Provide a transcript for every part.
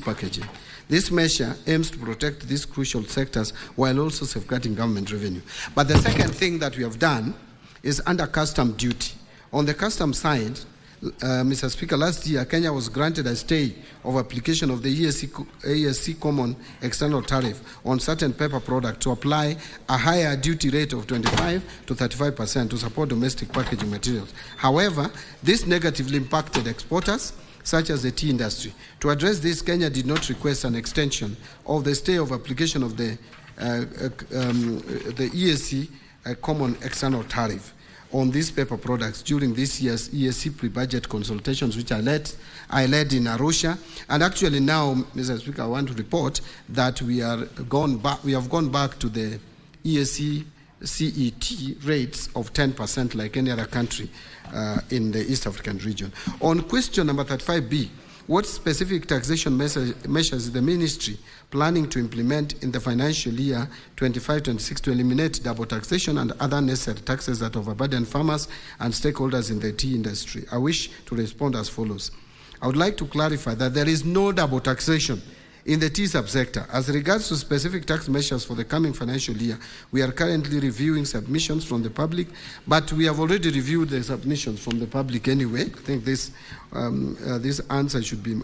packaging. This measure aims to protect these crucial sectors while also safeguarding government revenue. But the second thing that we have done is under custom duty. On the custom side, Mr. Speaker, last year, Kenya was granted a stay of application of the ESC Common External Tariff on certain paper products to apply a higher duty rate of 25 to 35% to support domestic packaging materials. However, this negatively impacted exporters, such as the tea industry. To address this, Kenya did not request an extension of the stay of application of the ESC Common External Tariff on these paper products during this year's ESC pre-budget consultations, which I led in Arusha. And actually now, Mr. Speaker, I want to report that we have gone back to the ESC CET rates of 10% like any other country in the East African region. On question number 35B, what specific taxation measures is the ministry planning to implement in the financial year 25-26 to eliminate double taxation and other necessary taxes that overburden farmers and stakeholders in the tea industry? I wish to respond as follows. I would like to clarify that there is no double taxation in the tea subsector. As regards to specific tax measures for the coming financial year, we are currently reviewing submissions from the public, but we have already reviewed the submissions from the public anyway. I think this answer should be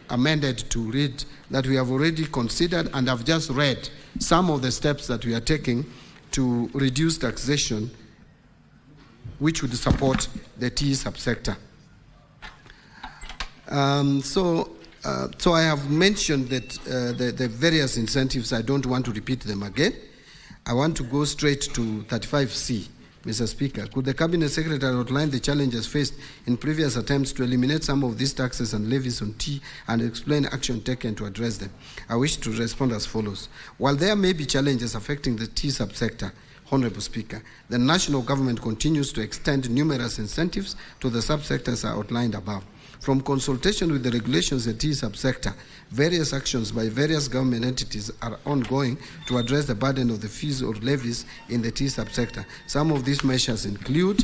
amended to read that we have already considered and have just read some of the steps that we are taking to reduce taxation, which would support the tea subsector. So I have mentioned that the various incentives. I don't want to repeat them again. I want to go straight to 35C, Mr. Speaker. Could the Cabinet Secretary outline the challenges faced in previous attempts to eliminate some of these taxes and levies on tea and explain action taken to address them? I wish to respond as follows. While there may be challenges affecting the tea subsector, Honorable Speaker, the national government continues to extend numerous incentives to the subsectors outlined above. From consultation with the regulations in the tea subsector, various actions by various government entities are ongoing to address the burden of the fees or levies in the tea subsector. Some of these measures include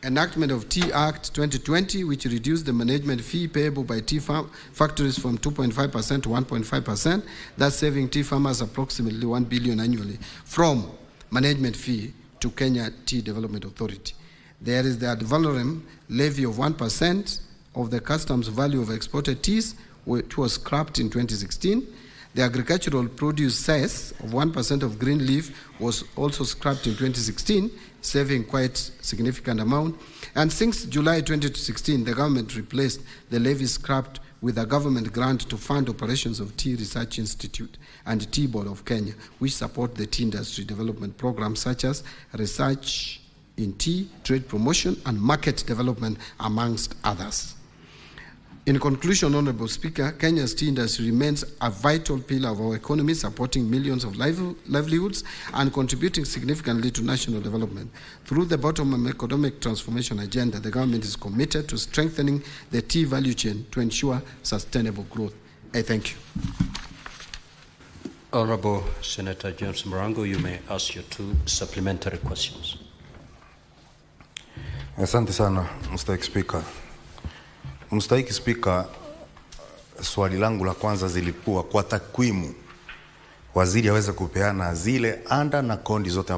enactment of Tea Act 2020, which reduced the management fee payable by tea factories from 2.5% to 1.5%, thus saving tea farmers approximately 1 billion annually from management fee to Kenya Tea Development Authority. There is the ad valorem levy of 1% of the customs value of exported teas, which was scrapped in 2016. The agricultural produce cess of 1% of green leaf was also scrapped in 2016, saving quite significant amount. And since July 2016, the government replaced the levy scrapped with a government grant to fund operations of Tea Research Institute and Tea Board of Kenya, which support the tea industry development programs such as research in tea, trade promotion, and market development, amongst others. In conclusion, Honorable Speaker, Kenya's tea industry remains a vital pillar of our economy, supporting millions of livelihoods and contributing significantly to national development. Through the bottom-up economic transformation agenda, the government is committed to strengthening the tea value chain to ensure sustainable growth. I thank you. Honorable Senator James Morango, you may ask your 2 supplementary questions. Asante sana, Mstahiki Spika. Mstahiki Spika, swali langu la kwanza zilikuwa kwa takwimu waziri aweze kupeana zile anda na kondi zote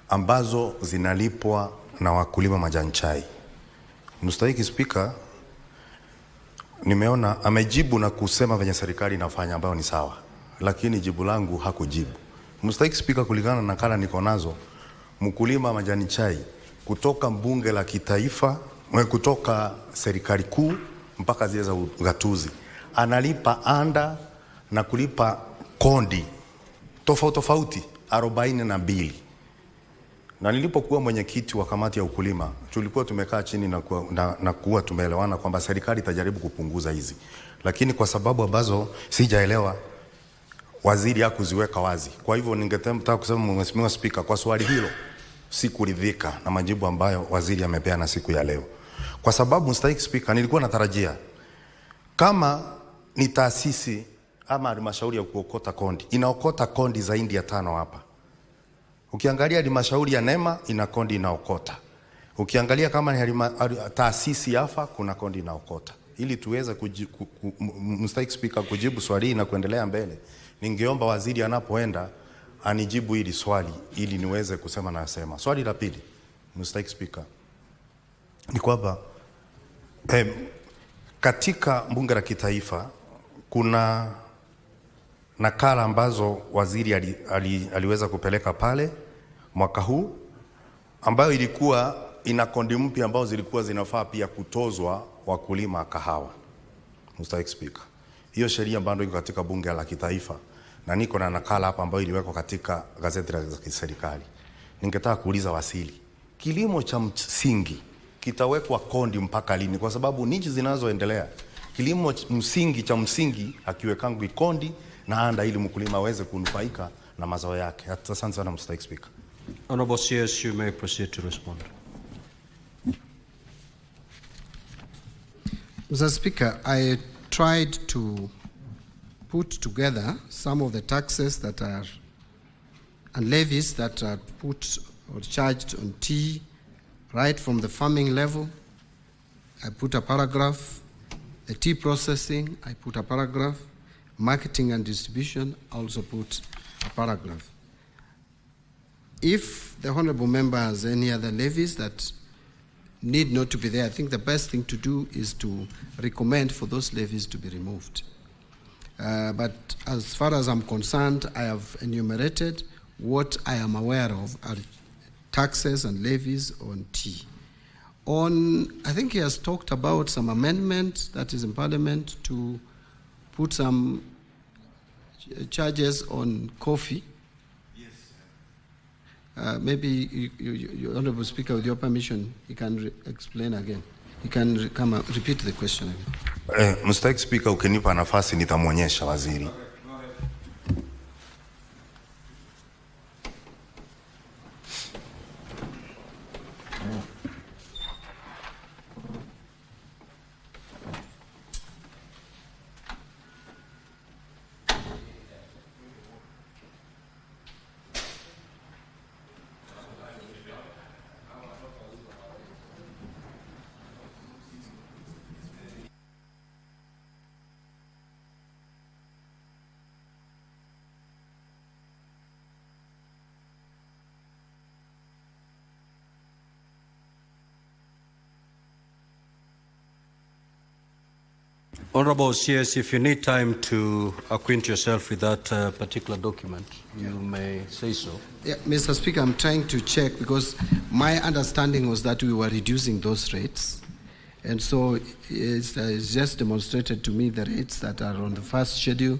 ambazo zinalipwa na wakulima majani chai. Mstahiki Spika, nimeona amejibu na kusema venye serikali inafanya ambayo ni sawa, lakini jibu langu hakujibu. Mstahiki Spika, kulingana na nakala niko nazo, mkulima majani chai kutoka bunge la kitaifa, kutoka serikali kuu mpaka zile za ugatuzi, analipa anda na kulipa kondi tofauti 42. Na nilipokuwa mwenyekiti wa kamati ya ukulima, tulikuwa tumekaa chini na kuwa tumeelewana kwamba serikali itajaribu kupunguza hizi. Lakini kwa sababu ambazo sijaelewa, waziri hakuziweka wazi. Kwa hivyo ningetaka kusema, Mheshimiwa Spika, kwa swali hilo sikuridhika na majibu ambayo waziri amepeana siku ya leo. Kwa sababu, Mstahiki Spika, nilikuwa natarajia kama ni taasisi ama halmashauri ya kuokota kondi, inaokota kondi zaidi ya 5 hapa. Ukiangalia halmashauri ya Nema ina kondi inaokota. Ukiangalia kama ni taasisi hapa kuna kondi inaokota. ili tuweze Mstahiki Spika, kujibu swali na kuendelea mbele, ningeomba waziri anapoenda anijibu hili swali ili niweze kusema na nasema. Swali la pili, Mstahiki Spika, ni kwamba katika bunge la kitaifa kuna nakala ambazo waziri aliweza kupeleka pale mwaka huu, ambayo ilikuwa ina kodi mpya ambazo zilikuwa zinafaa pia kutozwa wakulima kahawa. Mstahiki Spika, hiyo sheria bado iko katika bunge la kitaifa na niko na nakala hapa ambayo iliwekwa katika gazeti la serikali. Ningetaka kuuliza waziri, kilimo cha msingi kitawekwa kodi mpaka lini? Kwa sababu nchi zinazoendelea kilimo cha msingi akiwekangwi kodi na anda ili mkulima aweze kunufaika na mazao yake. Asante sana Mstahiki Spika. Honorable CS, you may proceed to respond. Mr. Speaker, I tried to put together some of the taxes that are and levies that are put or charged on tea right from the farming level. I put a paragraph. The tea processing, I put a paragraph. Marketing and distribution, I also put a paragraph. If the honorable member has any other levies that need not to be there, I think the best thing to do is to recommend for those levies to be removed. But as far as I'm concerned, I have enumerated what I am aware of are taxes and levies on tea. I think he has talked about some amendment that is in Parliament to put some charges on coffee. Yes. Maybe you, Honorable Speaker, with your permission, you can explain again. You can repeat the question again. Mstahiki Spika, ukinipa nafasi nitamwonyesha waziri. Honorable CS, if you need time to acquaint yourself with that particular document, you may say so. Yeah, Mr. Speaker, I'm trying to check because my understanding was that we were reducing those rates. And so it's just demonstrated to me the rates that are on the first schedule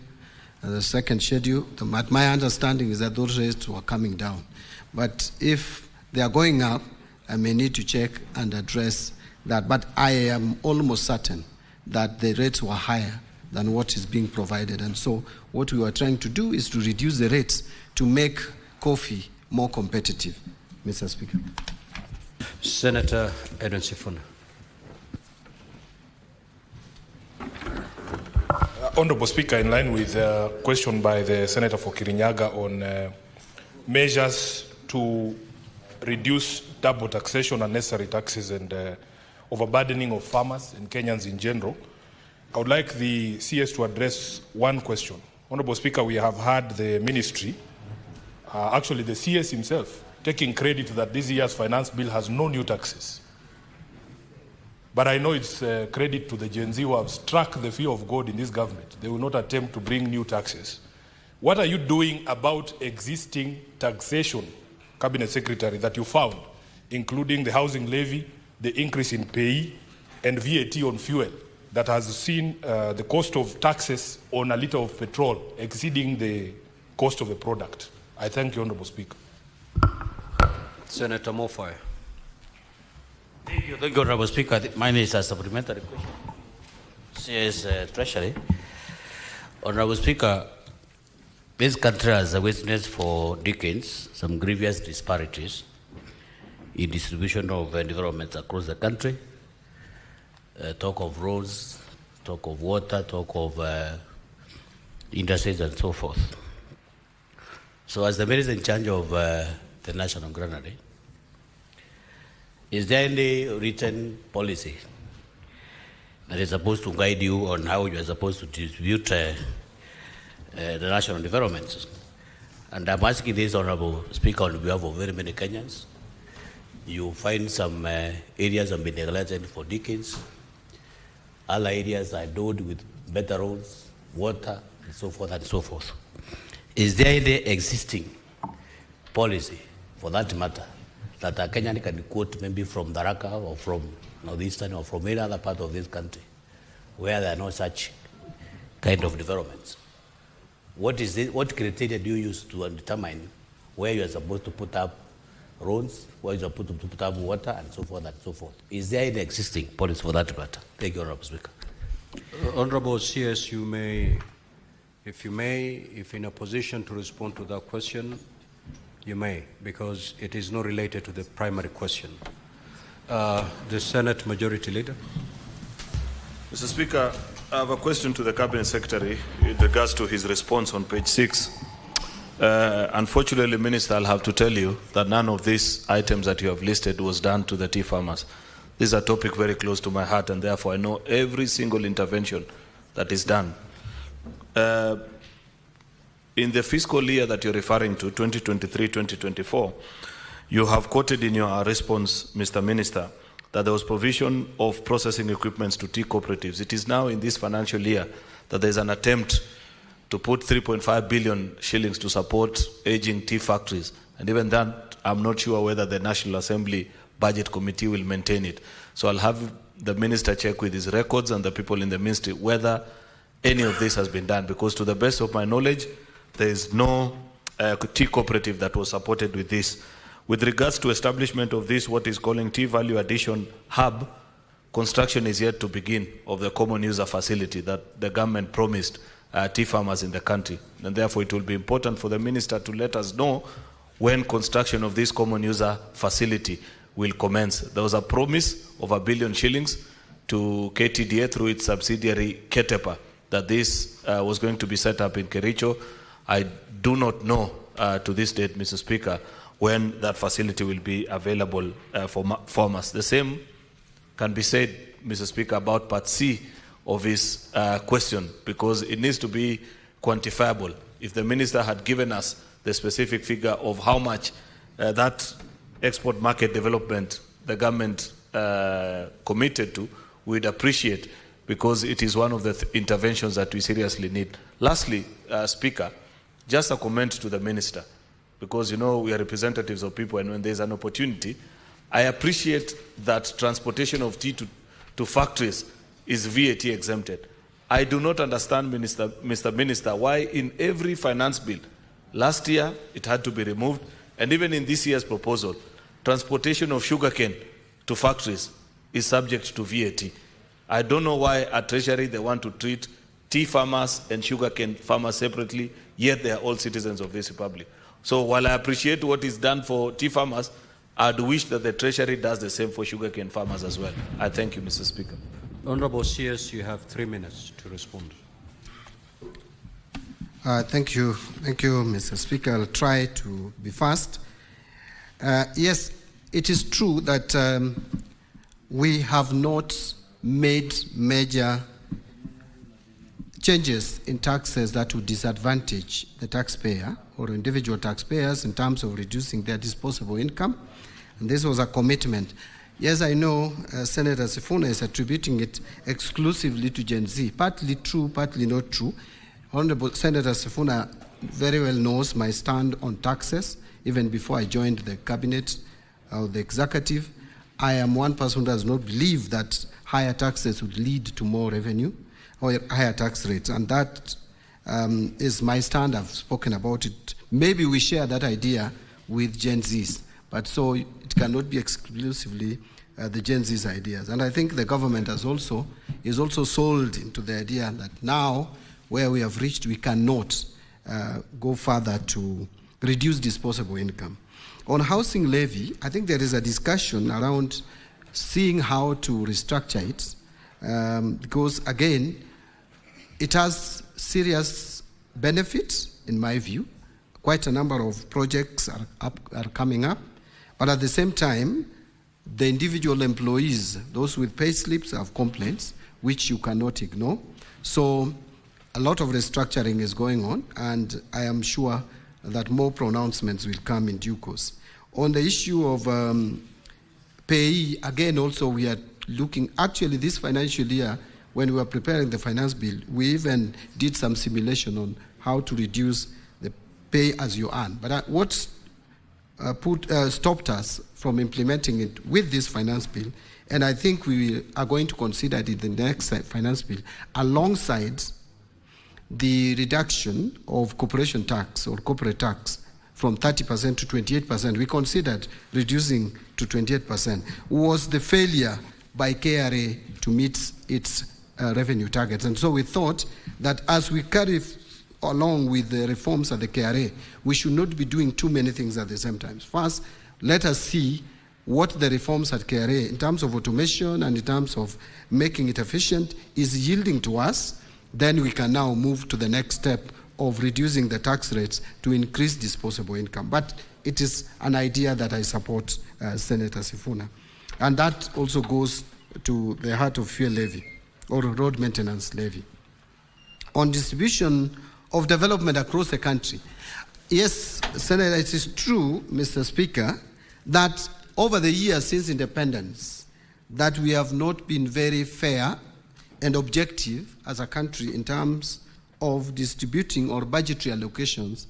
and the second schedule. My understanding is that those rates were coming down. But if they are going up, I may need to check and address that. But I am almost certain that the rates were higher than what is being provided. And so what we were trying to do is to reduce the rates to make coffee more competitive, Mr. Speaker. Senator Edwin Sifuna. Honorable Speaker, in line with the question by the Senator for Kirinyaga on measures to reduce double taxation, unnecessary taxes and overburdening of farmers and Kenyans in general, I would like the CS to address one question. Honorable Speaker, we have heard the ministry, actually the CS himself, taking credit that this year's finance bill has no new taxes. But I know it's credit to the Gen Z who have struck the fear of God in this government. They will not attempt to bring new taxes. What are you doing about existing taxation, Cabinet Secretary, that you found, including the housing levy, the increase in pay and VAT on fuel that has seen the cost of taxes on a liter of petrol exceeding the cost of the product? I thank you, Honorable Speaker. Senator Mofai. Thank you, Honorable Speaker. Mine is a supplementary question. CS Treasury. Honorable Speaker, this country has witnessed for decades some grievous disparities in distribution of developments across the country. Talk of roads, talk of water, talk of industries and so forth. So as the minister in charge of the National Granary, is there any written policy that is supposed to guide you on how you are supposed to distribute the national developments. And I'm asking this Honorable Speaker on behalf of very many Kenyans. You find some areas have been neglected for decades. Other areas are endowed with better roads, water, and so forth and so forth. Is there any existing policy, for that matter, that a Kenyan can quote maybe from Tharaka or from Northeastern or from any other part of this country where there are no such kind of developments? What is it? What criteria do you use to determine where you are supposed to put up roads, where you are supposed to put up water, and so forth and so forth? Is there any existing policy for that matter? Thank you, Honorable Speaker. Honorable CS, you may, if in a position to respond to that question, you may, because it is not related to the primary question. The Senate Majority Leader. Mr. Speaker, I have a question to the Cabinet Secretary in regards to his response on page 6. Unfortunately, Minister, I'll have to tell you that none of these items that you have listed was done to the tea farmers. This is a topic very close to my heart, and therefore I know every single intervention that is done. In the fiscal year that you're referring to, 2023-2024, you have quoted in your response, Mr. Minister, that there was provision of processing equipments to tea cooperatives. It is now in this financial year that there's an attempt to put 3.5 billion shillings to support aging tea factories. And even that, I'm not sure whether the National Assembly Budget Committee will maintain it. So I'll have the Minister check with his records and the people in the ministry whether any of this has been done, because to the best of my knowledge, there is no tea cooperative that was supported with this. With regards to establishment of this, what is calling Tea Value Addition Hub, construction is yet to begin of the common user facility that the government promised tea farmers in the country. And therefore it will be important for the Minister to let us know when construction of this common user facility will commence. There was a promise of 1 billion shillings to KTDA through its subsidiary Ketepa that this was going to be set up in Kericho. I do not know to this date, Mr. Speaker, when that facility will be available for farmers. The same can be said, Mr. Speaker, about Part C of his question, because it needs to be quantifiable. If the Minister had given us the specific figure of how much that export market development the government committed to, we'd appreciate, because it is one of the interventions that we seriously need. Lastly, Speaker, just a comment to the Minister, because you know we are representatives of people, and when there's an opportunity, I appreciate that transportation of tea to factories is VAT exempted. I do not understand, Mr. Minister, why in every finance bill, last year it had to be removed, and even in this year's proposal, transportation of sugarcane to factories is subject to VAT. I don't know why at Treasury they want to treat tea farmers and sugarcane farmers separately, yet they are all citizens of this republic. So while I appreciate what is done for tea farmers, I'd wish that the Treasury does the same for sugarcane farmers as well. I thank you, Mr. Speaker. Honorable CS, you have 3 minutes to respond. Thank you, Mr. Speaker. I'll try to be fast. Yes, it is true that we have not made major changes in taxes that would disadvantage the taxpayer or individual taxpayers in terms of reducing their disposable income. And this was a commitment. Yes, I know Senator Sifuna is attributing it exclusively to Gen Z. Partly true, partly not true. Honorable Senator Sifuna very well knows my stand on taxes. Even before I joined the cabinet or the executive, I am one person who does not believe that higher taxes would lead to more revenue or higher tax rates. And that is my stand. I've spoken about it. Maybe we share that idea with Gen Zs, but so it cannot be exclusively the Gen Z's ideas. And I think the government is also sold into the idea that now, where we have reached, we cannot go further to reduce disposable income. On housing levy, I think there is a discussion around seeing how to restructure it, because again, it has serious benefits, in my view. Quite a number of projects are coming up, but at the same time, the individual employees, those with pay slips, have complaints. which you cannot ignore. So a lot of restructuring is going on, and I am sure that more pronouncements will come in due course. On the issue of payee, again, also we are looking, actually this financial year, when we were preparing the finance bill, we even did some simulation on how to reduce the pay as you earn. But what stopped us from implementing it with this finance bill, and I think we are going to consider it in the next finance bill, alongside the reduction of corporation tax or corporate tax from 30% to 28%, we considered reducing to 28%, was the failure by KRA to meet its revenue targets. And so we thought that as we carry along with the reforms at the KRA, we should not be doing too many things at the same time. First, let us see what the reforms at KRA in terms of automation and in terms of making it efficient is yielding to us. Then we can now move to the next step of reducing the tax rates to increase disposable income. But it is an idea that I support, Senator Sifuna. And that also goes to the heart of fuel levy or road maintenance levy. On distribution of development across the country, yes, Senator, it is true, Mr. Speaker, that over the years since independence, that we have not been very fair and objective as a country in terms of distributing or budgetary allocations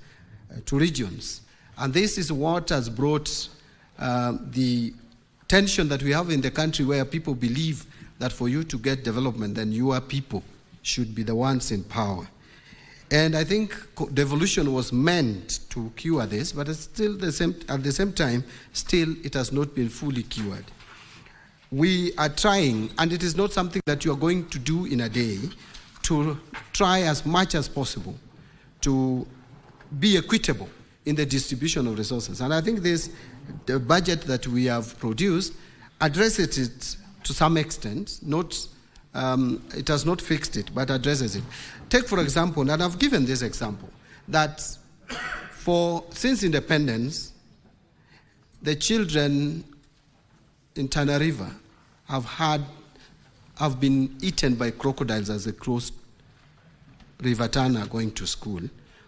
to regions. And this is what has brought the tension that we have in the country, where people believe that for you to get development, then your people should be the ones in power. And I think devolution was meant to cure this, but it's still at the same time, still it has not been fully cured. We are trying, and it is not something that you are going to do in a day, to try as much as possible to be equitable in the distribution of resources. And I think the budget that we have produced addresses it to some extent, it has not fixed it, but addresses it. Take, for example, and I've given this example, that since independence, the children in Tana River have been eaten by crocodiles as they crossed River Tana going to school.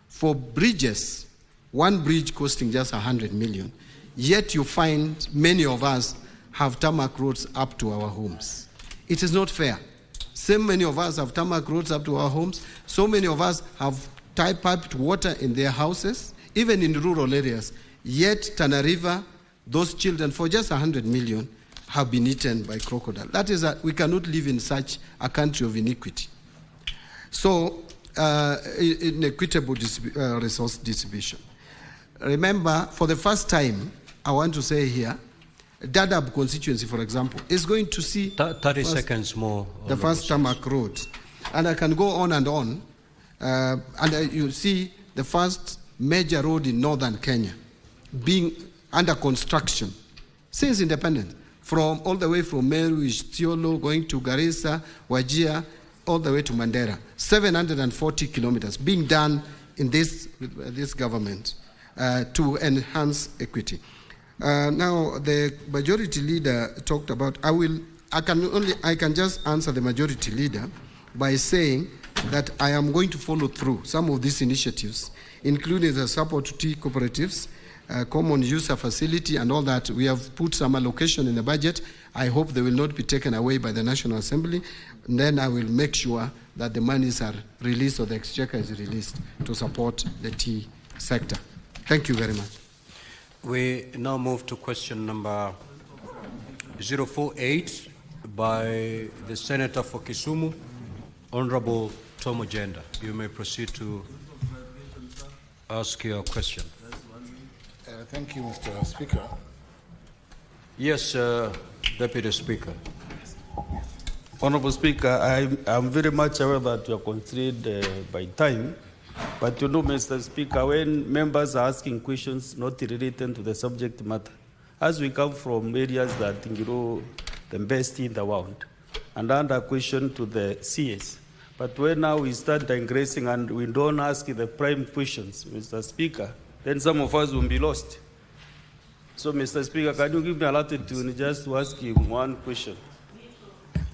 For bridges, one bridge costing just 100 million, yet you find many of us have tarmac roads up to our homes. It is not fair. So many of us have tarmac roads up to our homes. So many of us have piped water in their houses, even in rural areas. Yet Tana River, those children, for just 100 million, have been eaten by crocodile. That is, we cannot live in such a country of iniquity. So, inequitable resource distribution. Remember, for the first time, I want to say here, Dadaab constituency, for example, is going to see 30 seconds more. The first tarmac road. And I can go on and on. You see the first major road in northern Kenya being under construction since independence, all the way from Meru, Isiolo, going to Garissa, Wajir, all the way to Mandera. 740 kilometers being done in this government to enhance equity. Now, the majority leader talked about, I can just answer the majority leader by saying that I am going to follow through some of these initiatives, including the support to tea cooperatives, common user facility and all that. We have put some allocation in the budget. I hope they will not be taken away by the National Assembly. And then I will make sure that the monies are released or the exchequer is released to support the tea sector. Thank you very much. We now move to question number 048 by the Senator for Kisumu, Honorable Tom Ojenda. You may proceed to ask your question. Thank you, Mr. Speaker. Yes, Deputy Speaker. Honorable Speaker, I'm very much aware that you are constrained by time, but you know, Mr. Speaker, when members are asking questions not related to the subject matter, as we come from areas that you know the best in the world, and under question to the CS, but when now we start digressing and we don't ask the prime questions, Mr. Speaker, then some of us will be lost. So, Mr. Speaker, can you give me a latitude just to ask him one question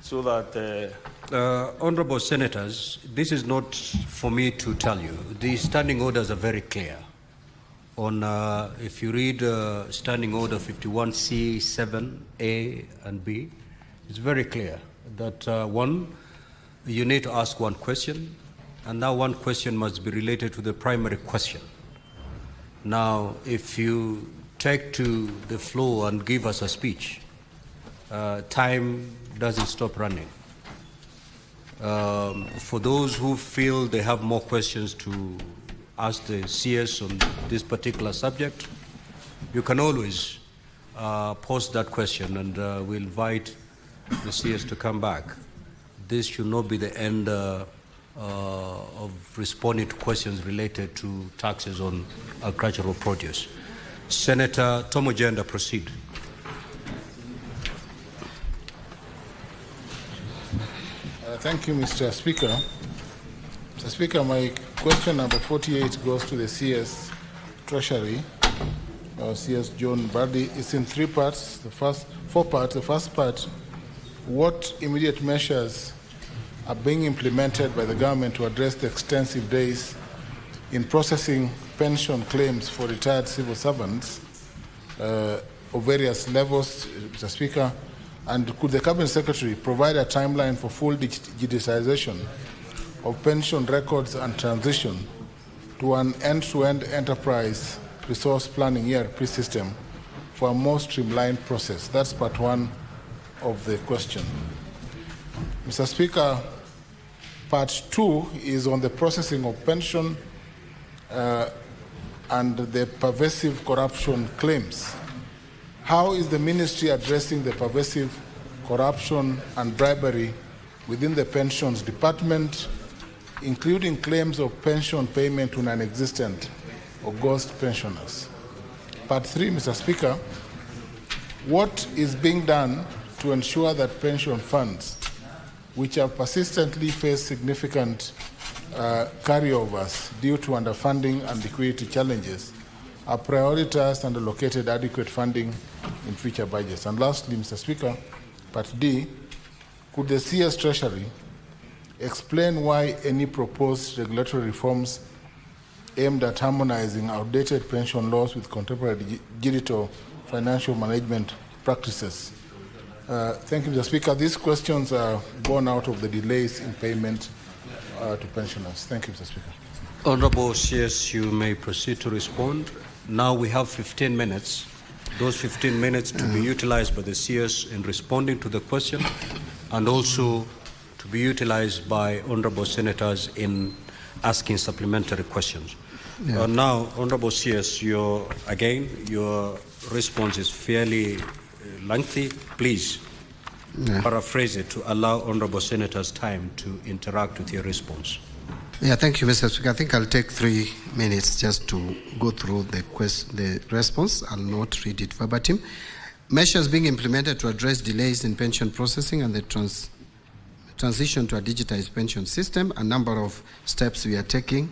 so that Honorable Senators, this is not for me to tell you. The standing orders are very clear. On, if you read Standing Order 51C, 7A and B, it's very clear that one, you need to ask one question, and that one question must be related to the primary question. Now, if you take to the floor and give us a speech, time doesn't stop running. For those who feel they have more questions to ask the CS on this particular subject, you can always post that question, and we'll invite the CS to come back. This should not be the end of responding to questions related to taxes on agricultural produce. Senator Tomojenda, proceed. Thank you, Mr. Speaker. Mr. Speaker, my question number 48 goes to the CS Treasury, CS John Bardi. It's in three parts. Four parts. The first part, what immediate measures are being implemented by the government to address the extensive days in processing pension claims for retired civil servants of various levels, Mr. Speaker? And could the Cabinet Secretary provide a timeline for full digitization of pension records and transition to an end-to-end enterprise resource planning ERP system for a more streamlined process? That's part one of the question. Mr. Speaker, part two is on the processing of pension and the pervasive corruption claims. How is the ministry addressing the pervasive corruption and bribery within the pensions department, including claims of pension payment to non-existent or ghost pensioners? Part three, Mr. Speaker, what is being done to ensure that pension funds, which have persistently faced significant carryovers due to underfunding and liquidity challenges, are prioritized and allocated adequate funding in future budgets? And lastly, Mr. Speaker, part D, could the CS Treasury explain why any proposed regulatory reforms aimed at harmonizing outdated pension laws with contemporary digital financial management practices? Thank you, Mr. Speaker. These questions are born out of the delays in payment to pensioners. Thank you, Mr. Speaker. Honorable CS, you may proceed to respond. Now we have 15 minutes. Those 15 minutes to be utilized by the CS in responding to the question, and also to be utilized by honorable senators in asking supplementary questions. Yeah. Now, honorable CS, your response is fairly lengthy. Please paraphrase it to allow honorable senators time to interact with your response. Yeah, thank you, Mr. Speaker. I think I'll take 3 minutes just to go through the response. I'll not read it verbatim. Measures being implemented to address delays in pension processing and the transition to a digitized pension system. A number of steps we are taking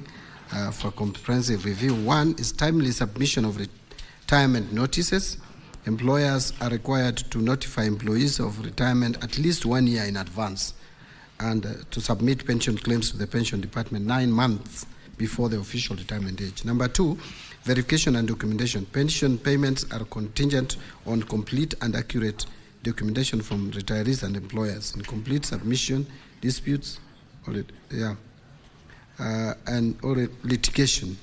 for comprehensive review. One is timely submission of retirement notices. Employers are required to notify employees of retirement at least 1 year in advance, and to submit pension claims to the pension department 9 months before the official retirement age. Number 2, verification and documentation. Pension payments are contingent on complete and accurate documentation from retirees and employers. Incomplete submission, disputes, or litigation.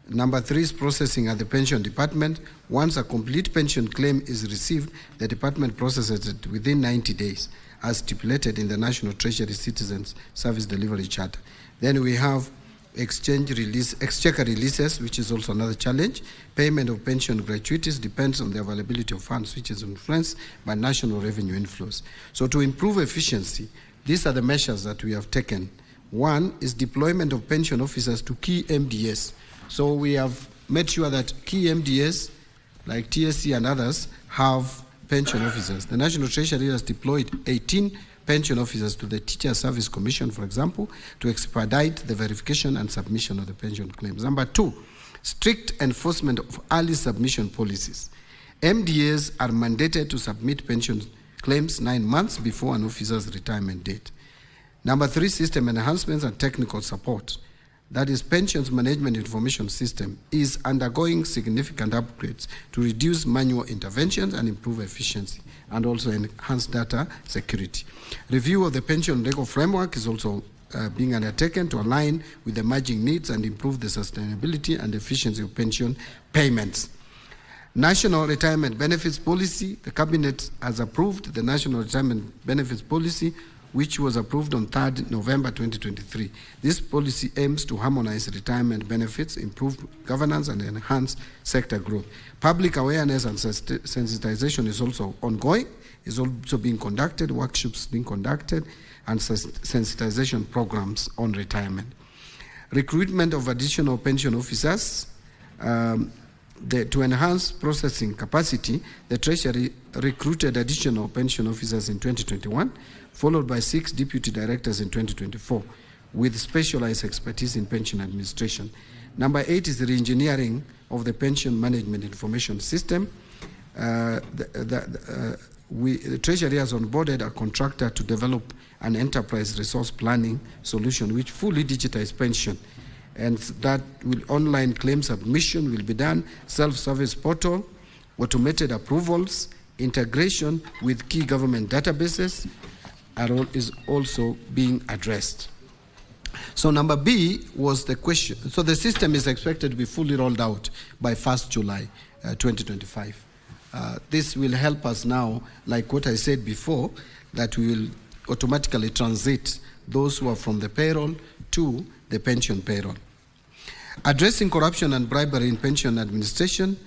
Number 3 is processing at the pension department. Once a complete pension claim is received, the department processes it within 90 days, as stipulated in the National Treasury Citizens Service Delivery Charter. Then we have exchequer releases, which is also another challenge. Payment of pension gratuities depends on the availability of funds, which is influenced by national revenue inflows. So to improve efficiency, these are the measures that we have taken. One is deployment of pension officers to key MDS. So we have made sure that key MDS, like TSC and others, have pension officers. The National Treasury has deployed 18 pension officers to the Teacher Service Commission, for example, to expedite the verification and submission of the pension claims. Number 2, strict enforcement of early submission policies. MDAs are mandated to submit pension claims 9 months before an officer's retirement date. Number 3, system enhancements and technical support. That is, pensions management information system is undergoing significant upgrades to reduce manual interventions and improve efficiency, and also enhance data security. Review of the pension legal framework is also being undertaken to align with the emerging needs and improve the sustainability and efficiency of pension payments. National Retirement Benefits Policy, the Cabinet has approved the National Retirement Benefits Policy, which was approved on 3rd November 2023. This policy aims to harmonize retirement benefits, improve governance, and enhance sector growth. Public awareness and sensitization is also ongoing, is also being conducted, workshops being conducted, and sensitization programs on retirement. Recruitment of additional pension officers. To enhance processing capacity, the Treasury recruited additional pension officers in 2021, followed by 6 deputy directors in 2024, with specialized expertise in pension administration. Number 8 is the re-engineering of the pension management information system. The Treasury has onboarded a contractor to develop an enterprise resource planning solution which fully digitizes pension, and that online claim submission will be done, self-service portal, automated approvals, integration with key government databases is also being addressed. So number B was the question. So the system is expected to be fully rolled out by 1st July 2025. This will help us now, like what I said before, that we will automatically transit those who are from the payroll to the pension payroll. Addressing corruption and bribery in pension administration.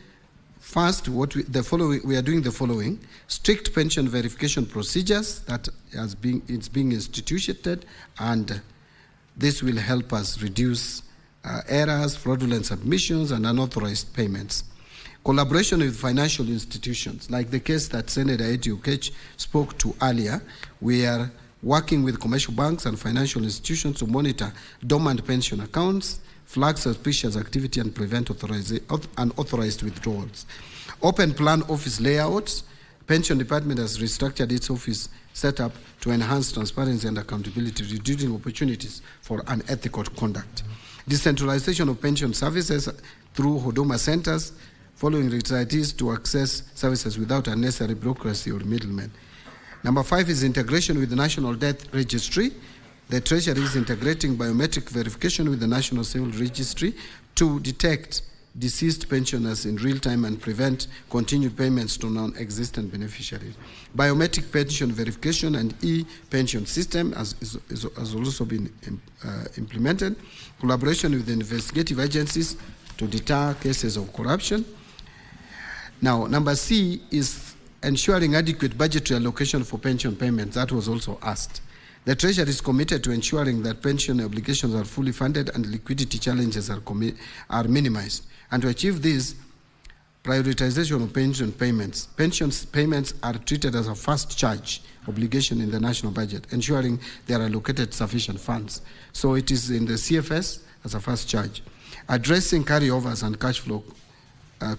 First, we are doing the following: strict pension verification procedures that it's being instituted, and this will help us reduce errors, fraudulent submissions, and unauthorized payments. Collaboration with financial institutions, like the case that Senator Eti Okech spoke to earlier. We are working with commercial banks and financial institutions to monitor dormant pension accounts, flag suspicious activity, and prevent unauthorized withdrawals. Open plan office layouts. Pension Department has restructured its office setup to enhance transparency and accountability, reducing opportunities for unethical conduct. Decentralization of pension services through Huduma centers, following retirees to access services without unnecessary bureaucracy or middlemen. Number 5 is integration with the National Death Registry. The Treasury is integrating biometric verification with the National Civil Registry to detect deceased pensioners in real time and prevent continued payments to non-existent beneficiaries. Biometric pension verification and e-pension system has also been implemented. Collaboration with the investigative agencies to deter cases of corruption. Now, number C is ensuring adequate budgetary allocation for pension payments. That was also asked. The Treasury is committed to ensuring that pension obligations are fully funded and liquidity challenges are minimized. And to achieve this, prioritization of pension payments. Pension payments are treated as a first charge obligation in the national budget, ensuring they are allocated sufficient funds. So it is in the CFS as a first charge. Addressing carryovers and cash flow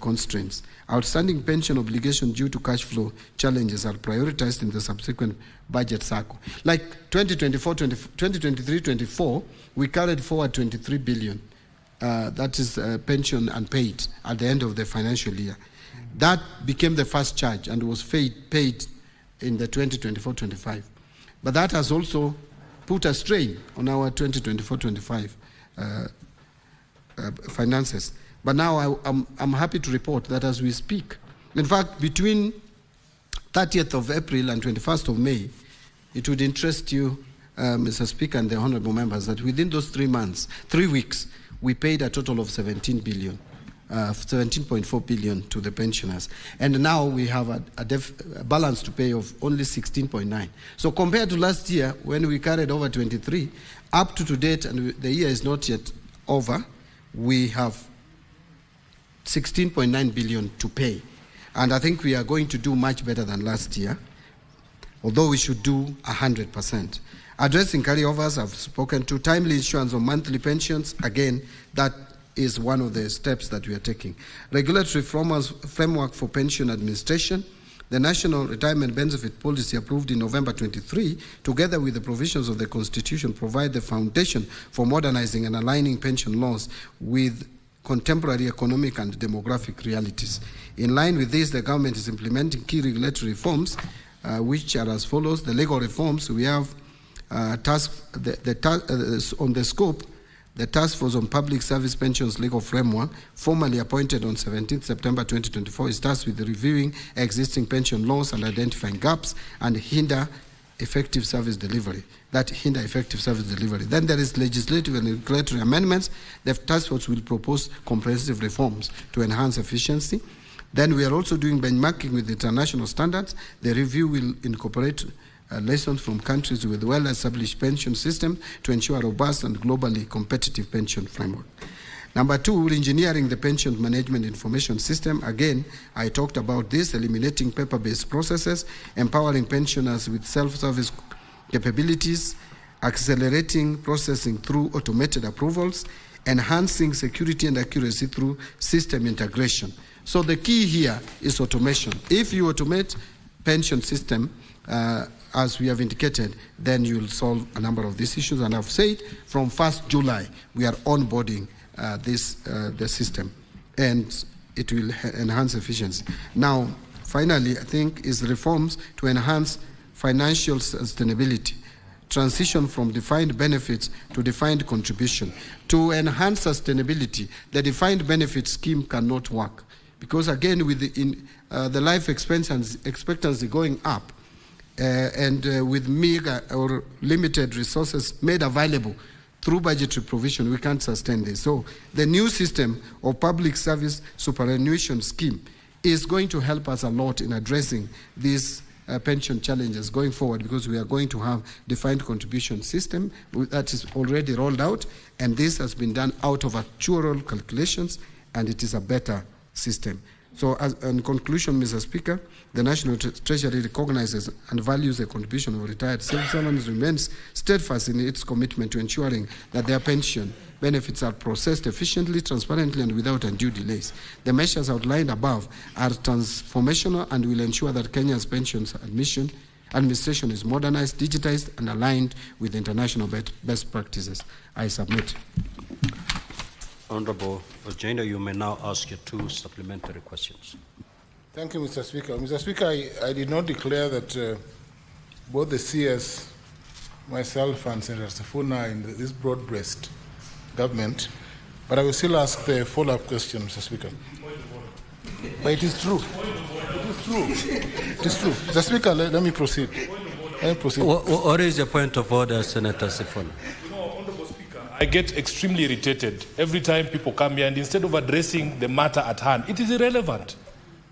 constraints. Outstanding pension obligations due to cash flow challenges are prioritized in the subsequent budget cycle. Like 2023-24, we carried forward 23 billion. That is pension unpaid at the end of the financial year. That became the first charge and was paid in the 2024-25. But that has also put a strain on our 2024-25 finances. But now I'm happy to report that as we speak, in fact, between 30th of April and 21st of May, it would interest you, Mr. Speaker and the honorable members, that within those 3 weeks, we paid a total of 17 billion, 17.4 billion to the pensioners. And now we have a balance to pay of only 16.9. So compared to last year, when we carried over 23, up to date, and the year is not yet over, we have 16.9 billion to pay. And I think we are going to do much better than last year, although we should do 100%. Addressing carryovers, I've spoken to. Timely issuance of monthly pensions, again, that is one of the steps that we are taking. Regulatory framework for pension administration The National Retirement Benefit Policy approved in November 23, together with the provisions of the Constitution, provide the foundation for modernizing and aligning pension laws with contemporary economic and demographic realities. In line with this, the government is implementing key regulatory reforms, which are as follows. The legal reforms, we have on the scope, the Task Force on Public Service Pensions Legal Framework, formally appointed on 17 September 2024, is tasked with reviewing existing pension laws and identifying gaps and hinder effective service delivery. Then there is legislative and regulatory amendments. The task force will propose comprehensive reforms to enhance efficiency. Then we are also doing benchmarking with international standards. The review will incorporate lessons from countries with well-established pension systems to ensure a robust and globally competitive pension framework. Number two, engineering the pension management information system. Again, I talked about this, eliminating paper-based processes, empowering pensioners with self-service capabilities, accelerating processing through automated approvals, enhancing security and accuracy through system integration. So the key here is automation. If you automate pension system, as we have indicated, then you'll solve a number of these issues. And I've said from 1st July, we are onboarding the system, and it will enhance efficiency. Now, finally, I think is reforms to enhance financial sustainability, transition from defined benefits to defined contribution. To enhance sustainability, the defined benefit scheme cannot work because, again, with the life expectancy going up, and with meager or limited resources made available through budgetary provision, we can't sustain this. So the new system of public service superannuation scheme is going to help us a lot in addressing these pension challenges going forward, because we are going to have defined contribution system that is already rolled out, and this has been done out of actuarial calculations, and it is a better system. So in conclusion, Mr. Speaker, the National Treasury recognizes and values the contribution of retired civil servants, remains steadfast in its commitment to ensuring that their pension benefits are processed efficiently, transparently, and without undue delays. The measures outlined above are transformational and will ensure that Kenya's pensions administration is modernized, digitized, and aligned with international best practices. I submit. Honorable Ojenda, you may now ask your two supplementary questions. Thank you, Mr. Speaker. Mr. Speaker, I did not declare that both the CS, myself, and Senator Sifuna are in this broad-based government, but I will still ask the follow-up question, Mr. Speaker. But it is true. It is true. It is true. Mr. Speaker, let me proceed. What is your point of order, Senator Sifuna? I get extremely irritated every time people come here, and instead of addressing the matter at hand, it is irrelevant.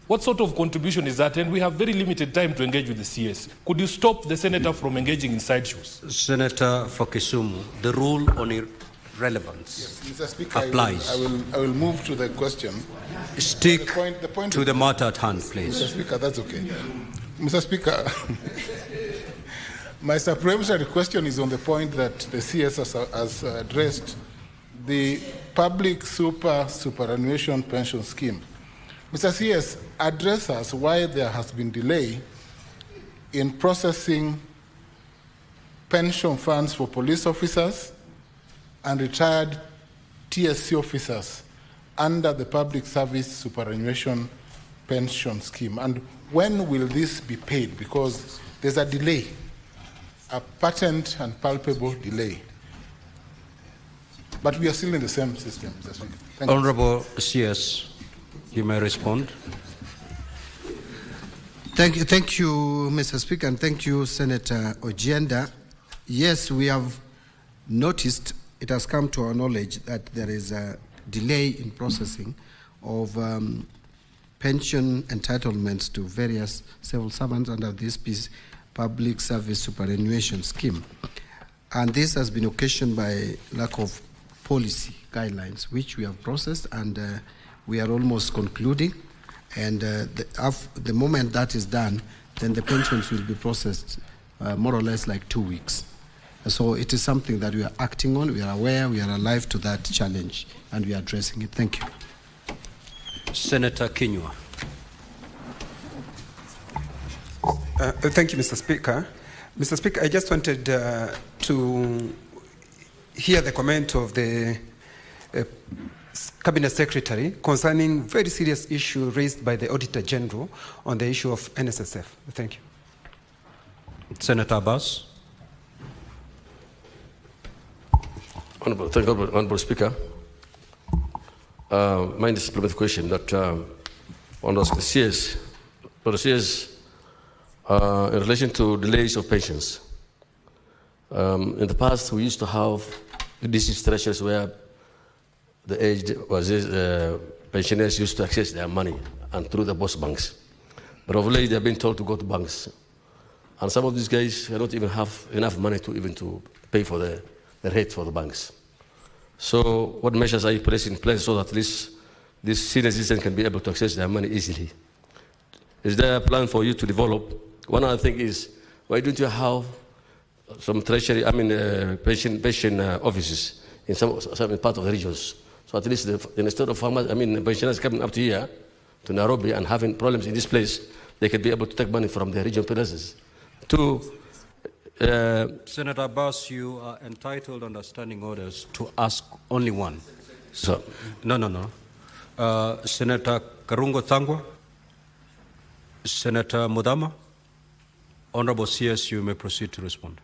What sort of contribution is that? And we have very limited time to engage with the CS. Could you stop the senator from engaging in side shows? Senator for Kisumu, the rule on irrelevance Mr. Speaker, applies. I will move to the question. Stick the point to the matter at hand, please. Mr. Speaker, that's okay. Mr. Speaker, my supplementary question is on the point that the CS has addressed, the public superannuation pension scheme. Mr. CS, address us why there has been delay in processing pension funds for police officers and retired TSC officers under the public service superannuation pension scheme. And when will this be paid? Because there's a delay, a patent and palpable delay. But we are still in the same system. Thank you. Honorable CS, you may respond. Thank you, Mr. Speaker, and thank you, Senator Ojenda. Yes, we have noticed, it has come to our knowledge that there is a delay in processing of pension entitlements to various civil servants under this public service superannuation scheme. And this has been occasioned by lack of policy guidelines, which we have processed, and we are almost concluding. And the moment that is done, then the pensions will be processed more or less like 2 weeks. So it is something that we are acting on. We are aware, we are alive to that challenge, and we are addressing it. Thank you. Senator Kinyua. Thank you, Mr. Speaker. Mr. Speaker, I just wanted to hear the comment of the Cabinet Secretary concerning very serious issue raised by the Auditor General on the issue of NSSF. Thank you. Senator Abbas. Honorable Speaker. Mine is a supplementary question that on the CS, in relation to delays of pensions. In the past, we used to have district treasurers where the aged pensioners used to access their money and through the post banks. But of late, they've been told to go to banks. And some of these guys don't even have enough money to pay for the rate for the banks. So what measures are you placing in place so that at least these senior citizens can be able to access their money easily? Is there a plan for you to develop? One other thing is, why don't you have some treasury, pension offices in some part of the regions? So at least instead of farmers, pensioners coming up to here, to Nairobi and having problems in this place, they can be able to take money from the regional places. Senator Abbas, you are entitled under standing orders to ask only one. So, No. Senator Karungo Thangwa, Senator Mudama, Honorable CS, you may proceed to respond.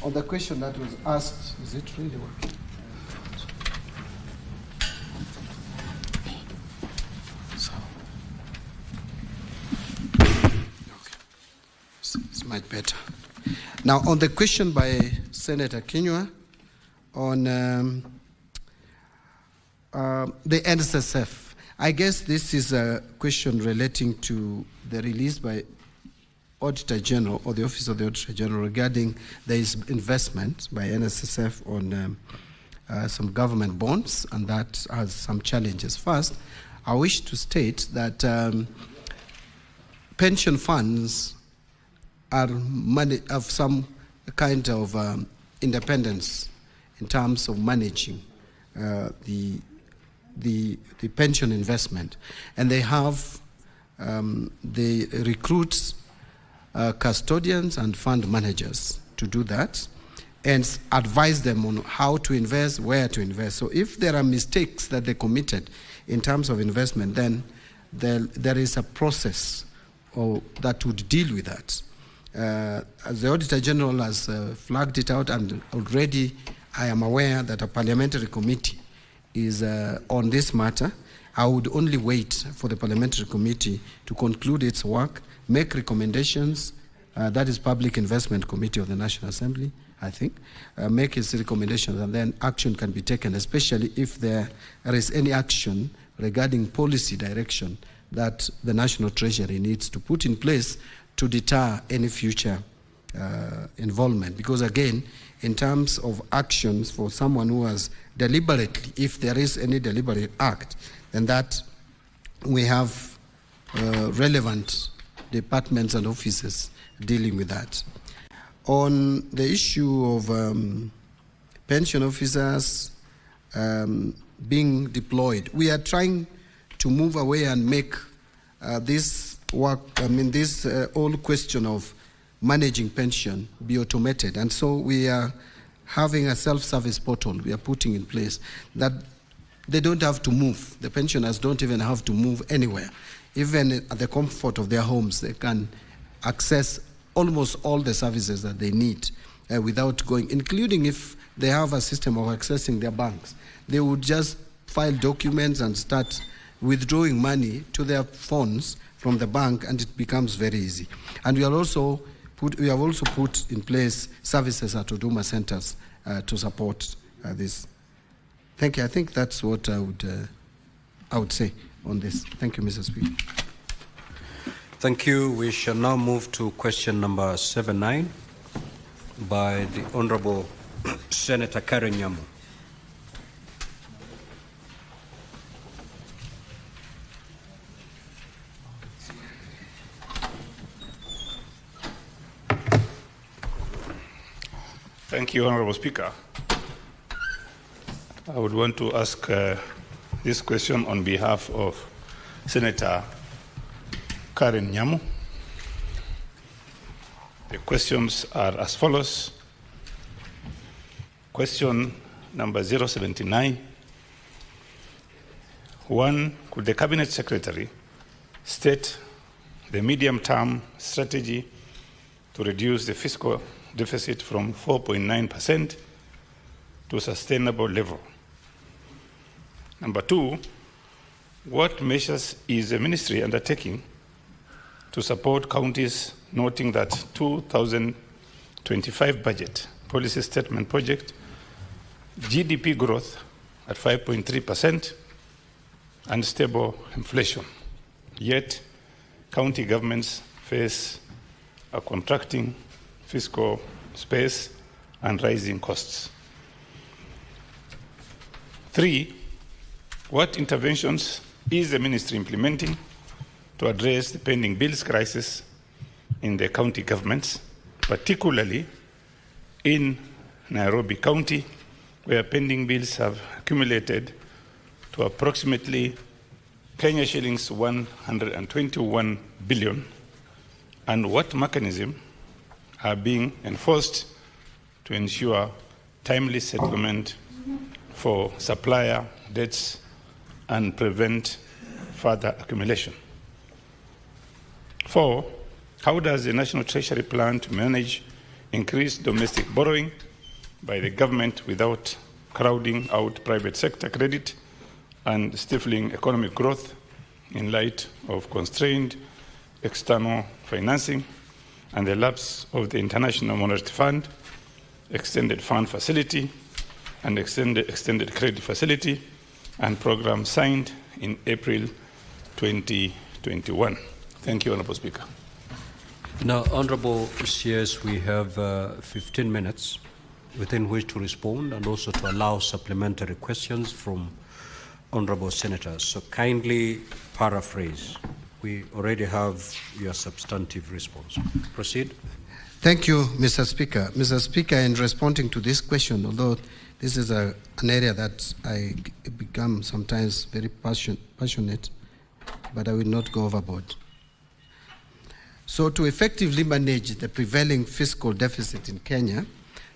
On the question that was asked, is it really working? It's much better. Now, on the question by Senator Kinyua on the NSSF, I guess this is a question relating to the release by Auditor General or the Office of the Auditor General regarding the investment by NSSF on some government bonds, and that has some challenges. First, I wish to state that pension funds are of some kind of independence in terms of managing the pension investment, and they have they recruit custodians and fund managers to do that and advise them on how to invest, where to invest. So if there are mistakes that they committed in terms of investment, then there is a process that would deal with that. As the Auditor General has flagged it out, and already I am aware that a parliamentary committee is on this matter. I would only wait for the parliamentary committee to conclude its work, make recommendations, that is Public Investment Committee of the National Assembly, I think, make its recommendations, and then action can be taken, especially if there is any action regarding policy direction that the National Treasury needs to put in place to deter any future involvement. Because again, in terms of actions for someone who has deliberately, if there is any deliberate act, then that we have relevant departments and offices dealing with that. On the issue of pension officers being deployed, we are trying to move away and make this work, this whole question of managing pension be automated. And so we are having a self-service portal we are putting in place that they don't have to move. The pensioners don't even have to move anywhere. Even at the comfort of their homes, they can access almost all the services that they need without going, including if they have a system of accessing their banks. They would just file documents and start withdrawing money to their phones from the bank, and it becomes very easy. And we have also put in place services at Huduma centers to support this. Thank you. I think that's what I would say on this. Thank you, Mr. Speaker. Thank you. We shall now move to question number 79 by the Honorable Senator Karen Nyamu. Thank you, Honorable Speaker. I would want to ask this question on behalf of Senator Karen Nyamu. The questions are as follows. Question number 079. One, could the Cabinet Secretary state the medium-term strategy to reduce the fiscal deficit from 4.9% to a sustainable level? Number two, what measures is the ministry undertaking to support counties, noting that 2025 budget policy statement project GDP growth at 5.3% and stable inflation, yet county governments face a contracting fiscal space and rising costs? Three, what interventions is the ministry implementing to address the pending bills crisis in the county governments, particularly in Nairobi County, where pending bills have accumulated to approximately Kenya shillings 121 billion, and what mechanisms are being enforced to ensure timely settlement for supplier debts and prevent further accumulation? Four, how does the National Treasury plan to manage increased domestic borrowing by the government without crowding out private sector credit and stifling economic growth in light of constrained external financing and the lapse of the International Monetary Fund, Extended Fund Facility, and Extended Credit Facility, and program signed in April 2021? Thank you, Honourable Speaker. Now, Honourable CS, we have 15 minutes within which to respond and also to allow supplementary questions from Honourable Senators. So kindly paraphrase. We already have your substantive response. Proceed. Thank you, Mr. Speaker. Mr. Speaker, in responding to this question, although this is an area that I become sometimes very passionate, but I will not go overboard. So to effectively manage the prevailing fiscal deficit in Kenya,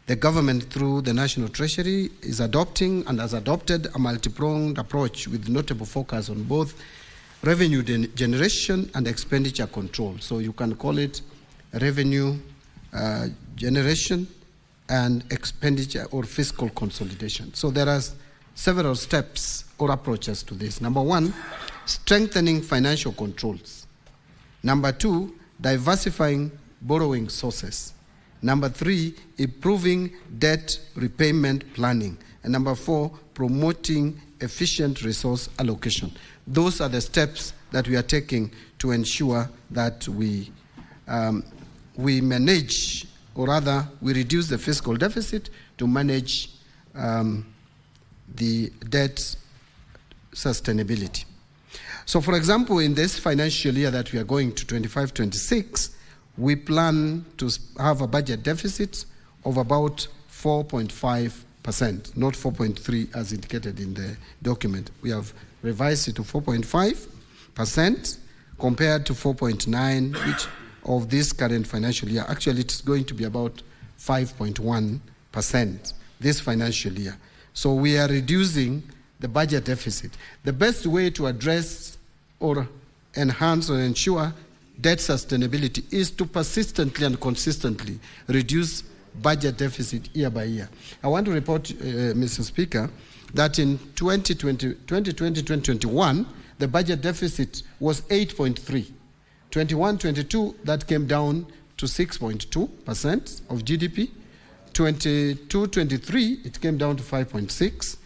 the government, through the National Treasury, is adopting and has adopted a multi-pronged approach with notable focus on both revenue generation and expenditure control. So you can call it revenue generation and expenditure or fiscal consolidation. So there are several steps or approaches to this. Number one, strengthening financial controls. Number two, diversifying borrowing sources. Number three, improving debt repayment planning. And number four, promoting efficient resource allocation. Those are the steps that we are taking to ensure that we manage, or rather, we reduce the fiscal deficit to manage the debt sustainability. So, for example, in this financial year that we are going to 25-26, we plan to have a budget deficit of about 4.5%, not 4.3 as indicated in the document. We have revised it to 4.5% compared to 4.9, which of this current financial year. Actually, it's going to be about 5.1% this financial year. So we are reducing the budget deficit. The best way to address or enhance or ensure debt sustainability is to persistently and consistently reduce budget deficit year by year. I want to report, Mr. Speaker, that in 2020-2021, the budget deficit was 8.3. 21-22, that came down to 6.2% of GDP. 22-23, it came down to 5.6.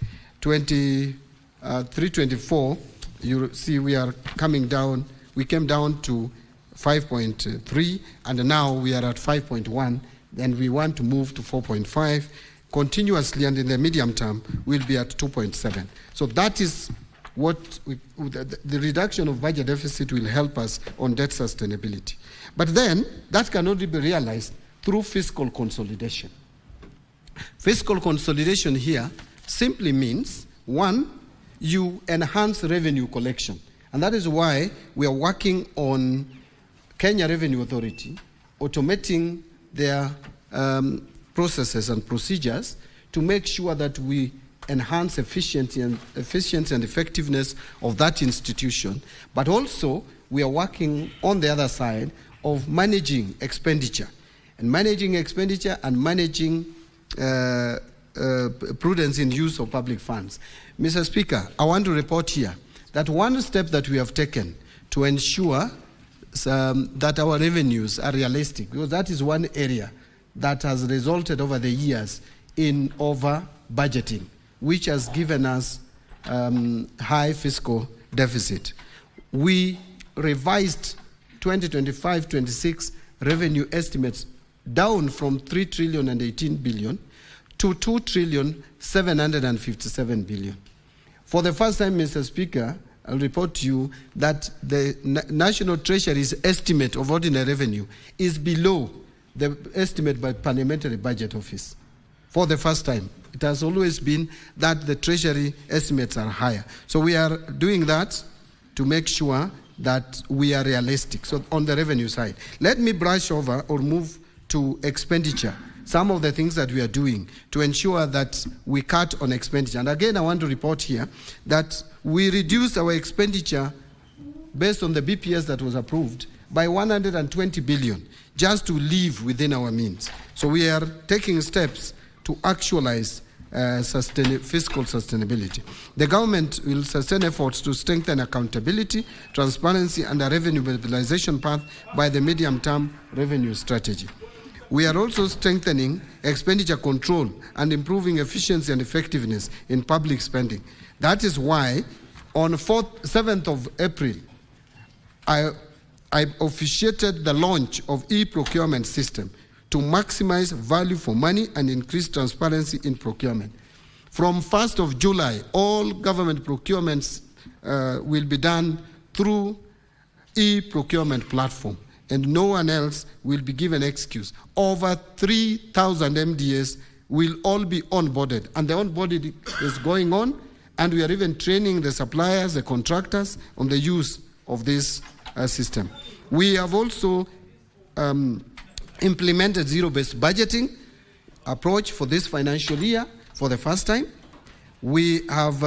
23-24, you see we are coming down. We came down to 5.3, and now we are at 5.1, and we want to move to 4.5 continuously, and in the medium term, we'll be at 2.7. So that is what the reduction of budget deficit will help us on debt sustainability. But then, that can only be realized through fiscal consolidation. Fiscal consolidation here simply means, one, you enhance revenue collection. And that is why we are working on Kenya Revenue Authority automating their processes and procedures to make sure that we enhance efficiency and effectiveness of that institution. But also, we are working on the other side of managing expenditure. And managing expenditure and managing prudence in use of public funds. Mr. Speaker, I want to report here that one step that we have taken to ensure that our revenues are realistic, because that is one area that has resulted over the years in over budgeting, which has given us high fiscal deficit. We revised 2025-26 revenue estimates down from 3,018 billion to 2,757 billion. For the first time, Mr. Speaker, I'll report to you that the National Treasury's estimate of ordinary revenue is below the estimate by Parliamentary Budget Office. For the first time. It has always been that the Treasury estimates are higher. So we are doing that to make sure that we are realistic. So on the revenue side, let me brush over or move to expenditure. Some of the things that we are doing to ensure that we cut on expenditure. And again, I want to report here that we reduced our expenditure based on the BPS that was approved by 120 billion just to live within our means. So we are taking steps to actualize fiscal sustainability. The government will sustain efforts to strengthen accountability, transparency, and a revenue mobilization path by the medium-term revenue strategy. We are also strengthening expenditure control and improving efficiency and effectiveness in public spending. That is why on 7th of April, I officiated the launch of e-procurement system to maximize value for money and increase transparency in procurement. From 1st of July, all government procurements will be done through e-procurement platform, and no one else will be given excuse. Over 3,000 MDAs will all be onboarded, and the onboarding is going on, and we are even training the suppliers, the contractors on the use of this system. We have also implemented zero-based budgeting approach for this financial year for the first time. We have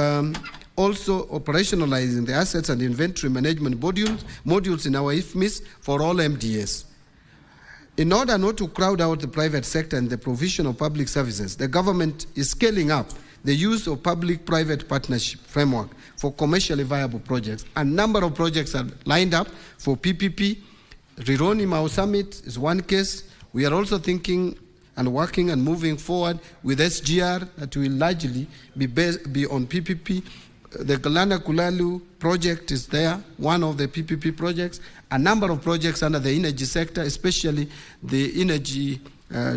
also operationalizing the assets and inventory management modules in our IFMIS for all MDAs. In order not to crowd out the private sector and the provision of public services, the government is scaling up the use of public-private partnership framework for commercially viable projects. A number of projects are lined up for PPP. Rironi Mau Summit is one case. We are also thinking and working and moving forward with SGR that will largely be on PPP. The Galana Kulalu project is there, one of the PPP projects. A number of projects under the energy sector, especially the energy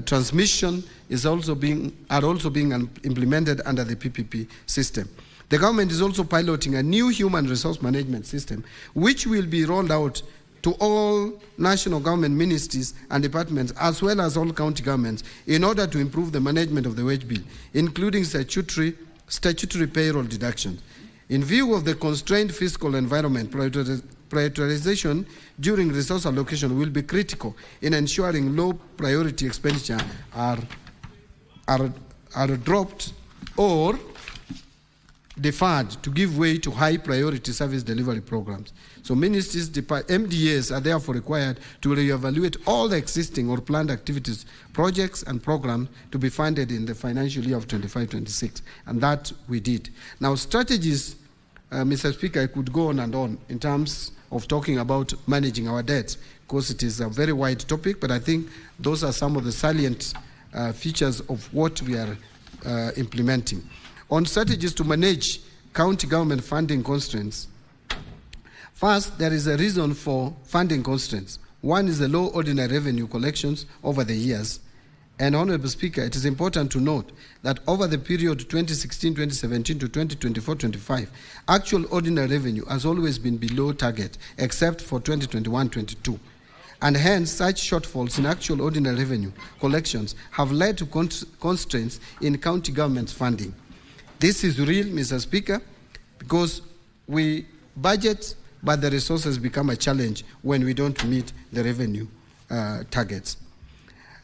transmission, are also being implemented under the PPP system. The government is also piloting a new human resource management system, which will be rolled out to all national government ministries and departments, as well as all county governments, in order to improve the management of the wage bill, including statutory payroll deductions. In view of the constrained fiscal environment, prioritization during resource allocation will be critical in ensuring low priority expenditure are dropped or deferred to give way to high priority service delivery programs. So ministries, MDAs are therefore required to reevaluate all the existing or planned activities, projects and programs to be funded in the financial year of 25-26, and that we did. Now strategies, Mr. Speaker, I could go on and on in terms of talking about managing our debt, because it is a very wide topic, but I think those are some of the salient features of what we are implementing. On strategies to manage county government funding constraints, first, there is a reason for funding constraints. One is the low ordinary revenue collections over the years. And Honorable Speaker, it is important to note that over the period 2016-2017 to 2024-25, actual ordinary revenue has always been below target, except for 2021-22. and hence such shortfalls in actual ordinary revenue collections have led to constraints in county government's funding. This is real, Mr. Speaker, because we budget, but the resources become a challenge when we don't meet the revenue targets.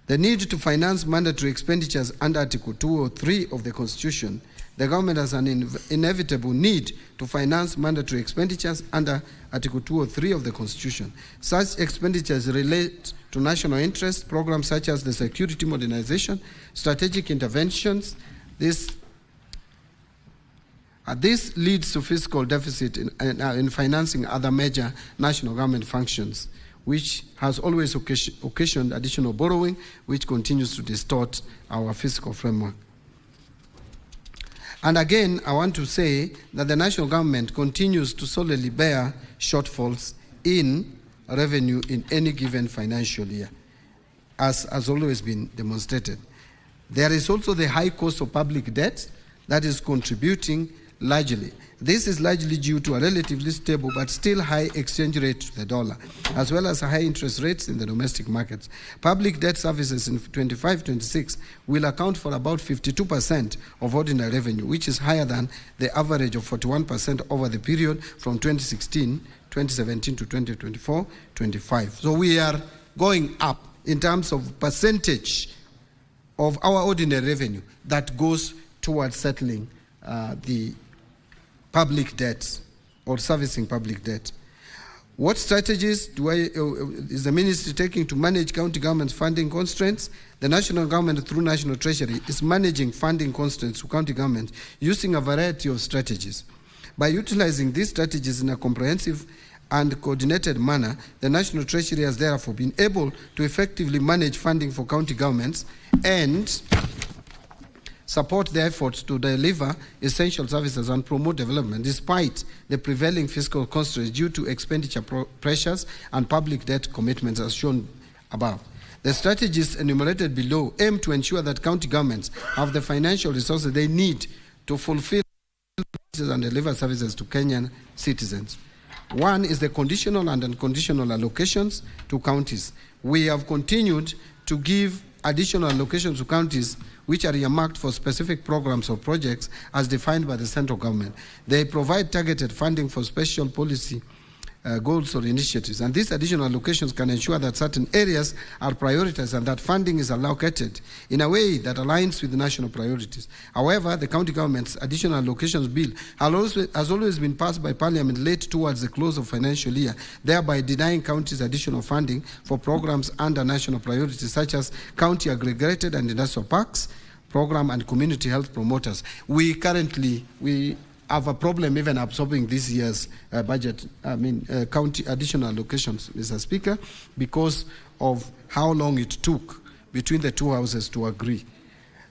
The need to finance mandatory expenditures under Article 203 of the Constitution. The government has an inevitable need to finance mandatory expenditures under Article 203 of the Constitution. Such expenditures relate to national interest, programs such as the security modernization, strategic interventions. This leads to fiscal deficit in financing other major national government functions, which has always occasioned additional borrowing, which continues to distort our fiscal framework. And again, I want to say that the national government continues to solely bear shortfalls in revenue in any given financial year, as has always been demonstrated. There is also the high cost of public debt that is contributing largely. This is largely due to a relatively stable but still high exchange rate to the dollar, as well as high interest rates in the domestic markets. Public debt services in 25-26 will account for about 52% of ordinary revenue, which is higher than the average of 41% over the period from 2017 to 2024-25. So we are going up in terms of percentage of our ordinary revenue that goes towards settling the public debt or servicing public debt. What strategies is the ministry taking to manage county government's funding constraints? The national government, through National Treasury, is managing funding constraints to county government using a variety of strategies. By utilizing these strategies in a comprehensive and coordinated manner, the National Treasury has therefore been able to effectively manage funding for county governments and support their efforts to deliver essential services and promote development despite the prevailing fiscal constraints due to expenditure pressures and public debt commitments as shown above. The strategies enumerated below aim to ensure that county governments have the financial resources they need to fulfill and deliver services to Kenyan citizens. One is the conditional and unconditional allocations to counties. We have continued to give additional allocations to counties which are earmarked for specific programs or projects as defined by the central government. They provide targeted funding for special policy goals or initiatives, and these additional allocations can ensure that certain areas are prioritized and that funding is allocated in a way that aligns with the national priorities. However, the county government's additional allocations bill has always been passed by Parliament late towards the close of financial year, thereby denying counties additional funding for programs under national priorities such as county aggregated and industrial parks, program and community health promoters. We currently have a problem even absorbing this year's budget, county additional allocations, Mr. Speaker, because of how long it took between the two houses to agree.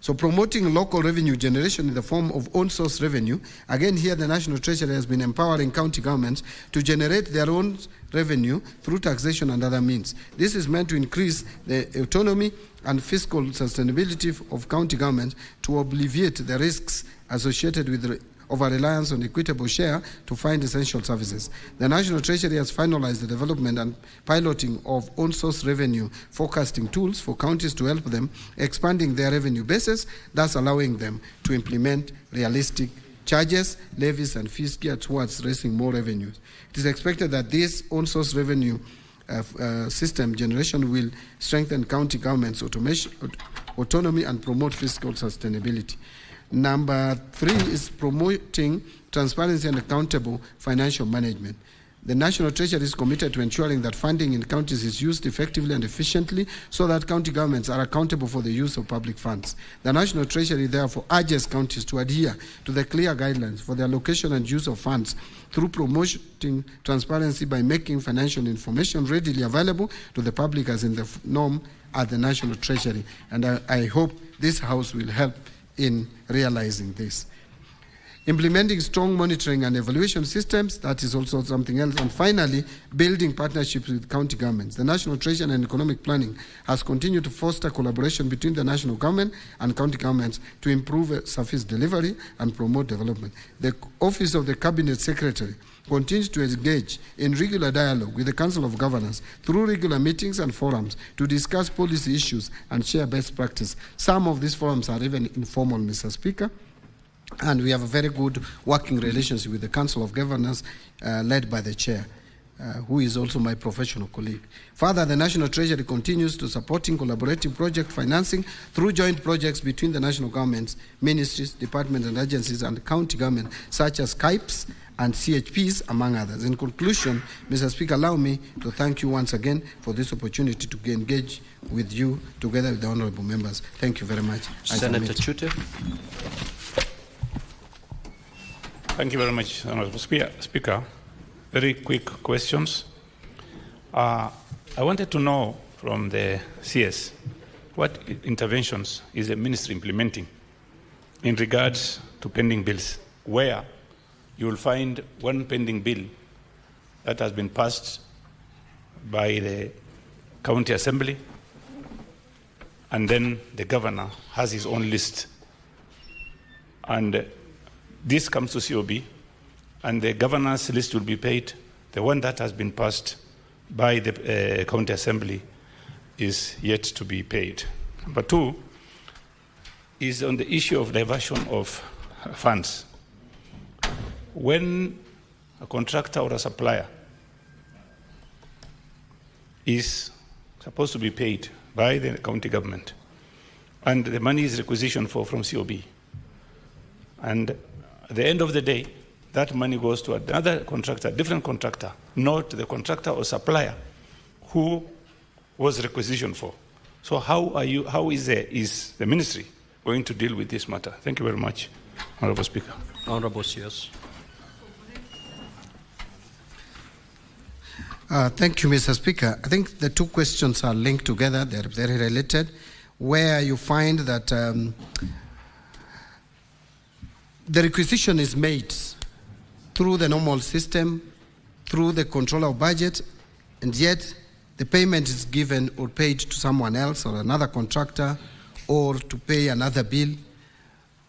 So promoting local revenue generation in the form of own source revenue, again here the National Treasury has been empowering county governments to generate their own revenue through taxation and other means. This is meant to increase the autonomy and fiscal sustainability of county government to alleviate the risks associated with over-reliance on equitable share to find essential services. The National Treasury has finalized the development and piloting of own-source revenue forecasting tools for counties to help them expanding their revenue bases, thus allowing them to implement realistic charges, levies, and fees geared towards raising more revenues. It is expected that this own-source revenue system generation will strengthen county government's autonomy and promote fiscal sustainability. Number 3 is promoting transparency and accountable financial management. The National Treasury is committed to ensuring that funding in counties is used effectively and efficiently so that county governments are accountable for the use of public funds. The National Treasury therefore urges counties to adhere to the clear guidelines for the allocation and use of funds through promoting transparency by making financial information readily available to the public as in the norm at the National Treasury. And I hope this House will help in realizing this. Implementing strong monitoring and evaluation systems, that is also something else. And finally, building partnerships with county governments. The National Treasury and Economic Planning has continued to foster collaboration between the national government and county governments to improve service delivery and promote development. The Office of the Cabinet Secretary continues to engage in regular dialogue with the Council of Governors through regular meetings and forums to discuss policy issues and share best practice. Some of these forums are even informal, Mr. Speaker. And we have a very good working relationship with the Council of Governors led by the Chair, who is also my professional colleague. Further, the National Treasury continues to supporting collaborative project financing through joint projects between the national governments, ministries, departments and agencies and county government, such as KIPES and CHPs, among others. In conclusion, Mr. Speaker, allow me to thank you once again for this opportunity to engage with you together with the honorable members. Thank you very much. Senator Chute. Thank you very much, Honorable Speaker. Very quick questions. I wanted to know from the CS what interventions is the ministry implementing in regards to pending bills, where you will find one pending bill that has been passed by the county assembly, and then the governor has his own list. And this comes to COB, and the governor's list will be paid. The one that has been passed by the county assembly is yet to be paid. Number two is on the issue of diversion of funds. When a contractor or a supplier is supposed to be paid by the county government, and the money is requisitioned from COB, and at the end of the day, that money goes to another contractor, different contractor, not the contractor or supplier who was requisitioned for. So how is the ministry going to deal with this matter? Thank you very much, Honorable Speaker. Honorable CS. Thank you, Mr. Speaker. I think the two questions are linked together. They're very related, where you find that the requisition is made through the normal system, through the controller of budget, and yet the payment is given or paid to someone else or another contractor or to pay another bill.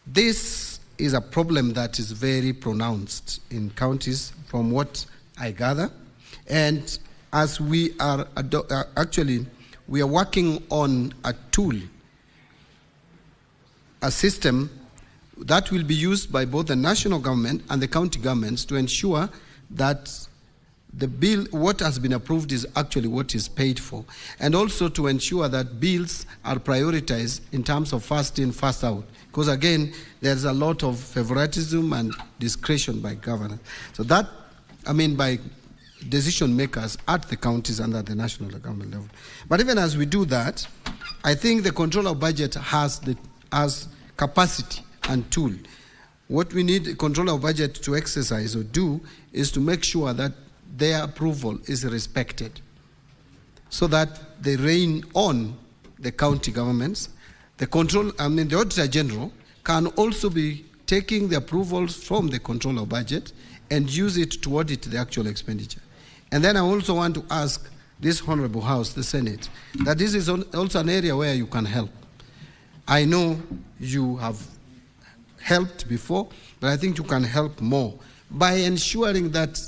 This is a problem that is very pronounced in counties from what I gather. And as we are we are working on a tool, a system that will be used by both the national government and the county governments to ensure that the bill, what has been approved, is actually what is paid for, and also to ensure that bills are prioritized in terms of first in, first out. Because again, there's a lot of favoritism and discretion by governors. So that, by decision makers at the counties and at the national government level. But even as we do that, I think the controller of budget has capacity and tool. What we need the controller of budget to exercise or do is to make sure that their approval is respected, so that they rein on the county governments. The Auditor General can also be taking the approvals from the controller of budget and use it to audit the actual expenditure. And then I also want to ask this Honorable House, the Senate, that this is also an area where you can help. I know you have helped before, but I think you can help more by ensuring that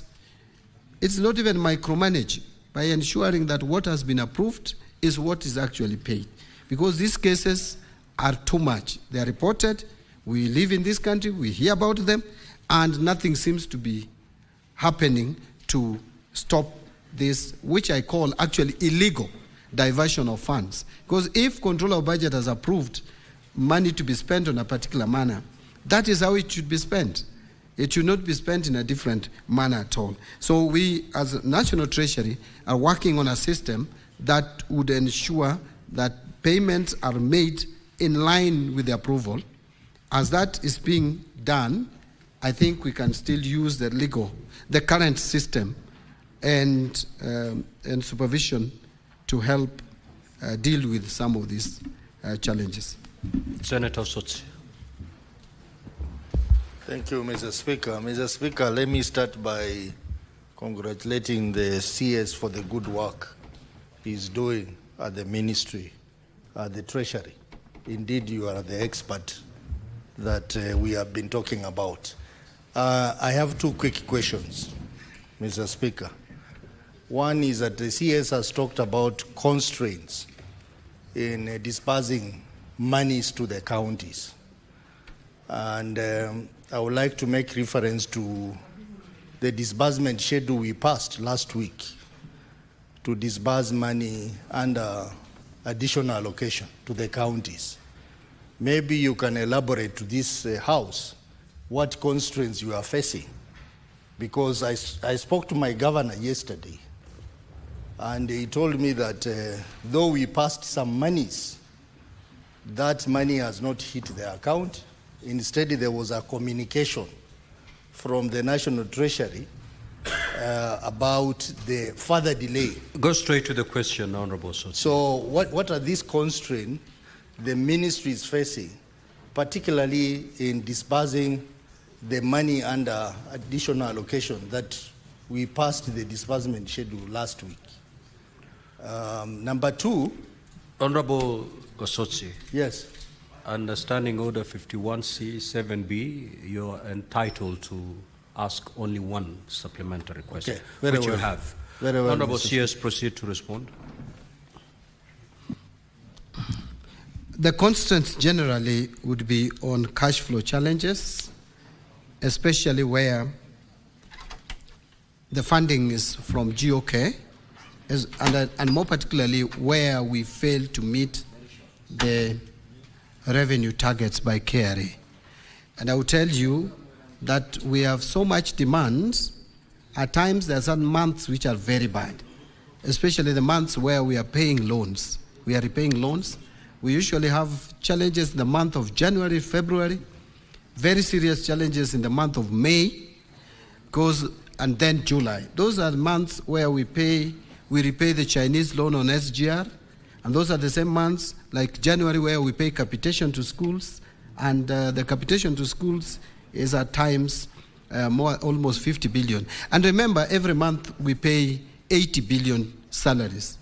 it's not even micromanaging, by ensuring that what has been approved is what is actually paid. Because these cases are too much. They are reported, we live in this country, we hear about them, and nothing seems to be happening to stop this, which I call actually illegal diversion of funds. Because if controller of budget has approved money to be spent on a particular manner, that is how it should be spent. It should not be spent in a different manner at all. So we, as a National Treasury, are working on a system that would ensure that payments are made in line with the approval. As that is being done, I think we can still use the current system and supervision to help deal with some of these challenges. Senator Sotsi. Thank you, Mr. Speaker. Mr. Speaker, let me start by congratulating the CS for the good work he's doing at the ministry, at the Treasury. Indeed, you are the expert that we have been talking about. I have two quick questions. Mr. Speaker. One is that the CS has talked about constraints in disbursing monies to the counties. And I would like to make reference to the disbursement schedule we passed last week to disburse money under additional allocation to the counties. Maybe you can elaborate to this House what constraints you are facing. Because I spoke to my governor yesterday, and he told me that though we passed some monies, that money has not hit the account. Instead, there was a communication from the National Treasury about the further delay. Go straight to the question, Honorable Sotsi. So what are these constraints the ministry is facing, particularly in disbursing the money under additional allocation that we passed the disbursement schedule last week? Number two. Honorable Gosotsi. Yes. Understanding Order 51C 7B, you're entitled to ask only one supplementary question, Okay, very which you well. have. Very well, Honorable Mr. CS, proceed to respond. The constraints generally would be on cash flow challenges, especially where the funding is from GOK, and more particularly where we fail to meet the revenue targets by KRA. And I will tell you that we have so much demand. At times there are some months which are very bad, especially the months where we are paying loans. We are repaying loans. We usually have challenges in the month of January, February, very serious challenges in the month of May, and then July. Those are the months where we repay the Chinese loan on SGR, and those are the same months like January where we pay capitation to schools, and the capitation to schools is at times almost 50 billion. And remember, every month we pay 80 billion salaries.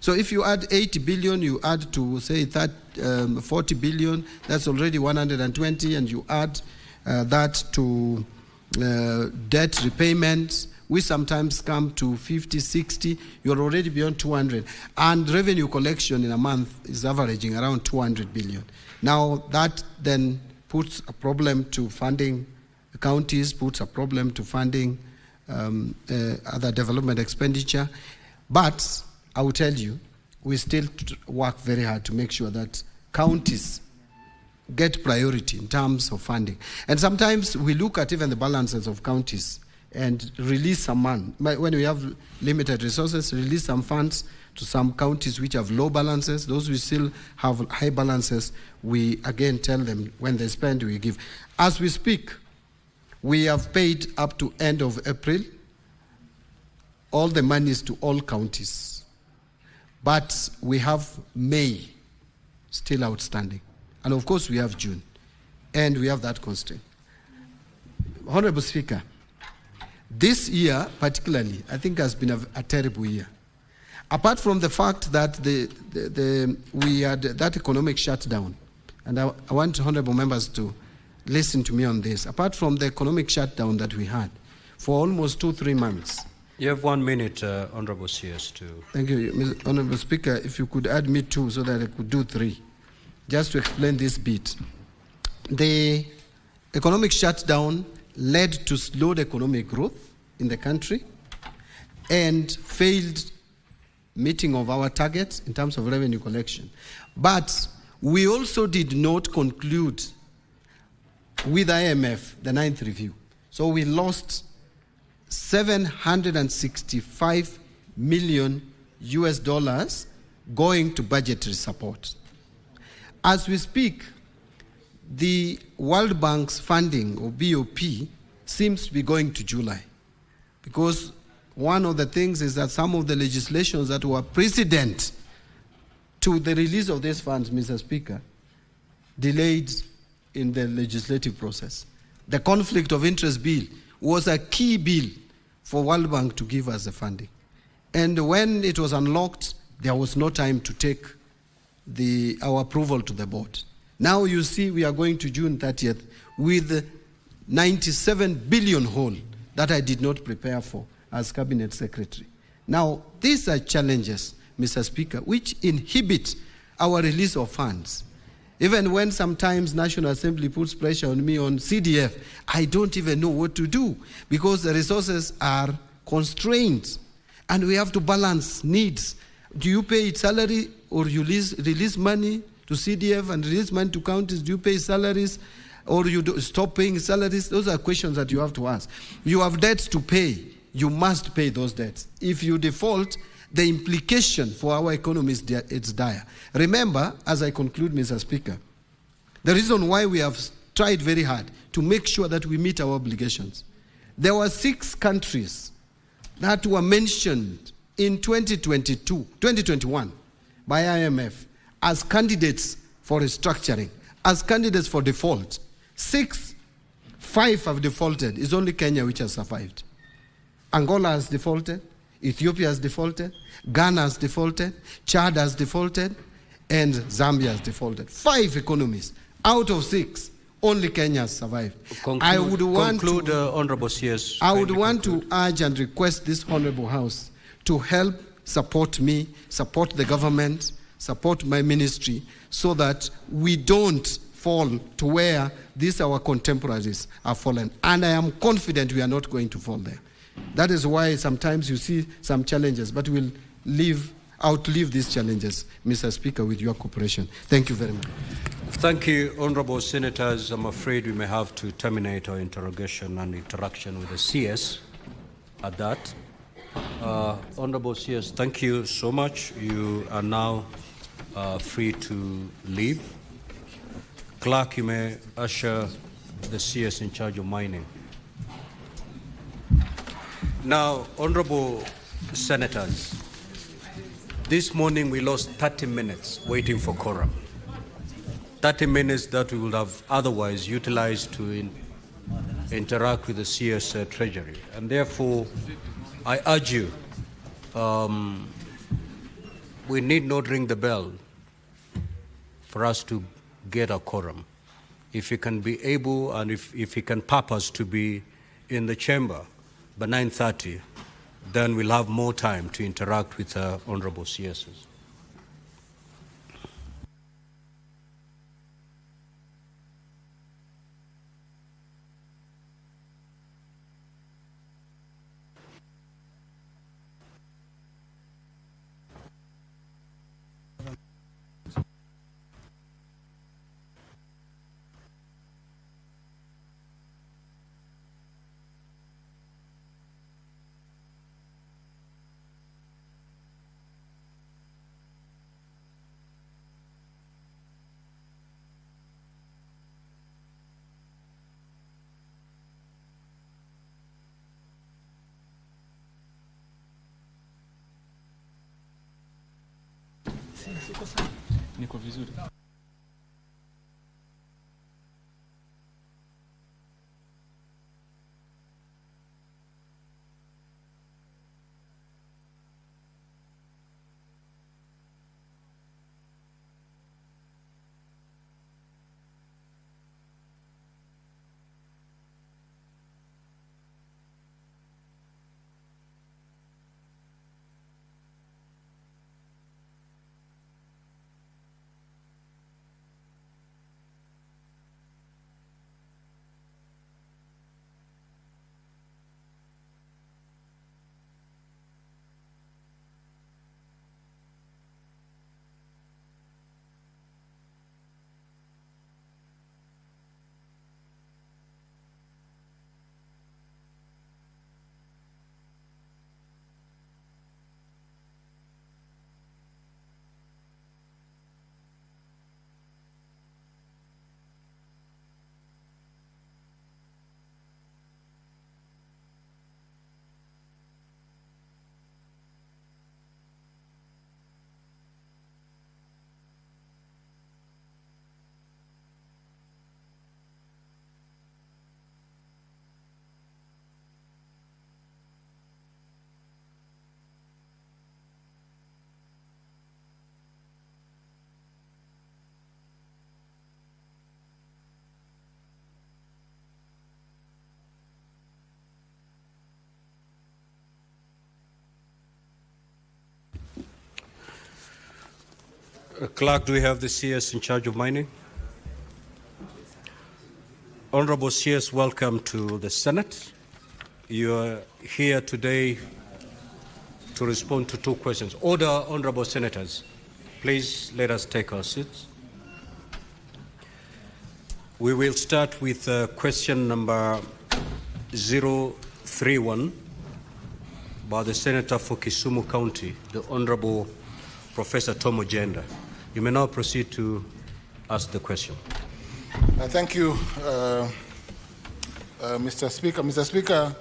So if you add 80 billion, you add to say 40 billion, that's already 120, and you add that to debt repayments, we sometimes come to 50, 60, you're already beyond 200. And revenue collection in a month is averaging around 200 billion. Now that then puts a problem to funding counties, puts a problem to funding other development expenditure. But I will tell you, we still work very hard to make sure that counties get priority in terms of funding. And sometimes we look at even the balances of counties and release some money. When we have limited resources, release some funds to some counties which have low balances. Those who still have high balances, we again tell them when they spend, we give. As we speak, we have paid up to end of April all the monies to all counties. But we have May still outstanding. And of course we have June. And we have that constraint. Honorable Speaker, this year particularly, I think has been a terrible year. Apart from the fact that we had that economic shutdown, and I want honorable members to listen to me on this. Apart from the economic shutdown that we had for almost 2-3 months. You have 1 minute, Honorable CS, to... Thank you, Mr. Honorable Speaker. If you could add me 2 so that I could do 3, just to explain this bit. The economic shutdown led to slowed economic growth in the country and failed meeting of our targets in terms of revenue collection. But we also did not conclude with IMF the 9th review. So we lost $765 million going to budgetary support. As we speak, the World Bank's funding, or BOP, seems to be going to July. Because one of the things is that some of the legislations that were precedent to the release of these funds, Mr. Speaker, delayed in the legislative process. The conflict of interest bill was a key bill for World Bank to give us the funding. And when it was unlocked, there was no time to take our approval to the board. Now you see we are going to June 30th with 97 billion whole that I did not prepare for. as Cabinet Secretary. Now, these are challenges, Mr. Speaker, which inhibit our release of funds. Even when sometimes National Assembly puts pressure on me on CDF, I don't even know what to do because the resources are constrained and we have to balance needs. Do you pay salary or you release money to CDF and release money to counties? Do you pay salaries or you stop paying salaries? Those are questions that you have to ask. You have debts to pay. You must pay those debts. If you default, the implication for our economy is it's dire. Remember, as I conclude, Mr. Speaker, the reason why we have tried very hard to make sure that we meet our obligations. There were 6 countries that were mentioned in 2021 by IMF as candidates for restructuring, as candidates for default. 6, 5 have defaulted. It's only Kenya which has survived. Angola has defaulted, Ethiopia has defaulted, Ghana has defaulted, Chad has defaulted, and Zambia has defaulted. 5 economies out of 6, only Kenya has survived. I would want to urge and request this Honorable House to help support me, support the government, support my ministry, so that we don't fall to where these our contemporaries are fallen. And I am confident we are not going to fall there. That is why sometimes you see some challenges, but we'll outlive these challenges, Mr. Speaker, with your cooperation. Thank you very much. Thank you, Honorable Senators. I'm afraid we may have to terminate our interrogation and interaction with the CS at that. Honorable CS, thank you so much. You are now free to leave. Clerk, you may usher the CS in charge of mining. Now, Honorable Senators, this morning we lost 30 minutes waiting for quorum. 30 minutes that we would have otherwise utilized to interact with the CS Treasury. And therefore, I urge you, we need not ring the bell for us to get a quorum. If he can be able and if he can purpose to be in the chamber by 9:30, then we'll have more time to interact with honorable CSs. Niko vizuri. Clerk, do we have the CS in charge of mining? Honorable CS, welcome to the Senate. You are here today to respond to 2 questions. Order, honorable senators. Please let us take our seats. We will start with question number 031 by the Senator for Kisumu County, the Honorable Professor Tom Ojenda. You may now proceed to ask the question. Thank you, Mr. Speaker. Mr. Speaker,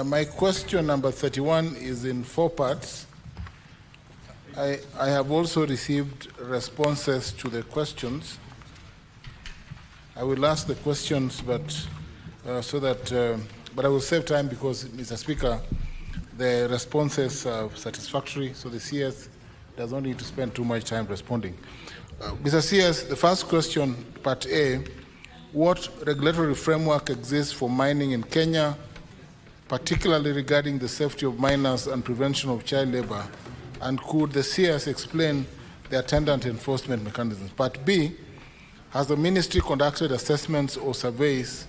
my question number 31 is in 4 parts. I have also received responses to the questions. I will ask the questions, but I will save time because, Mr. Speaker, the responses are satisfactory, so the CS does not need to spend too much time responding. Mr. CS, the first question, Part A, what regulatory framework exists for mining in Kenya, particularly regarding the safety of miners and prevention of child labor? And could the CS explain the attendant enforcement mechanisms? Part B, has the ministry conducted assessments or surveys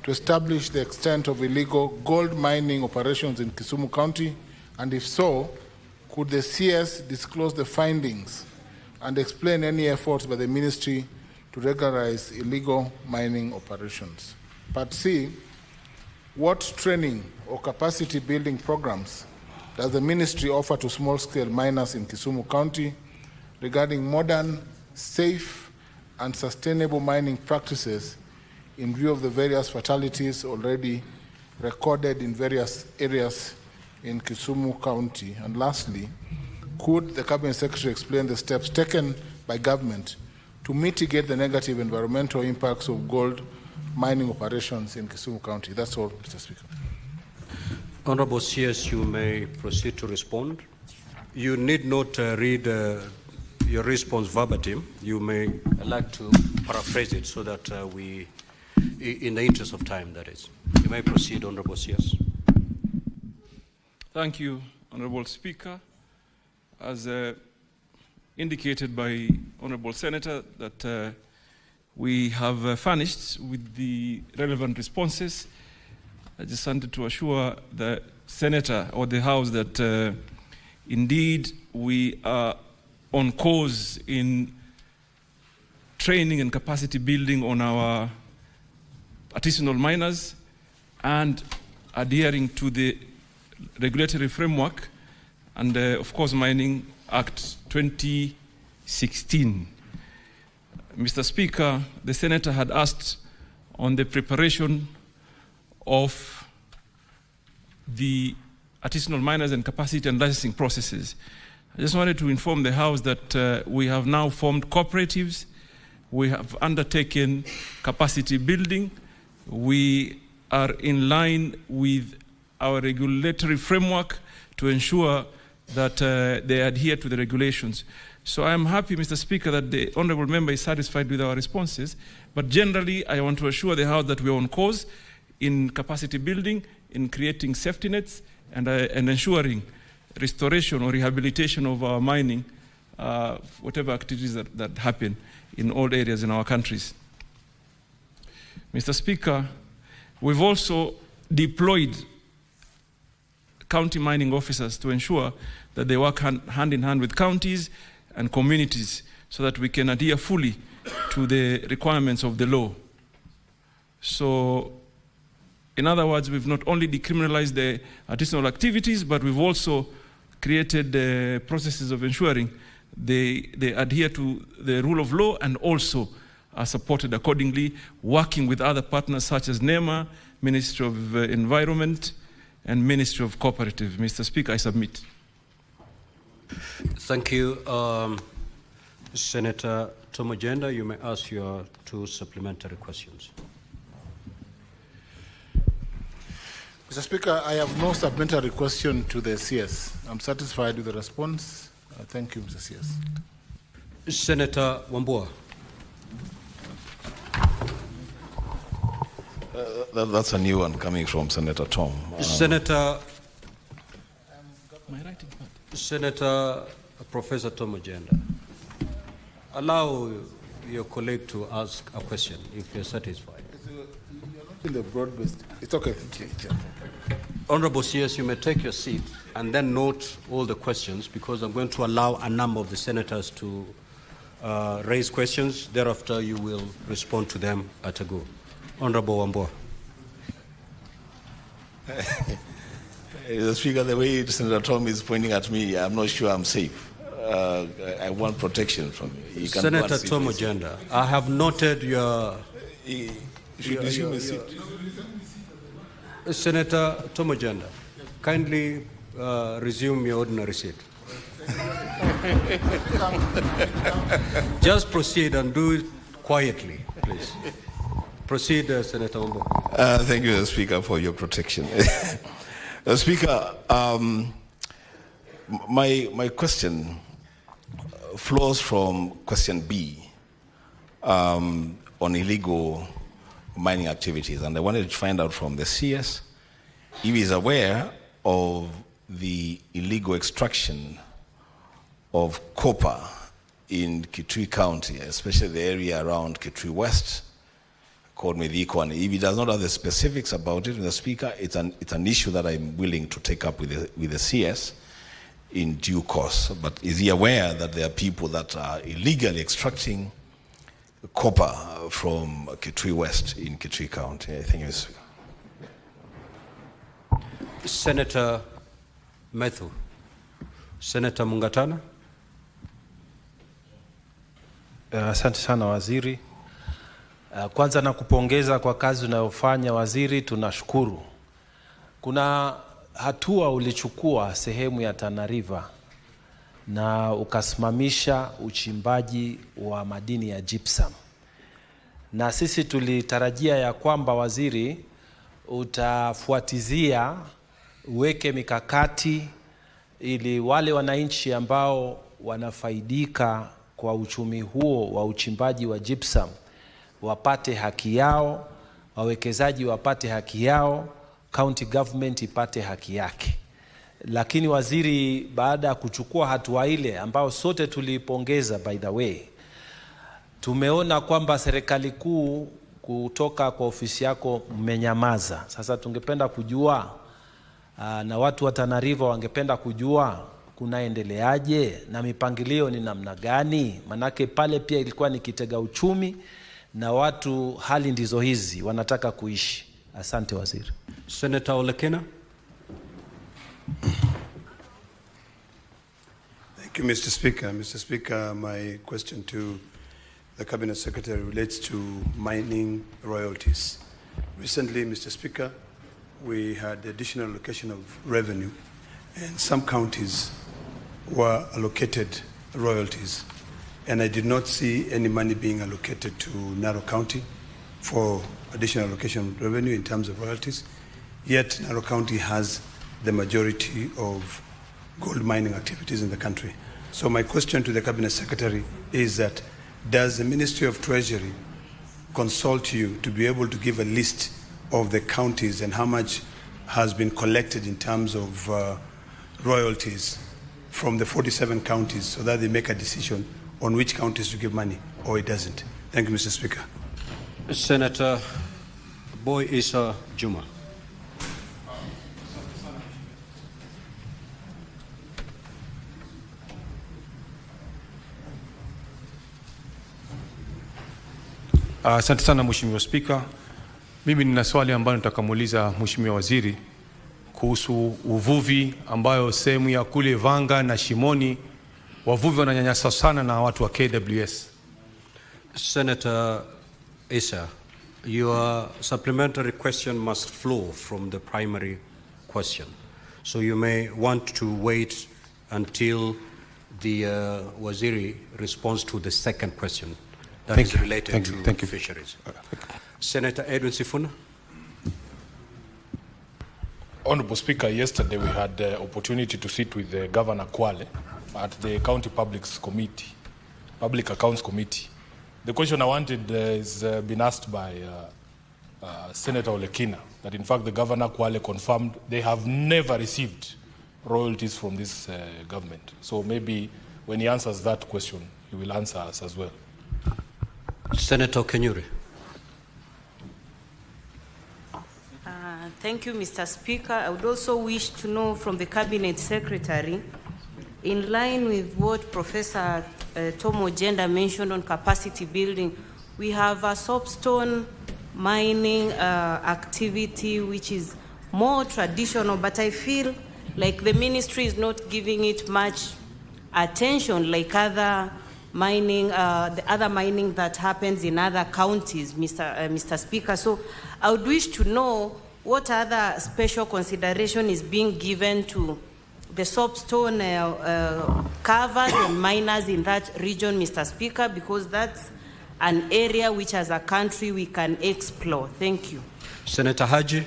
to establish the extent of illegal gold mining operations in Kisumu County? And if so, could the CS disclose the findings and explain any efforts by the ministry to regularize illegal mining operations? Part C, what training or capacity building programs does the ministry offer to small-scale miners in Kisumu County regarding modern, safe, and sustainable mining practices in view of the various fatalities already recorded in various areas in Kisumu County? And lastly, could the Cabinet Secretary explain the steps taken by government to mitigate the negative environmental impacts of gold mining operations in Kisumu County? That's all, Mr. Speaker. Honorable CS, you may proceed to respond. You need not read your response verbatim. You may like to paraphrase it so that we, in the interest of time, that is. You may proceed, Honorable CS. Thank you, Honorable Speaker. As indicated by Honorable Senator, that we have furnished with the relevant responses. I just wanted to assure the Senator or the House that indeed we are on course in training and capacity building on our artisanal miners and adhering to the regulatory framework and of course Mining Act 2016. Mr. Speaker, the Senator had asked on the preparation of the artisanal miners and capacity and licensing processes. I just wanted to inform the House that we have now formed cooperatives. We have undertaken capacity building. We are in line with our regulatory framework to ensure that they adhere to the regulations. So I am happy, Mr. Speaker, that the Honourable Member is satisfied with our responses. But generally, I want to assure the House that we are on course in capacity building, in creating safety nets, and ensuring restoration or rehabilitation of our mining, whatever activities that happen in all areas in our countries. Mr. Speaker, we've also deployed county mining officers to ensure that they work hand in hand with counties and communities so that we can adhere fully to the requirements of the law. So, in other words, we've not only decriminalized the artisanal activities, but we've also created processes of ensuring they adhere to the rule of law and also are supported accordingly, working with other partners such as NEMA, Ministry of Environment, and Ministry of Cooperative. Mr. Speaker, I submit. Thank you. Senator Tom Ojenda, you may ask your 2 supplementary questions. Mr. Speaker, I have no supplementary question to the CS. I'm satisfied with the response. Thank you, Mr. CS. Senator Wambua. That's a new one coming from Senator Tom. Senator Professor Tom Ojenda. Allow your colleague to ask a question if you're satisfied. In the broad-based, it's okay. Honorable CS, you may take your seat and then note all the questions, because I'm going to allow a number of the senators to raise questions. Thereafter, you will respond to them at a go. Honorable Wambua. Mr. Speaker, the way Senator Tom is pointing at me, I'm not sure I'm safe. I want protection from you. You can Senator Tom Agenda, I have noted your... Should resume his seat. Senator Tom Agenda, kindly resume your ordinary seat. Just proceed and do it quietly, please. Proceed, Senator Wambua. Thank you, Mr. Speaker, for your protection. Speaker, my question flows from question B on illegal mining activities, and I wanted to find out from the CS if he's aware of the illegal extraction of copper in Kitui County, especially the area around Kitui West, called Mediko. And if he does not have the specifics about it, Mr. Speaker, it's an issue that I'm willing to take up with the CS in due course. But is he aware that there are people that are illegally extracting copper from Kitui West in Kitui County? Thank you, Mr. Speaker. Senator Methu. Senator Mungatana. Asante sana waziri. Kwanza nakupongeza kwa kazi unayofanya waziri, tunashukuru. Kuna hatua ulichukua sehemu ya Tana River na ukasimamisha uchimbaji wa madini ya gypsum. Na sisi tulitarajia ya kwamba waziri utafuatizia, uweke mikakati ili wale wananchi ambao wanafaidika kwa uchumi huo wa uchimbaji wa gypsum wapate haki yao, wawekezaji wapate haki yao, county government ipate haki yake. Lakini waziri, baada ya kuchukua hatua ile ambao sote tulipongeza, by the way, tumeona kwamba serikali kuu kutoka kwa ofisi yako mmenyamaza. Sasa tungependa kujua na watu wa Tana River wangependa kujua kunaendeleaje na mipangilio ni namna gani, manake pale pia ilikuwa ni kitega uchumi na watu hali ndizo hizi wanataka kuishi. Asante waziri. Senator Olekena. Thank you, Mr. Speaker. Mr. Speaker, my question to the Cabinet Secretary relates to mining royalties. Recently, Mr. Speaker, we had additional allocation of revenue, and some counties were allocated royalties, and I did not see any money being allocated to Narok County for additional allocation of revenue in terms of royalties. Yet Narok County has the majority of gold mining activities in the country. So my question to the Cabinet Secretary is that, does the Ministry of Treasury consult you to be able to give a list of the counties and how much has been collected in terms of royalties from the 47 counties, so that they make a decision on which counties to give money or it doesn't? Thank you, Mr. Speaker. Senator Boy Issa Juma. Asante sana Mheshimiwa Spika. Mimi nina swali ambalo nitakamuuliza Mheshimiwa Waziri kuhusu uvuvi, ambayo sehemu ya kule Vanga na Shimoni wavuvi wananyanyaswa sana na watu wa KWS. Senator Issa, your supplementary question must flow from the primary question. So you may want to wait until the Waziri responds to the second question that is related to fisheries. Senator Edwin Sifuna. Honorable Speaker, yesterday we had the opportunity to sit with Governor Kwale at the County Public Accounts Committee. The question I wanted is been asked by Senator Olekina, that in fact the Governor Kwale confirmed they have never received royalties from this government. So maybe when he answers that question, he will answer us as well. Senator Kenyuri. Thank you, Mr. Speaker. I would also wish to know from the Cabinet Secretary, in line with what Professor Tom Ojenda mentioned on capacity building, we have a soapstone mining activity which is more traditional, but I feel like the ministry is not giving it much attention like other mining, the other mining that happens in other counties, Mr. Speaker. So I would wish to know what other special consideration is being given to the soapstone covers and miners in that region, Mr. Speaker, because that's an area which as a country we can explore. Thank you. Senator Haji.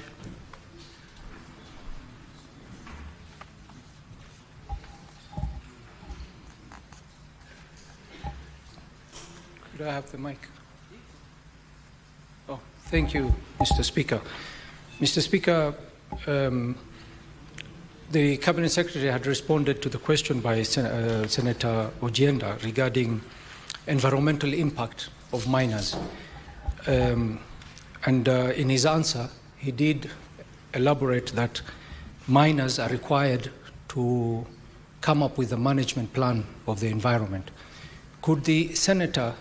Could I have the mic? Oh, thank you, Mr. Speaker. Mr. Speaker, the Cabinet Secretary had responded to the question by Senator Ojenda regarding environmental impact of miners. In his answer, he did elaborate that miners are required to come up with a management plan of the environment. Could the Senator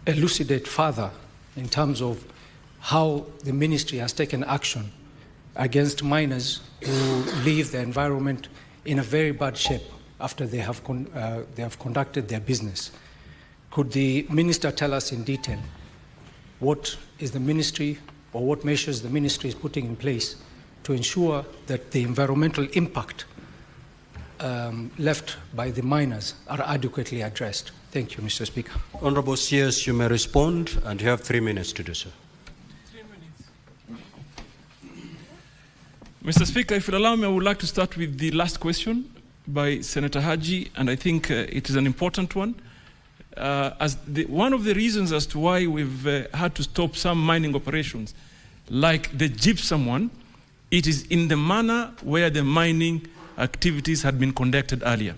elucidate further in terms of how the ministry has taken action against miners who leave the environment in a very bad shape after they have conducted their business? Could the minister tell us in detail what is the ministry or what measures the ministry is putting in place to ensure that the environmental impact left by the miners are adequately addressed? Thank you, Mr. Speaker. Honorable CS, you may respond, and you have 3 minutes to do so. Mr. Speaker, if you'll allow me, I would like to start with the last question by Senator Haji, and I think it is an important one. One of the reasons as to why we've had to stop some mining operations, like the gypsum one, it is in the manner where the mining activities had been conducted earlier.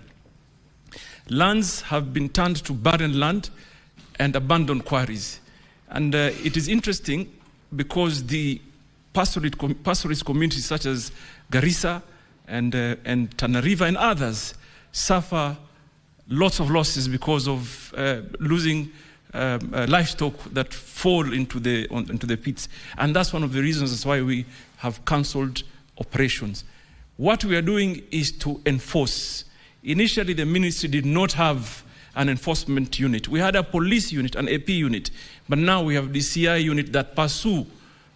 Lands have been turned to barren land and abandoned quarries. And it is interesting because the pastoralist communities such as Garissa and Tana River and others suffer lots of losses because of losing livestock that fall into the pits. And that's one of the reasons that's why we have cancelled operations. What we are doing is to enforce. Initially, the ministry did not have an enforcement unit. We had a police unit, an AP unit, but now we have the CI unit that pursue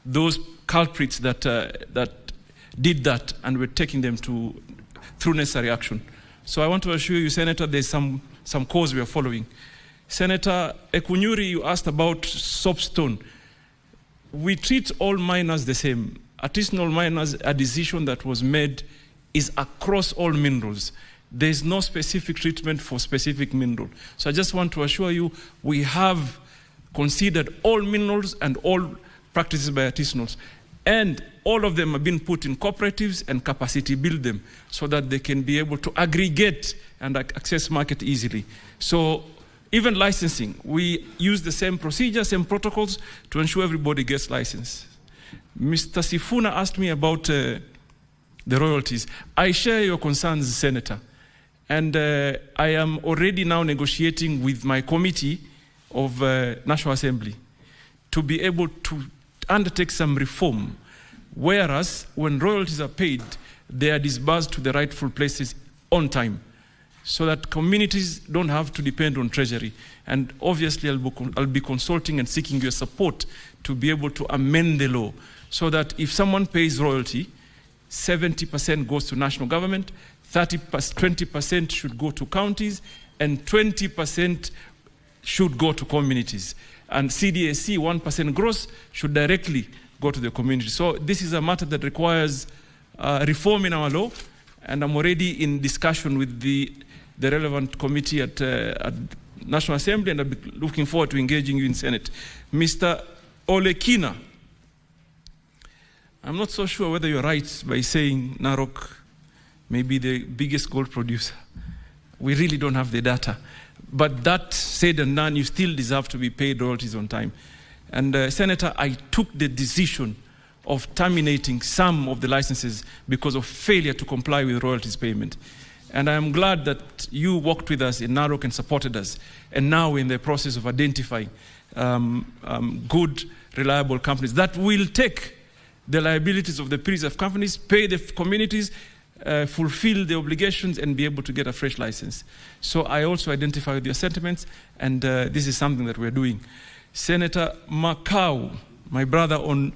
those culprits that did that, and we're taking them through necessary action. So I want to assure you, Senator, there's some cause we are following. Senator Ekunyuri, you asked about soapstone. We treat all miners the same. Artisanal miners, a decision that was made is across all minerals. There's no specific treatment for specific mineral. So I just want to assure you, we have considered all minerals and all practices by artisanals. And all of them have been put in cooperatives and capacity build them so that they can be able to aggregate and access market easily. So even licensing, we use the same procedures, same protocols to ensure everybody gets licensed. Mr. Sifuna asked me about the royalties. I share your concerns, Senator. And I am already now negotiating with my committee of National Assembly to be able to undertake some reform, whereas when royalties are paid, they are disbursed to the rightful places on time, so that communities don't have to depend on Treasury. And obviously, I'll be consulting and seeking your support to be able to amend the law, so that if someone pays royalty, 70% goes to national government, 20% should go to counties, and 20% should go to communities. And CDAC, 1% gross, should directly go to the community. So this is a matter that requires reform in our law, and I'm already in discussion with the relevant committee at National Assembly, and I'll be looking forward to engaging you in Senate. Mr. Olekina, I'm not so sure whether you're right by saying Narok may be the biggest gold producer. We really don't have the data. But that said and done, you still deserve to be paid royalties on time. And Senator, I took the decision of terminating some of the licenses because of failure to comply with royalties payment. And I am glad that you worked with us in Narok and supported us. And now we're in the process of identifying good, reliable companies that will take the liabilities of the preserved companies, pay the communities, fulfill the obligations, and be able to get a fresh license. So I also identify with your sentiments, and this is something that we're doing. Senator Makau, my brother, on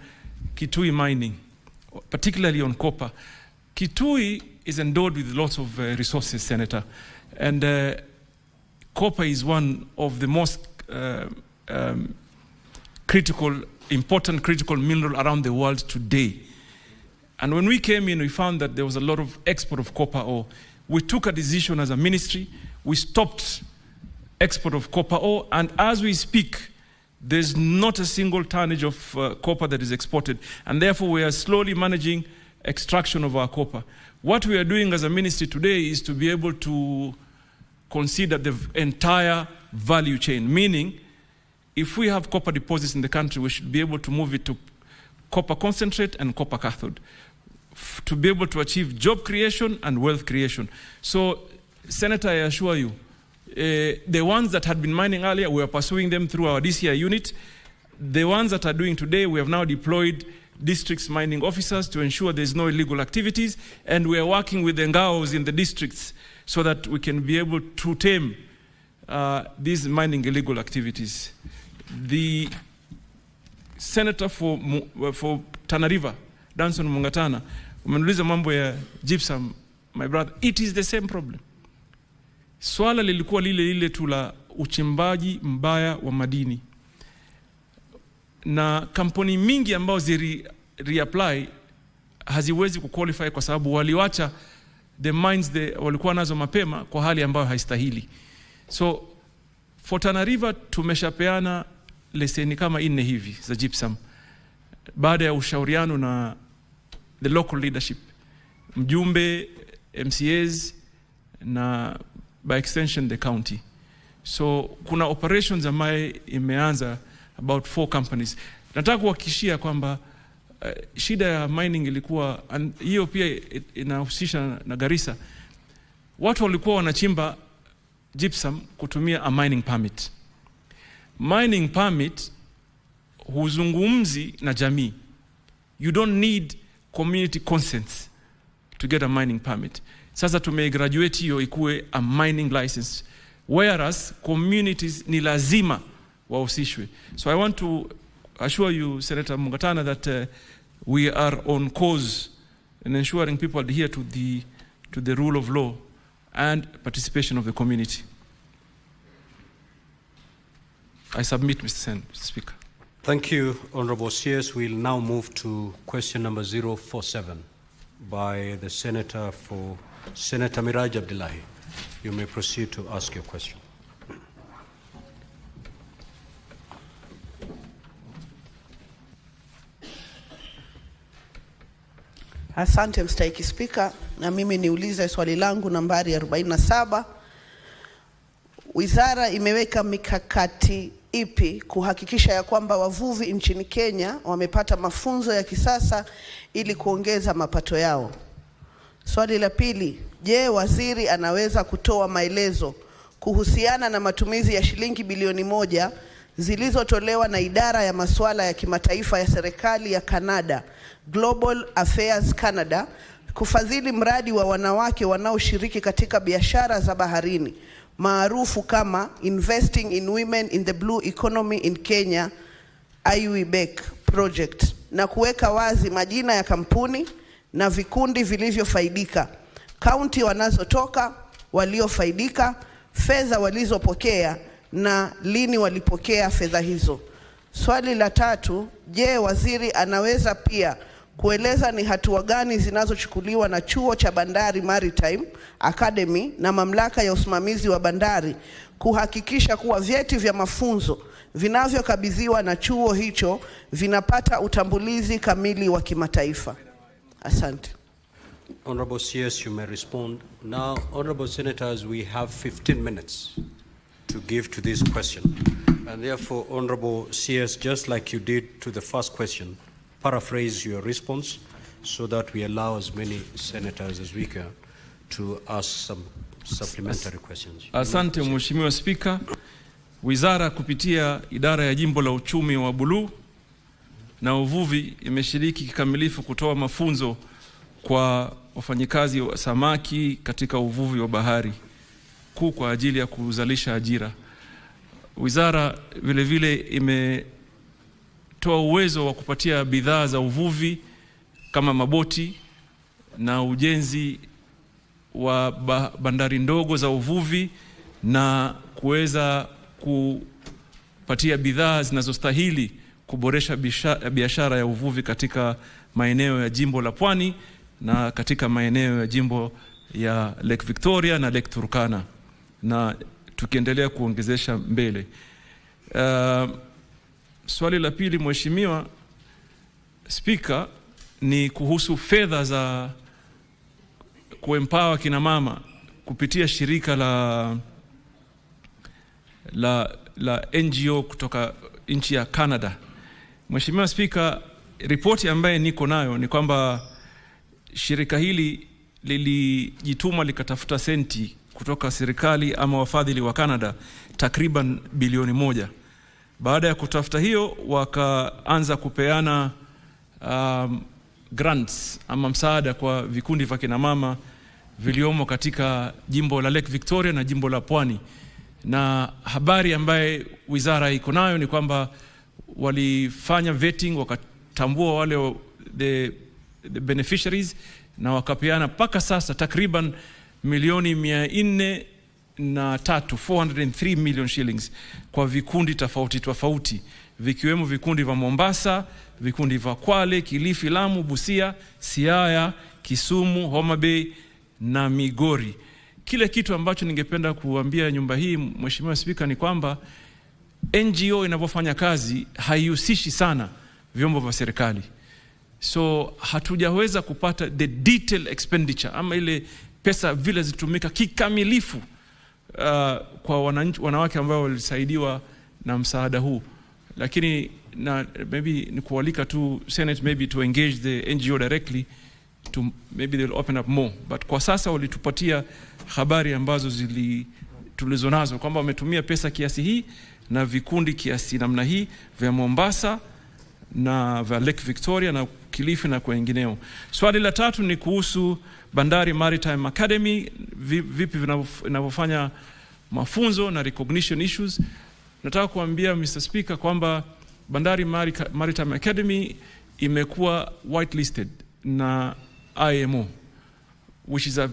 Kitui mining, particularly on copper. Kitui is endowed with lots of resources, Senator, and copper is one of the most important critical mineral around the world today. And when we came in, we found that there was a lot of export of copper ore. We took a decision as a ministry. We stopped export of copper ore, and as we speak, there's not a single tonnage of copper that is exported, and therefore we are slowly managing extraction of our copper. What we are doing as a ministry today is to be able to consider the entire value chain, meaning if we have copper deposits in the country, we should be able to move it to copper concentrate and copper cathode to be able to achieve job creation and wealth creation. So, Senator, I assure you, the ones that had been mining earlier, we are pursuing them through our DCI unit. The ones that are doing today, we have now deployed districts mining officers to ensure there's no illegal activities, and we are working with the Ngaos in the districts so that we can be able to tame these mining illegal activities. The Senator for Tana River, Danson Mungatana, umeniuliza mambo ya gypsum, my brother, it is the same problem. Swala lilikuwa lile tu la uchimbaji mbaya wa madini. Na kampuni mingi ambao reapply haziwezi kuqualify kwa sababu waliwacha the mines walikuwa nazo mapema kwa hali ambayo haistahili. So for Tana River tumeshapeana leseni kama 4 hivi za gypsum baada ya ushauriano na the local leadership, mjumbe, MCAs na by extension the county. So kuna operations ambayo imeanza about 4 companies. Nataka kuhakikishia kwamba shida ya mining ilikuwa, hiyo pia inahusisha na Garissa. Watu walikuwa wanachimba gypsum kutumia a mining permit. Mining permit huzungumzi na jamii. You don't need community consent to get a mining permit. Sasa tumegraduate hiyo ikuwe a mining license, whereas communities ni lazima wahusishwe. So I want to assure you, Senator Mungatana, that we are on course in ensuring people adhere to the rule of law and participation of the community. I submit, Mr. Speaker. Thank you, Honorable CS. We'll now move to question number 047 by the Senator for Senator Miraj Abdullahi. You may proceed to ask your question. Asante mstahiki Spika, na mimi niulize swali langu nambari 47. Wizara imeweka mikakati ipi kuhakikisha ya kwamba wavuvi nchini Kenya wamepata mafunzo ya kisasa ili kuongeza mapato yao? Swali la pili, je, waziri anaweza kutoa maelezo kuhusiana na matumizi ya shilingi bilioni 1 zilizotolewa na idara ya masuala ya kimataifa ya serikali ya Canada, Global Affairs Canada, kufadhili mradi wa wanawake wanaoshiriki katika biashara za baharini maarufu kama Investing in Women in the Blue Economy in Kenya, IWBEC project, na kuweka wazi majina ya kampuni na vikundi vilivyofaidika, kaunti wanazotoka, waliofaidika, fedha walizopokea na lini walipokea fedha hizo? Swali la tatu, je, waziri anaweza pia kueleza ni hatua gani zinazochukuliwa na chuo cha Bandari Maritime Academy na mamlaka ya usimamizi wa bandari kuhakikisha kuwa vyeti vya mafunzo vinavyokabidhiwa na chuo hicho vinapata utambulizi kamili wa kimataifa? Asante. Honorable CS, you may respond. Now, Honorable Senators, we have 15 minutes to to give to this question. And therefore, Honorable CS, just like you did to the first question, paraphrase your response so that we allow as many senators as we can to ask some supplementary questions. Asante Mheshimiwa Spika. Wizara kupitia idara ya jimbo la uchumi wa buluu na uvuvi imeshiriki kikamilifu kutoa mafunzo kwa wafanyikazi wa samaki katika uvuvi wa bahari kuu kwa ajili ya kuzalisha ajira. Wizara vile vile imetoa uwezo wa kupatia bidhaa za uvuvi kama maboti na ujenzi wa bandari ndogo za uvuvi na kuweza kupatia bidhaa zinazostahili kuboresha biashara ya uvuvi katika maeneo ya jimbo la Pwani na katika maeneo ya jimbo ya Lake Victoria na Lake Turkana, na tukiendelea kuongezesha mbele. Swali la pili Mheshimiwa Spika ni kuhusu fedha za kuempower kina mama kupitia shirika la NGO kutoka nchi ya Canada. Mheshimiwa Spika, ripoti ambaye niko nayo ni kwamba shirika hili lilijituma likatafuta senti kutoka serikali ama wafadhili wa Canada takriban bilioni 1. Baada ya kutafuta hiyo wakaanza kupeana grants ama msaada kwa vikundi vya kina mama viliomo katika jimbo la Lake Victoria na jimbo la Pwani. Na habari ambaye wizara iko nayo ni kwamba walifanya vetting, wakatambua wale the beneficiaries na wakapeana paka sasa takriban milioni 403 million shillings kwa vikundi tofauti vikiwemo vikundi vya Mombasa, vikundi vya Kwale, Kilifi, Lamu, Busia, Siaya, Kisumu, Homa Bay na Migori. Kile kitu ambacho ningependa kuambia nyumba hii Mheshimiwa Spika ni kwamba NGO inavyofanya kazi haihusishi sana vyombo vya serikali. So hatujaweza kupata the detailed expenditure ama ile pesa vile zitumika kikamilifu kwa wanawake ambao walisaidiwa na msaada huu. Lakini na maybe ni kualika tu Senate maybe to engage the NGO directly to maybe they'll open up more. But kwa sasa walitupatia habari ambazo tulizonazo kwamba wametumia pesa kiasi hii na vikundi kiasi namna hii vya Mombasa na vya Lake Victoria na Kilifi na wengineo. Swali la tatu ni kuhusu Bandari Maritime Academy, vipi vinavyofanya mafunzo na recognition issues. Nataka kuambia Mr. Speaker kwamba Bandari Maritime Academy imekuwa whitelisted na IMO, which is a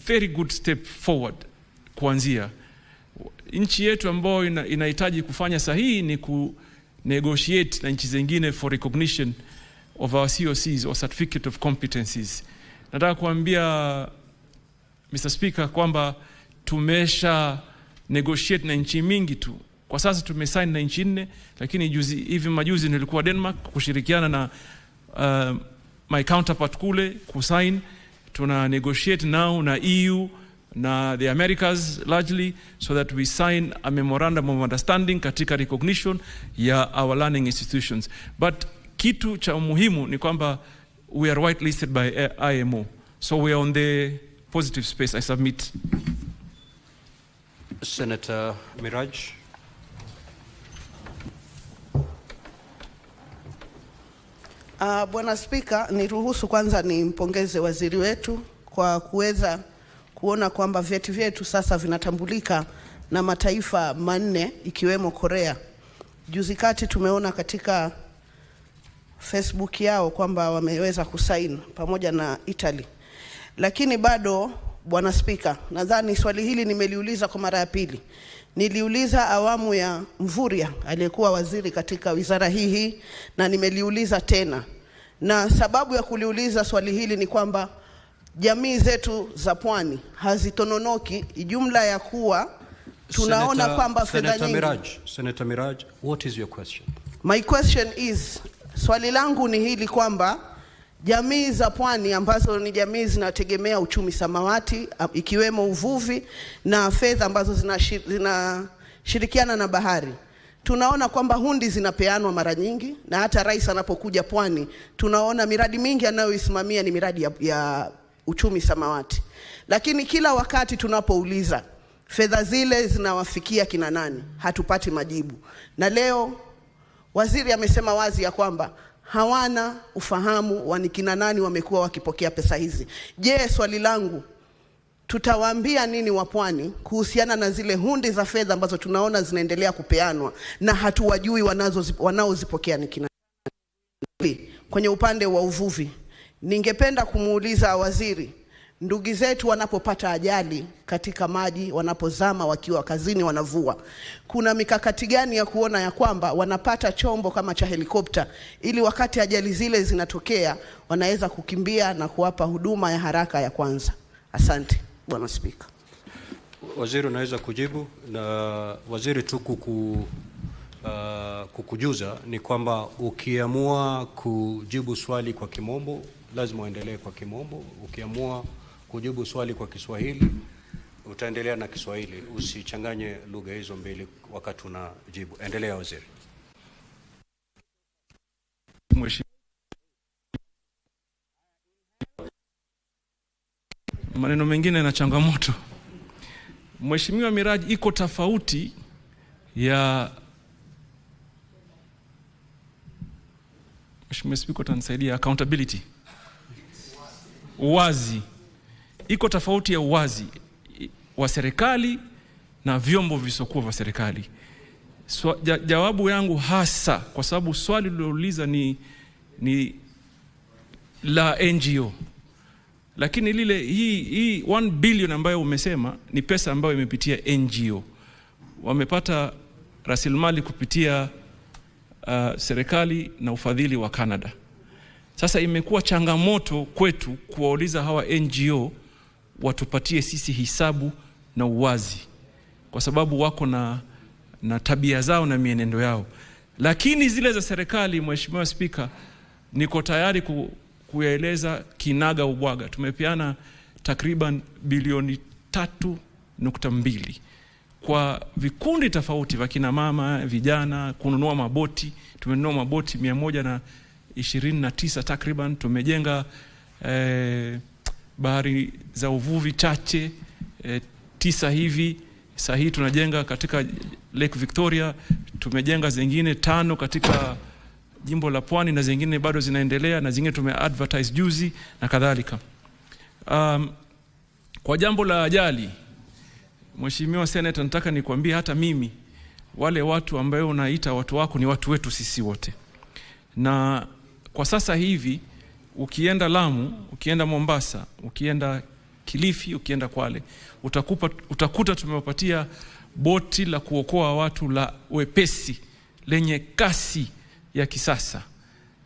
very good step forward. Kuanzia nchi yetu ambayo inahitaji kufanya sahihi ni ku negotiate na nchi zingine for recognition of our COCs or certificate of competencies. Nataka kuambia Mr. Speaker kwamba tumesha negotiate na nchi mingi tu. Kwa sasa tumesign na nchi 4, lakini hivi majuzi nilikuwa Denmark kushirikiana na my counterpart kule kusign. Tuna negotiate now na EU na the Americas largely so that we sign a memorandum of understanding katika recognition ya our learning institutions. But kitu cha muhimu ni kwamba we are whitelisted by IMO. So we are on the positive space. I submit. Senator Miraj. Bwana Spika, niruhusu kwanza nimpongeze waziri wetu kwa kuweza kuona kwamba vyeti vyetu sasa vinatambulika na mataifa 4 ikiwemo Korea. Juzi kati tumeona katika Facebook yao kwamba wameweza kusaini pamoja na Italy. Lakini bado Bwana Spika, nadhani swali hili nimeliuliza kwa mara ya pili. Niliuliza awamu ya Mvurya aliyekuwa waziri katika wizara hii na nimeliuliza tena. Na sababu ya kuliuliza swali hili ni kwamba jamii zetu za Pwani hazitononoki jumla ya kuwa tunaona kwamba fedha nyingi. Senator Miraj, what is your question? My question is, swali langu ni hili kwamba jamii za Pwani ambazo ni jamii zinategemea uchumi samawati ikiwemo uvuvi na fedha ambazo shirikiana na bahari. Tunaona kwamba hundi zinapeanwa mara nyingi, na hata rais anapokuja pwani tunaona miradi mingi anayoisimamia ni miradi ya uchumi samawati. Lakini kila wakati tunapouliza fedha zile zinawafikia kina nani, hatupati majibu. Na leo waziri amesema wazi ya kwamba hawana ufahamu wa ni kina nani wamekuwa wakipokea pesa hizi. Je, swali langu, tutawaambia nini wapwani kuhusiana na zile hundi za fedha ambazo tunaona zinaendelea kupeanwa na hatuwajui wanaozipokea ni kina nani? Kwenye upande wa uvuvi, ningependa kumuuliza waziri, ndugu zetu wanapopata ajali katika maji, wanapozama wakiwa kazini wanavua, kuna mikakati gani ya kuona ya kwamba wanapata chombo kama cha helikopta ili wakati ajali zile zinatokea wanaweza kukimbia na kuwapa huduma ya haraka ya kwanza? Asante Bwana Spika. Waziri unaweza kujibu. Na waziri tu kukujuza ni kwamba ukiamua kujibu swali kwa Kimombo lazima uendelee kwa Kimombo. Ukiamua kujibu swali kwa Kiswahili utaendelea na Kiswahili. Usichanganye lugha hizo mbili wakati unajibu. Endelea waziri. Maneno mengine na changamoto. Mheshimiwa, miradi iko tofauti ya Mheshimiwa Spika atanisaidia, accountability. Uwazi. Iko tofauti ya uwazi wa serikali na vyombo visokuwa vya serikali. Jawabu yangu hasa, kwa sababu swali lilouliza ni la NGO. Lakini hii 1 billion ambayo umesema ni pesa ambayo imepitia NGO. Wamepata rasilimali kupitia serikali na ufadhili wa Canada. Sasa imekuwa changamoto kwetu kuwauliza hawa NGO watupatie sisi hisabu na uwazi, kwa sababu wako na tabia zao na mienendo yao. Lakini zile za serikali, Mheshimiwa Spika, niko tayari kueleza kinaga ubwaga. Tumepeana takriban bilioni 3.2 kwa vikundi tofauti vya kina mama, vijana, kununua maboti. Tumenunua maboti 129 takriban. Tumejenga bahari za uvuvi chache 9 hivi. Sasa hii tunajenga katika Lake Victoria. Tumejenga zingine 5 katika jimbo la Pwani, na zingine bado zinaendelea, na zingine tumeadvertise juzi na kadhalika. Kwa jambo la ajali, Mheshimiwa Senator, nataka nikwambie hata mimi wale watu ambao unaita watu wako ni watu wetu sisi wote. Na kwa sasa hivi ukienda Lamu, ukienda Mombasa, ukienda Kilifi, ukienda Kwale, utakuta tumewapatia boti la kuokoa watu la wepesi lenye kasi ya kisasa.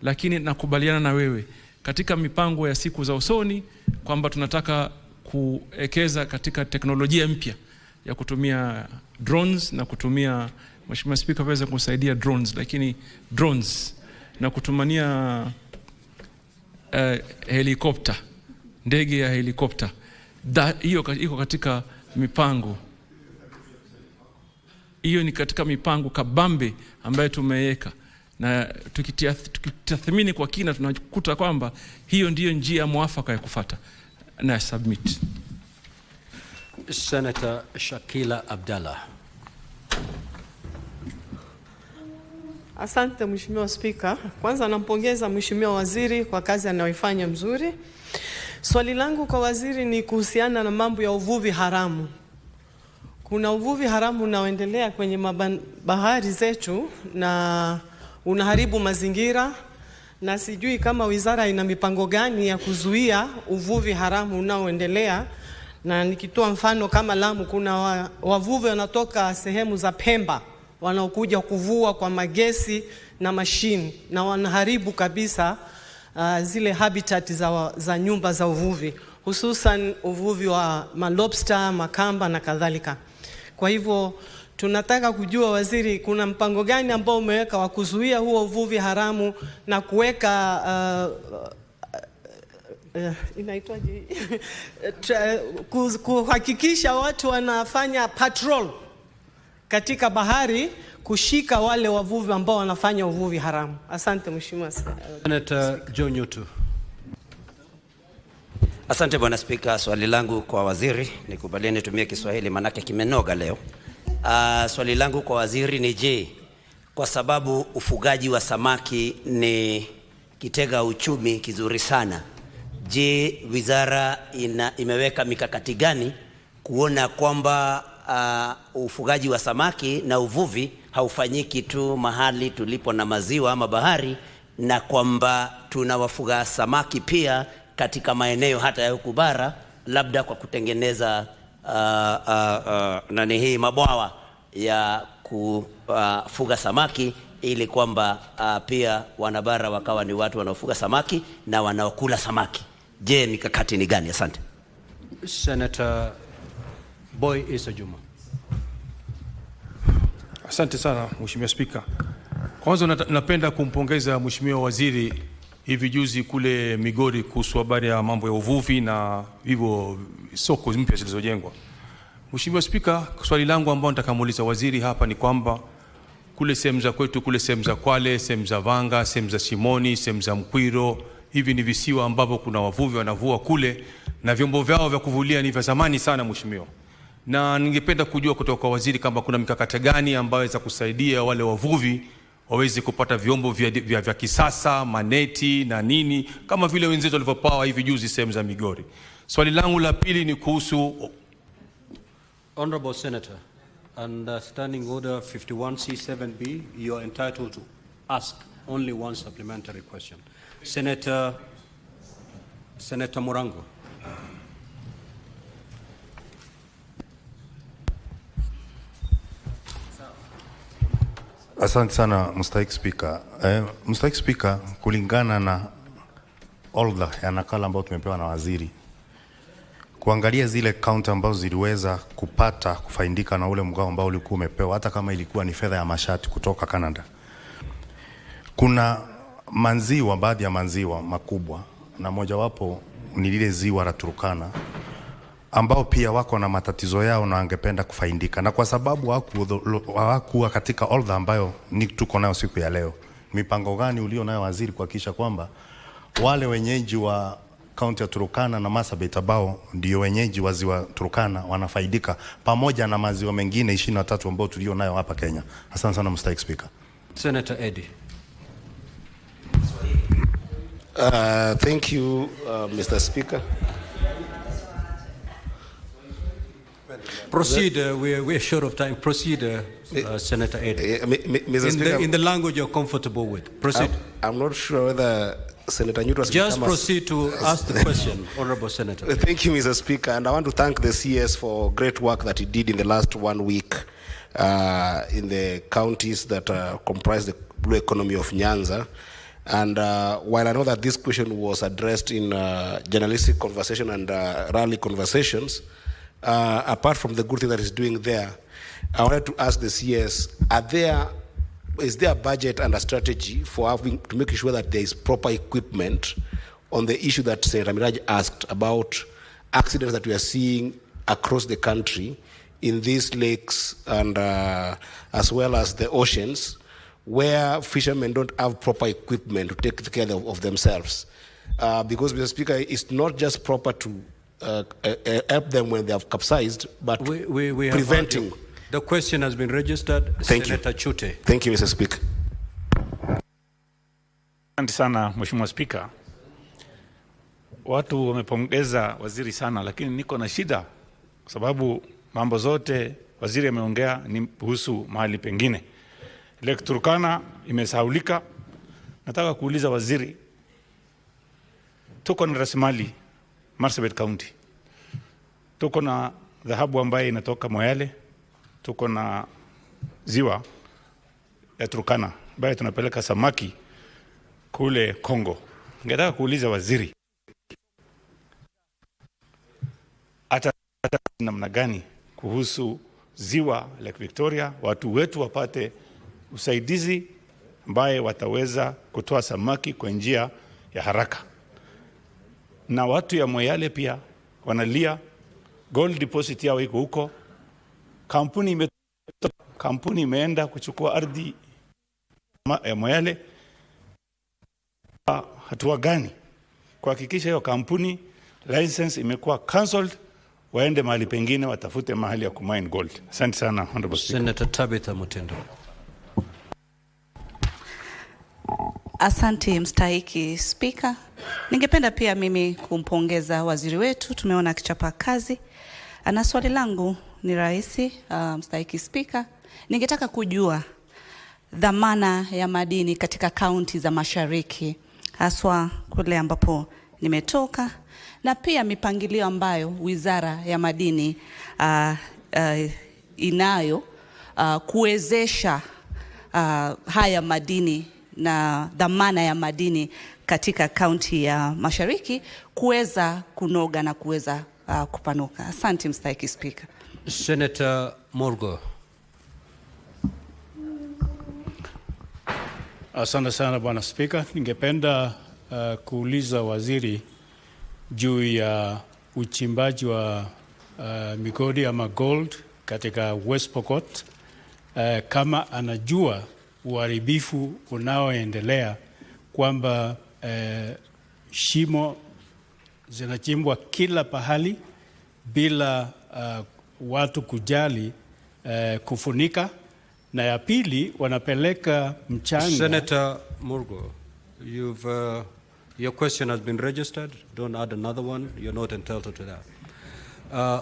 Lakini nakubaliana na wewe katika mipango ya siku za usoni kwamba tunataka kuekeza katika teknolojia mpya ya kutumia drones na kutumia, Mheshimiwa Spika paweza kusaidia drones, lakini drones na kutumania helikopta, ndege ya helikopta. Hiyo iko katika mipango. Hiyo ni katika mipango kabambe ambayo tumeweka, na tukitathmini kwa kina tunakuta kwamba hiyo ndiyo njia mwafaka ya kufuata. Na submit. Senator Shakila Abdallah. Asante Mheshimiwa Spika. Kwanza nampongeza Mheshimiwa Waziri kwa kazi anayoifanya mzuri. Swali langu kwa waziri ni kuhusiana na mambo ya uvuvi haramu. Kuna uvuvi haramu unaoendelea kwenye bahari zetu na unaharibu mazingira, na sijui kama wizara ina mipango gani ya kuzuia uvuvi haramu unaoendelea. Na nikitoa mfano kama Lamu, kuna wavuvi wanatoka sehemu za Pemba wanaokuja kuvua kwa magesi na mashine, na wanaharibu kabisa zile habitat za nyumba za uvuvi, hususan uvuvi wa malobster, makamba na kadhalika. Kwa hivyo tunataka kujua waziri, kuna mpango gani ambao umeweka wa kuzuia huo uvuvi haramu na kuweka inaitwaje kuhakikisha watu wanafanya patrol katika bahari kushika wale wavuvi ambao wanafanya uvuvi haramu. Asante Mheshimiwa Senator John Nyutu. Asante Bwana Spika, swali langu kwa waziri, nikubalieni nitumie Kiswahili manake kimenoga leo. Swali langu kwa waziri ni je, kwa sababu ufugaji wa samaki ni kitega uchumi kizuri sana, je, wizara imeweka mikakati gani kuona kwamba ufugaji wa samaki na uvuvi haufanyiki tu mahali tulipo na maziwa ama bahari, na kwamba tunawafuga samaki pia katika maeneo hata ya huku bara, labda kwa kutengeneza mabwawa ya kufuga samaki, ili kwamba pia wanabara wakawa ni watu wanaofuga samaki na wanaokula samaki. Je, mikakati ni gani? Asante. Senator Boy Isa Juma. Asante sana Mheshimiwa Spika. Kwanza napenda kumpongeza Mheshimiwa Waziri hivi juzi kule Migori kuhusu habari ya mambo ya uvuvi na hivyo soko mpya zilizojengwa. Mheshimiwa Spika, swali langu ambalo nitakamuuliza waziri hapa ni kwamba kule sehemu za kwetu, kule sehemu za Kwale, sehemu za Vanga, sehemu za Shimoni, sehemu za Mkwiro, hivi ni visiwa ambavyo kuna wavuvi wanavua kule na vyombo vyao vya kuvulia ni vya zamani sana Mheshimiwa. Na ningependa kujua kutoka kwa waziri kama kuna mikakati gani ambayo za kusaidia wale wavuvi waweze kupata vyombo vya kisasa, maneti na nini, kama vile wenzetu walivyopawa hivi juzi sehemu za Migori. Swali langu la pili ni kuhusu Honorable Senator, under Standing Order 51C7B, you are entitled to ask only one supplementary question. Senator Murango. Asante sana Mstahiki Spika. Mstahiki Spika, kulingana na orodha ya nakala ambayo tumepewa na waziri, kuangalia zile kaunti ambazo ziliweza kufaidika na ule mgao ambao ulikuwa umepewa, hata kama ilikuwa ni fedha ya mashati kutoka Canada, kuna manziwa, baadhi ya manziwa makubwa, na mojawapo ni lile ziwa la Turkana, ambao pia wako na matatizo yao na wangependa kufaidika, na kwa sababu hawakuwa katika orodha ambayo tuko nayo siku ya leo, mipango gani ulio nayo waziri kuhakikisha kwamba wale wenyeji wa kaunti ya Turkana na Marsabit ambao ndio wenyeji wa ziwa Turkana wanafaidika pamoja na maziwa mengine 23 ambao tulio nayo hapa Kenya? Asante sana Mstahiki Spika. Senator Eddie. Thank you, Mr. Speaker. Proceed, we're short of time. Proceed, Senator Eddie. Mr. Speaker, in the language you're comfortable with. Proceed. I'm not sure whether Senator Nyutu has just proceed to ask the question, Honorable Senator. Thank you, Mr. Speaker, and I want to thank the CS for great work that he did in the last 1 week in the counties that comprise the blue economy of Nyanza. And while I know that this question was addressed in journalistic conversation and rally conversations, apart from the good thing that he's doing there, I wanted to ask the CS, is there a budget and a strategy for to make sure that there is proper equipment on the issue that Senator Miraj asked about accidents that we are seeing across the country in these lakes and as well as the oceans, where fishermen don't have proper equipment to take care of themselves? Because, Mr. Speaker, it's not just proper to help them when they have capsized, but we preventing. The question has been registered. Thank Senator you. Chute. Thank you, Mr. Speaker. Asante sana Mheshimiwa Spika. Watu wamepongeza waziri sana, lakini niko na shida kwa sababu mambo zote waziri ameongea ni kuhusu mahali pengine. Lake Turkana imesahaulika. Nataka kuuliza waziri, tuko na rasilimali Marsabit County, tuko na dhahabu ambayo inatoka Moyale, tuko na ziwa ya Turkana ambayo tunapeleka samaki kule Kongo. Ningetaka kuuliza waziri, hata namna gani kuhusu ziwa Lake Victoria, watu wetu wapate usaidizi ambaye wataweza kutoa samaki kwa njia ya haraka. Na watu ya Moyale pia wanalia, gold deposit yao iko huko, kampuni imeenda kuchukua ardhi ya Moyale. Hatua gani kuhakikisha hiyo kampuni license imekuwa cancelled, waende mahali pengine watafute mahali ya kumine gold? Asante sana Honorable Speaker. Senator Tabitha Mutendo. Asante mstahiki Spika. Ningependa pia mimi kumpongeza waziri wetu, tumeona akichapa kazi. Na swali langu ni rahisi, mstahiki Spika. Ningetaka kujua dhamana ya madini katika kaunti za Mashariki, haswa kule ambapo nimetoka, na pia mipangilio ambayo Wizara ya Madini inayo kuwezesha haya madini na dhamana ya madini katika kaunti ya Mashariki kuweza kunoga na kuweza kupanuka. Asante mstahiki Spika. Senator Morgo. Asante sana Bwana Spika. Ningependa kuuliza waziri juu ya uchimbaji wa migodi ama gold katika West Pokot, kama anajua uharibifu unaoendelea, kwamba shimo zinachimbwa kila pahali bila watu kujali kufunika, na ya pili wanapeleka mchanga. Senator Morgo, your question has been registered. Don't add another one. You're not entitled to that.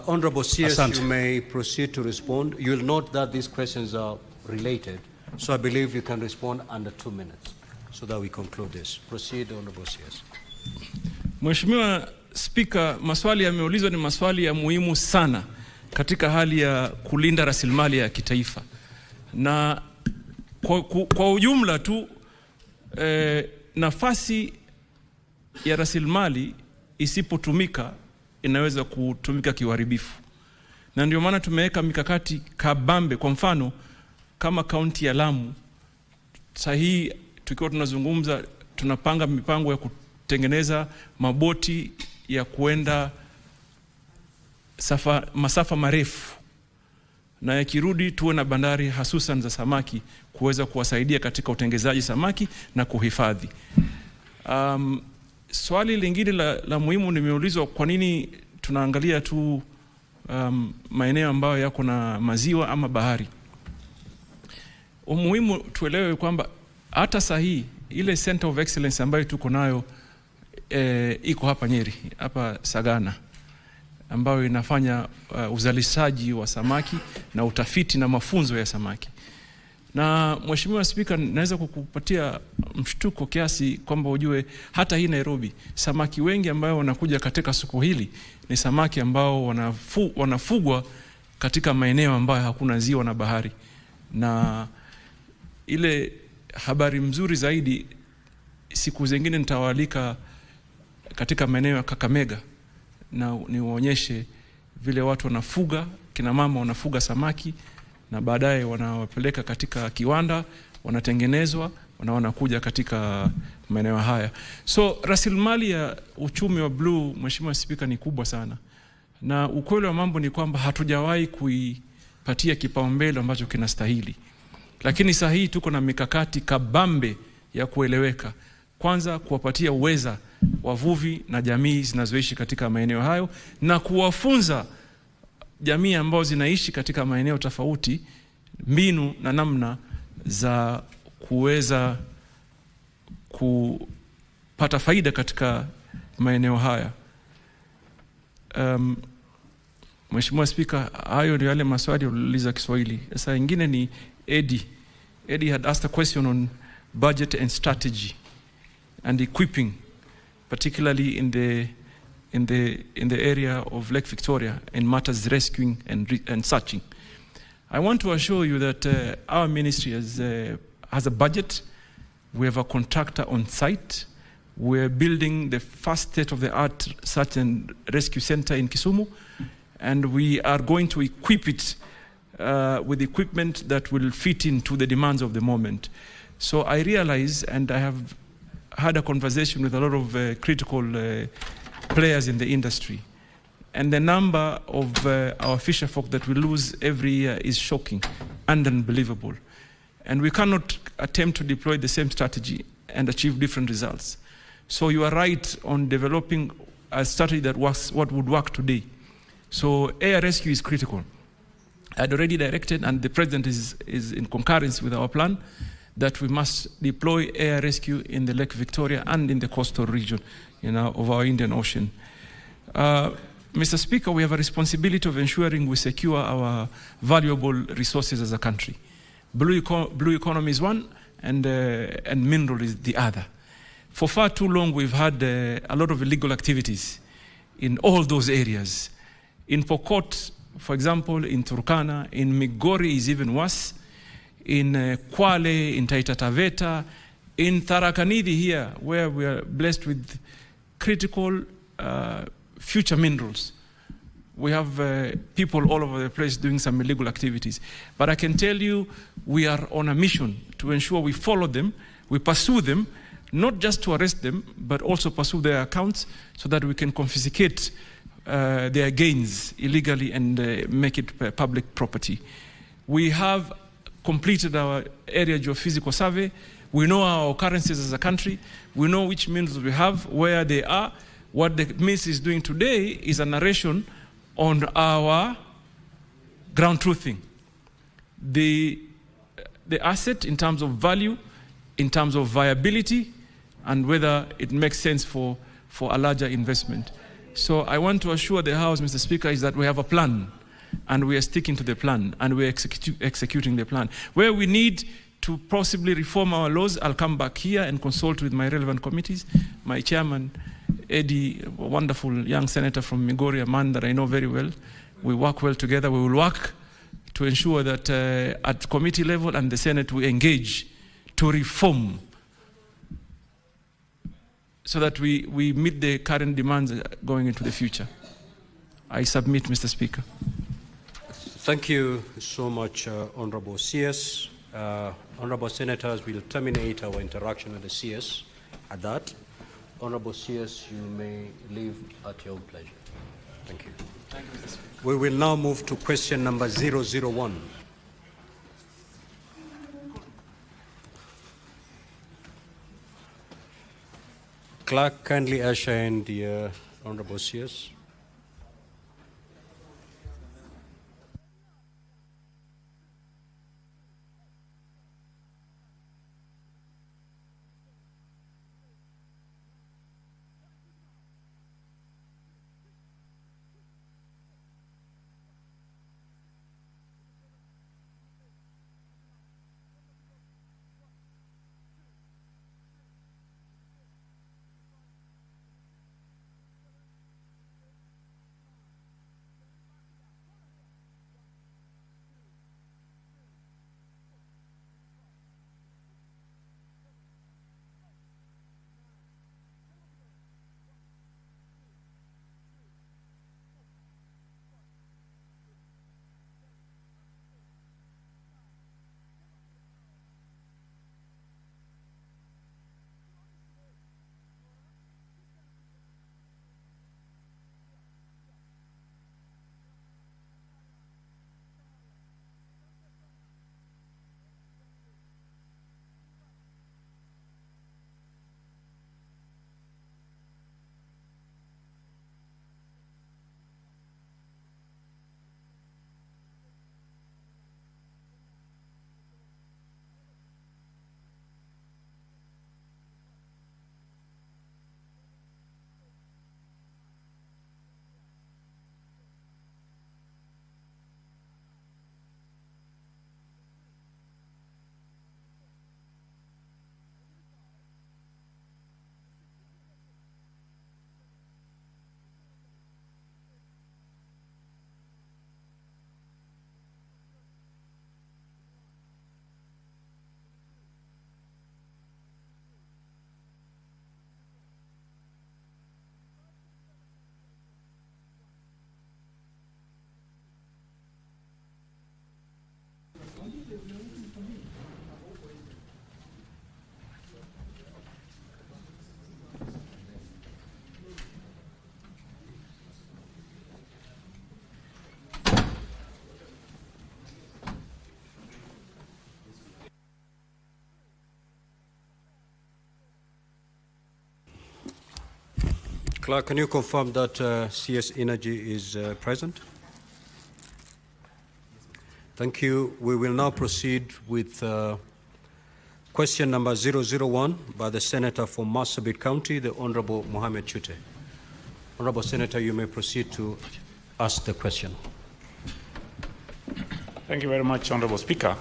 Honorable CS, Asante. you may proceed to respond. You'll note that these questions are related, so I believe you can respond under 2 minutes so that we conclude this. Proceed, Honorable CS. Mheshimiwa Spika, maswali yameulizwa ni maswali ya muhimu sana katika hali ya kulinda rasilimali ya kitaifa. Na kwa ujumla tu nafasi ya rasilimali isipotumika inaweza kutumika kiuharibifu. Na ndio maana tumeweka mikakati kabambe. Kwa mfano kama kaunti ya Lamu, sahihi tukiwa tunazungumza, tunapanga mipango ya kutengeneza maboti ya kuenda masafa marefu, na yakirudi tuwe na bandari hasusan za samaki kuweza kuwasaidia katika utengezaji samaki na kuhifadhi. Swali lingine la muhimu nimeulizwa, kwa nini tunaangalia tu maeneo ambayo yako na maziwa ama bahari. Umuhimu tuelewe kwamba hata sahihi ile Center of Excellence ambayo tuko nayo iko hapa Nyeri, hapa Sagana, ambayo inafanya uzalishaji wa samaki na utafiti na mafunzo ya samaki. Na Mheshimiwa Spika, naweza kukupatia mshtuko kiasi kwamba ujue hata hii Nairobi, samaki wengi ambao wanakuja katika soko hili ni samaki ambao wanafugwa katika maeneo ambayo hakuna ziwa na bahari. Na ile habari mzuri zaidi, siku zingine nitawaalika katika maeneo ya Kakamega na niwaonyeshe vile watu wanafuga, kina mama wanafuga samaki na baadaye wanawapeleka katika kiwanda, wanatengenezwa na wanakuja katika maeneo haya. So rasilimali ya uchumi wa blue, Mheshimiwa Spika, ni kubwa sana. Na ukweli wa mambo ni kwamba hatujawahi kuipatia kipaumbele ambacho kinastahili. Lakini sahihi tuko na mikakati kabambe ya kueleweka. Kwanza kuwapatia uweza wavuvi na jamii zinazoishi katika maeneo hayo, na kuwafunza jamii ambao zinaishi katika maeneo tofauti mbinu na namna za kuweza kupata faida katika maeneo haya. Mheshimiwa Spika, hayo ndio yale maswali uliuliza Kiswahili. Sasa ingine ni Eddie had asked a question on budget and strategy and equipping, particularly in the area of Lake Victoria in matters rescuing and searching. I want to assure you that our ministry has a budget. We have a contractor on site. We're building the first state-of-the-art search and rescue center in Kisumu, and we are going to equip it with equipment that will fit into the demands of the moment. So I realize, and I have had a conversation with a lot of critical players in the industry, and the number of our fisher folk that we lose every year is shocking. and unbelievable. And we cannot attempt to deploy the same strategy and achieve different results. So you are right on developing a strategy that works, what would work today. So air rescue is critical. I had already directed, and the President is in concurrence with our plan, that we must deploy air rescue in the Lake Victoria and in the coastal region, of our Indian Ocean. Mr. Speaker, we have a responsibility of ensuring we secure our valuable resources as a country. Blue economy is one, and mineral is the other. For far too long, we've had a lot of illegal activities in all those areas. In Pokot, for example, in Turkana, in Migori is even worse, in Kwale, in Taita Taveta, in Tarakanidi here, where we are blessed with critical future minerals. We have people all over the place doing some illegal activities. But I can tell you, we are on a mission to ensure we follow them, we pursue them, not just to arrest them, but also pursue their accounts so that we can confiscate their gains illegally and make it public property. We have completed our area geophysical survey. We know our occurrences as a country. We know which minerals we have, where they are. What the ministry is doing today is a narration on our ground truthing. The asset in terms of value, in terms of viability, and whether it makes sense for a larger investment. So I want to assure the House, Mr. Speaker, is that we have a plan, and we are sticking to the plan, and we are executing the plan. Where we need to possibly reform our laws, I'll come back here and consult with my relevant committees. My chairman, Eddie, a wonderful young senator from Migori, a man that I know very well. We work well together. We will work to ensure that at committee level and the Senate we engage to reform so that we meet the current demands going into the future. I submit, Mr. Speaker. Thank you so much, Honorable CS. Honorable Senators, we'll terminate our interaction with the CS at that. Honorable CS, you may leave at your own pleasure. Thank you. Thank you, Mr. Speaker. We will now move to question number 001. Clerk, kindly usher in the Honorable CS. Clerk, can you confirm that CS Energy is present? Thank you. We will now proceed with question number 001 by the Senator from Marsabit County, the Honorable Mohammed Chute. Honorable Senator, you may proceed to ask the question. Thank you very much, Honorable Speaker.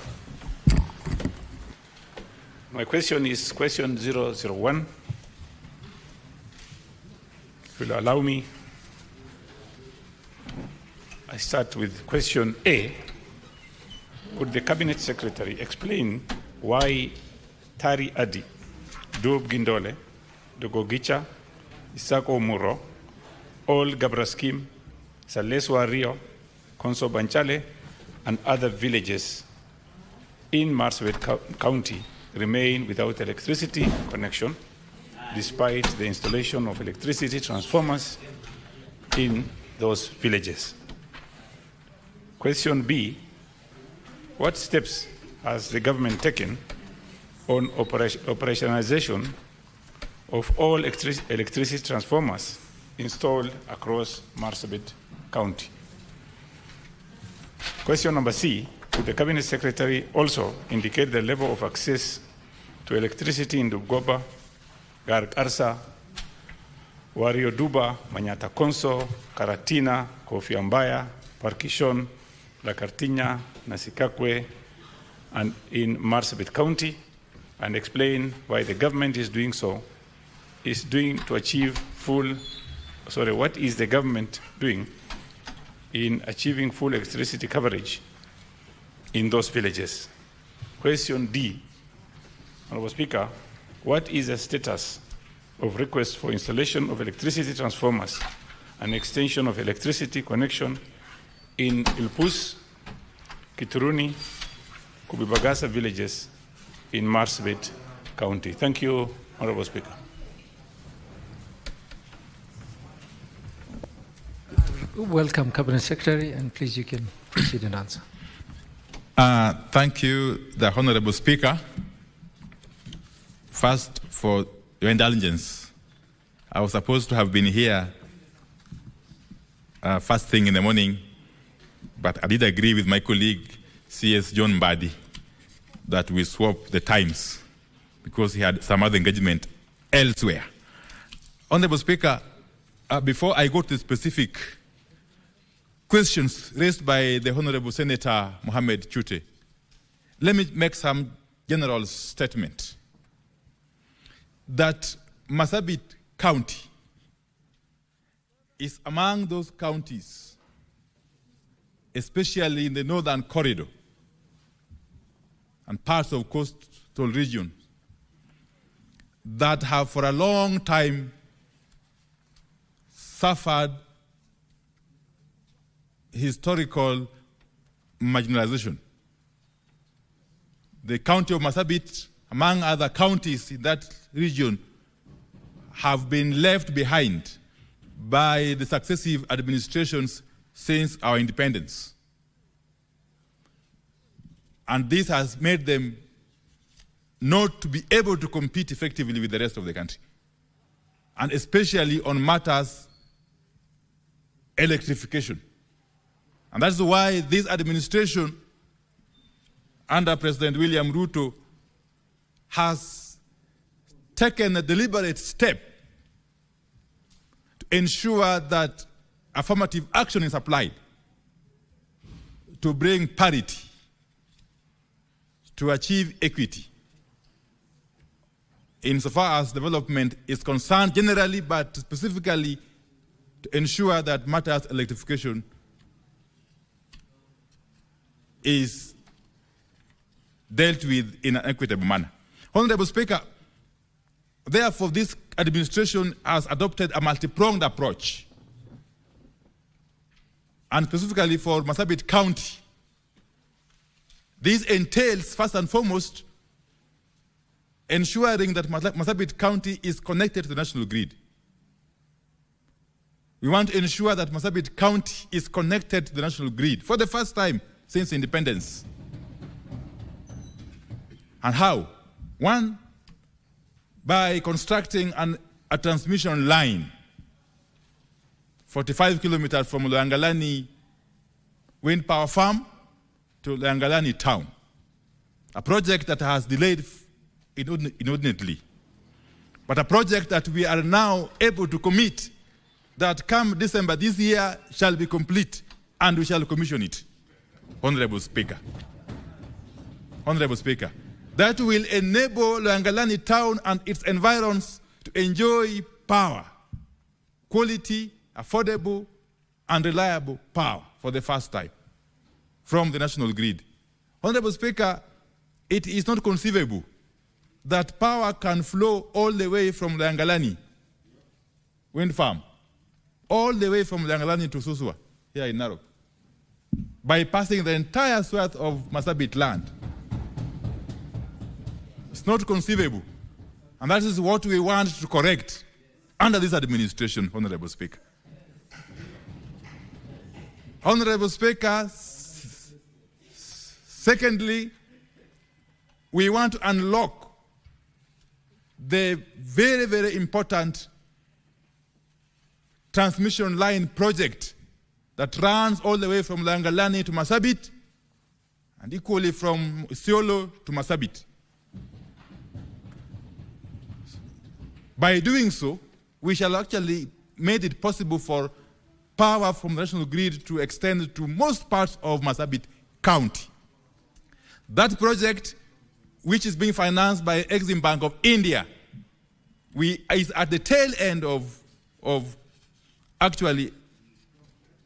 My question is question 001. If you'll allow me, I start with question A. Would the Cabinet Secretary explain why Tari Adi, Dub Gindole, Dogogicha, Isako Muro, Ol Gabraskim, Saleswa Rio, Konso Banchale, and other villages in Marsabit County remain without electricity connection despite the installation of electricity transformers in those villages? Question B, what steps has the government taken on operationalization of all electricity transformers installed across Marsabit County? Question number C, would the Cabinet Secretary also indicate the level of access to electricity in Dubgoba, Garg Arsa, Wario Duba, Manyata Konso, Karatina, Kofi Ambaya, Parkishon, La Cartiña, Nasikakwe, and in Marsabit County, and explain why the government is doing so, what is the government doing in achieving full electricity coverage in those villages? Question D, Honorable Speaker, what is the status of requests for installation of electricity transformers and extension of electricity connection in Ilpus, Kituruni, Kubibagasa villages in Marsabit County? Thank you, Honorable Speaker. Welcome, Cabinet Secretary, and please you can proceed and answer. Thank you, the Honorable Speaker. First, for your indulgence, I was supposed to have been here first thing in the morning, but I did agree with my colleague, CS John Mbadi, that we swap the times because he had some other engagement elsewhere. Honorable Speaker, before I go to the specific questions raised by the Honorable Senator Mohammed Chute, let me make some general statement that Marsabit County is among those counties, especially in the northern corridor and parts of coastal region, that have for a long time suffered historical marginalization. The county of Marsabit, among other counties in that region, have been left behind by the successive administrations since our independence. And this has made them not to be able to compete effectively with the rest of the country, and especially on matters electrification. And that's why this administration under President William Ruto has taken a deliberate step to ensure that affirmative action is applied to bring parity, to achieve equity, insofar as development is concerned generally, but specifically to ensure that matters electrification is dealt with in an equitable manner. Honorable Speaker, therefore this administration has adopted a multi-pronged approach, and specifically for Marsabit County. This entails, first and foremost, ensuring that Marsabit County is connected to the national grid. We want to ensure that Marsabit County is connected to the national grid for the first time since independence. And how? One, by constructing a transmission line 45 kilometers from Loyangalani wind power farm to Loyangalani town. A project that has delayed inordinately, but a project that we are now able to commit that come December this year shall be complete and we shall commission it. Honorable Speaker. Honorable Speaker. That will enable Loyangalani town and its environs to enjoy power, quality, affordable, and reliable power for the first time from the national grid. Honorable Speaker, it is not conceivable that power can flow all the way from Loyangalani wind farm, all the way from Loyangalani to Suswa, here in Narok, bypassing the entire swath of Marsabit land. It's not conceivable. And that is what we want to correct under this administration, Honorable Speaker. Honorable Speaker, secondly, we want to unlock the very, very important transmission line project that runs all the way from Loyangalani to Marsabit and equally from Isiolo to Marsabit. By doing so, we shall actually make it possible for power from the national grid to extend to most parts of Marsabit County. That project, which is being financed by Exim Bank of India, is at the tail end of actually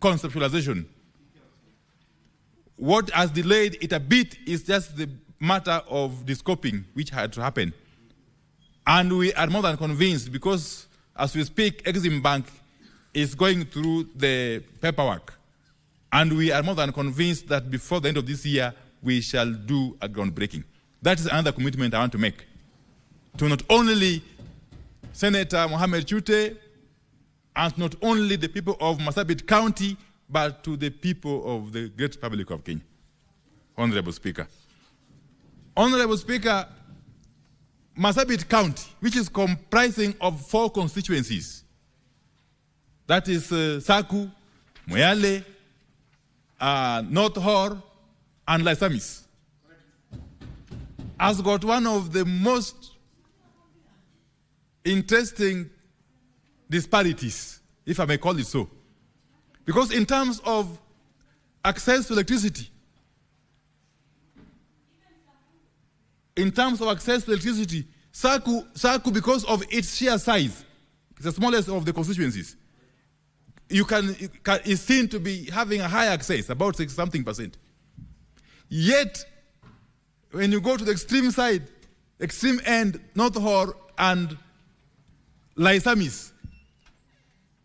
conceptualization. What has delayed it a bit is just the matter of the scoping, which had to happen. And we are more than convinced, because as we speak, Exim Bank is going through the paperwork. And we are more than convinced that before the end of this year, we shall do a groundbreaking. That is another commitment I want to make to not only Senator Mohamed Chute and not only the people of Marsabit County, but to the people of the Great Republic of Kenya. Honorable Speaker. Honorable Speaker, Marsabit County, which is comprising of 4 constituencies, that is Saku, Moyale, North Hor, and Laisamis, has got one of the most interesting disparities, if I may call it so. Because in terms of access to electricity, Saku, because of its sheer size, it's the smallest of the constituencies, is seen to be having a high access, about 60-something%. Yet, when you go to the extreme side, extreme end, North Hor and Laisamis,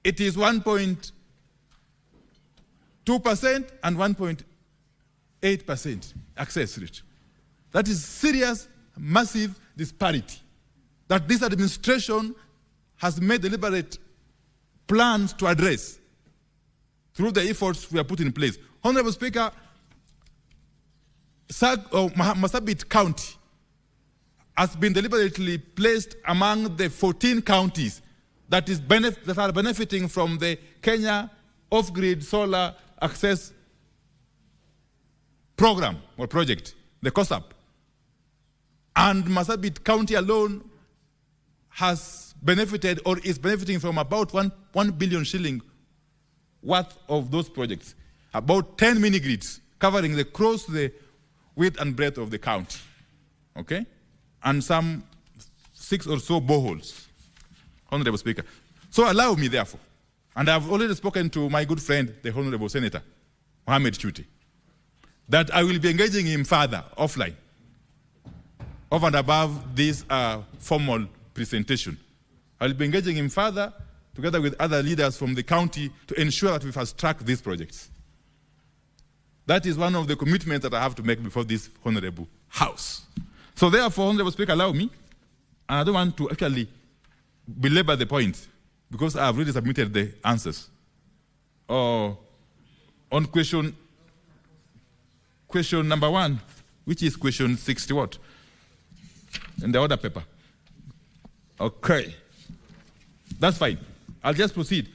it is 1.2% and 1.8% access rate. That is serious, massive disparity that this administration has made deliberate plans to address through the efforts we have put in place. Honorable Speaker, Marsabit County has been deliberately placed among the 14 counties that are benefiting from the Kenya Off-Grid Solar Access Program or project, the COSAP. And Marsabit County alone has benefited or is benefiting from about 1 billion shilling worth of those projects, about 10 mini-grids covering across the width and breadth of the county, okay? And some 6 or so boreholes, Honorable Speaker. So allow me, therefore, and I've already spoken to my good friend, the Honorable Senator, Mohamed Chute, that I will be engaging him further, offline, over and above this formal presentation. I'll be engaging him further, together with other leaders from the county, to ensure that we fast-track these projects. That is one of the commitments that I have to make before this Honorable House. So therefore, Honorable Speaker, allow me, and I don't want to actually belabor the point, because I have already submitted the answers. On question number 1, which is question 60 what? In the order paper. Okay. That's fine. I'll just proceed.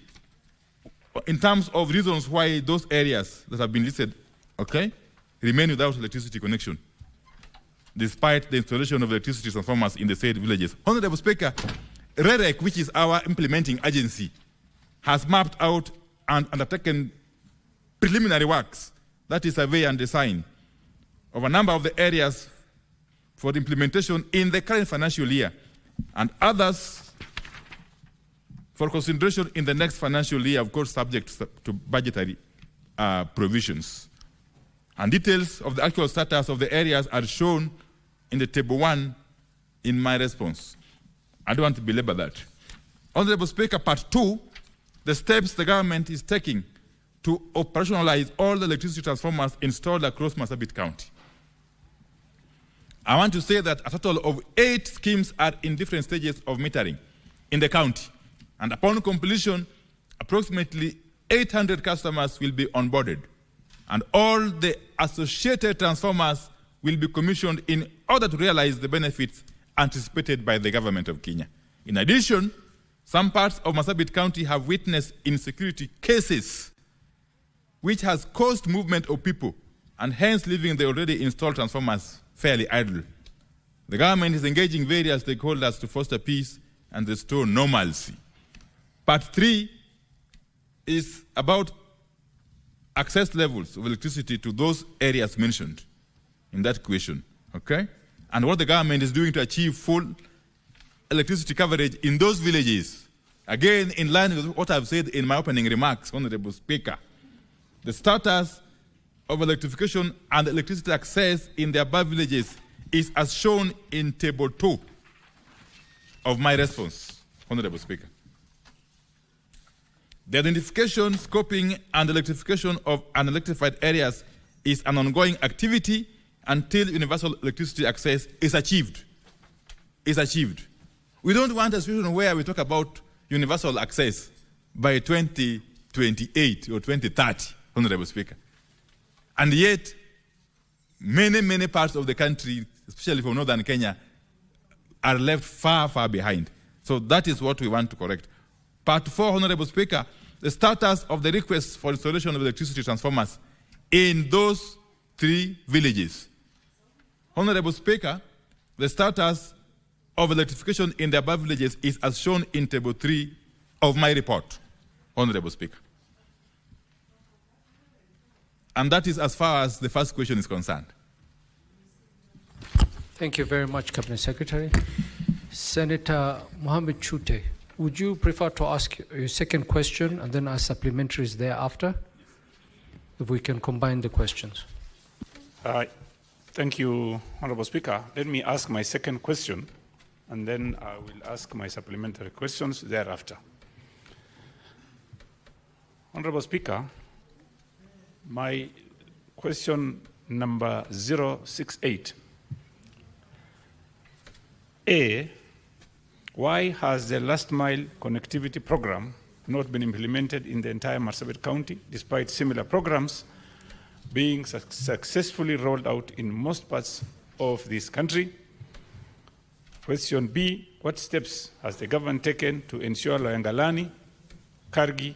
in terms of reasons why those areas that have been listed, okay, remain without electricity connection, despite the installation of electricity transformers in the said villages. Honorable Speaker, REREC, which is our implementing agency, has mapped out and undertaken preliminary works, that is survey and design, of a number of the areas for the implementation in the current financial year, and others for consideration in the next financial year, of course, subject to budgetary provisions. And details of the actual status of the areas are shown in the table 1 in my response. I don't want to belabor that. Honorable Speaker, part 2, the steps the government is taking to operationalize all the electricity transformers installed across Marsabit County. I want to say that a total of 8 schemes are in different stages of metering in the county. And upon completion, approximately 800 customers will be onboarded. And all the associated transformers will be commissioned in order to realize the benefits anticipated by the government of Kenya. In addition, some parts of Marsabit County have witnessed insecurity cases, which has caused movement of people and hence leaving the already installed transformers fairly idle. The government is engaging various stakeholders to foster peace and restore normalcy. Part 3 is about access levels of electricity to those areas mentioned in that question, okay? And what the government is doing to achieve full electricity coverage in those villages. Again, in line with what I've said in my opening remarks, Honorable Speaker, the status of electrification and electricity access in the above villages is as shown in table 2 of my response, Honorable Speaker. The identification, scoping, and electrification of unelectrified areas is an ongoing activity until universal electricity access is achieved. We don't want a situation where we talk about universal access by 2028 or 2030, Honorable Speaker. And yet, many parts of the country, especially from northern Kenya, are left far behind. So that is what we want to correct. Part 4, Honorable Speaker, the status of the request for installation of electricity transformers in those 3 villages. Honorable Speaker, the status of electrification in the above villages is as shown in table 3 of my report, Honorable Speaker. And that is as far as the first question is concerned. Thank you very much, Cabinet Secretary. Senator Mohammed Chute, would you prefer to ask your second question and then ask supplementaries thereafter? If we can combine the questions. Thank you, Honorable Speaker. Let me ask my second question, and then I will ask my supplementary questions thereafter. Honorable Speaker, my question number 068. A, why has the last mile connectivity program not been implemented in the entire Marsabit County, despite similar programs being successfully rolled out in most parts of this country? Question B, what steps has the government taken to ensure Loyangalani, Kargi,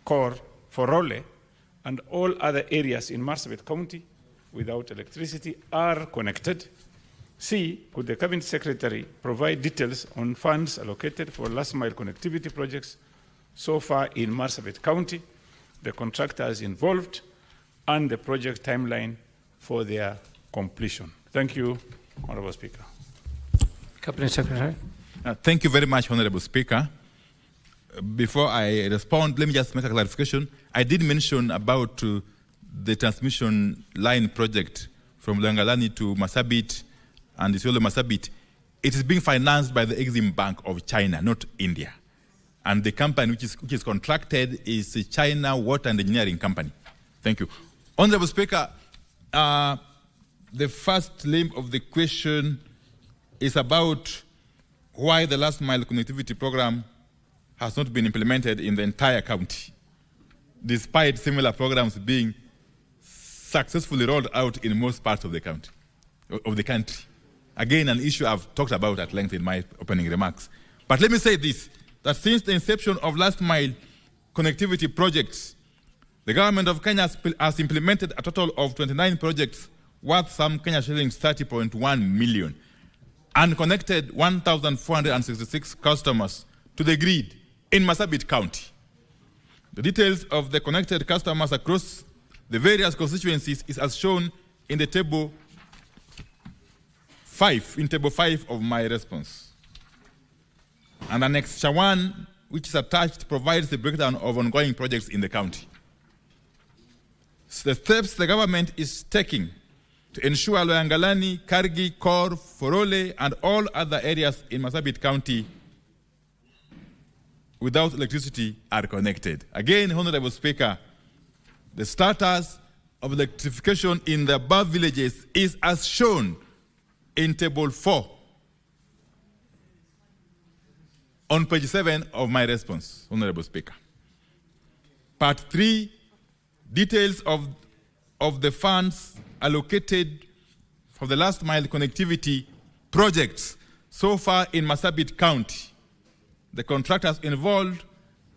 Kor, Forole, and all other areas in Marsabit County without electricity are connected? C, could the Cabinet Secretary provide details on funds allocated for last mile connectivity projects so far in Marsabit County, the contractors involved, and the project timeline for their completion? Thank you, Honorable Speaker. Cabinet Secretary. Thank you very much, Honorable Speaker. Before I respond, let me just make a clarification. I did mention about the transmission line project from Loyangalani to Marsabit and Isiolo Marsabit. It is being financed by the Exim Bank of China, not India. And the company which is contracted is a China Water and Engineering Company. Thank you. Honorable Speaker, the first limb of the question is about why the last mile connectivity program has not been implemented in the entire county, despite similar programs being successfully rolled out in most parts of the country. Again, an issue I've talked about at length in my opening remarks. But let me say this, that since the inception of last mile connectivity projects. The government of Kenya has implemented a total of 29 projects worth some Kenya shillings 30.1 million and connected 1,466 customers to the grid in Marsabit County. The details of the connected customers across the various constituencies is as shown in the table 5 of my response. And Annexure 1, which is attached, provides the breakdown of ongoing projects in the county. The steps the government is taking to ensure Loyangalani, Kargi, Kor, Forole, and all other areas in Marsabit County without electricity are connected. Again, Honorable Speaker, the status of electrification in the above villages is as shown in Table 4 on page 7 of my response, Honorable Speaker. Part 3, details of the funds allocated for the last mile connectivity projects so far in Marsabit County, the contractors involved,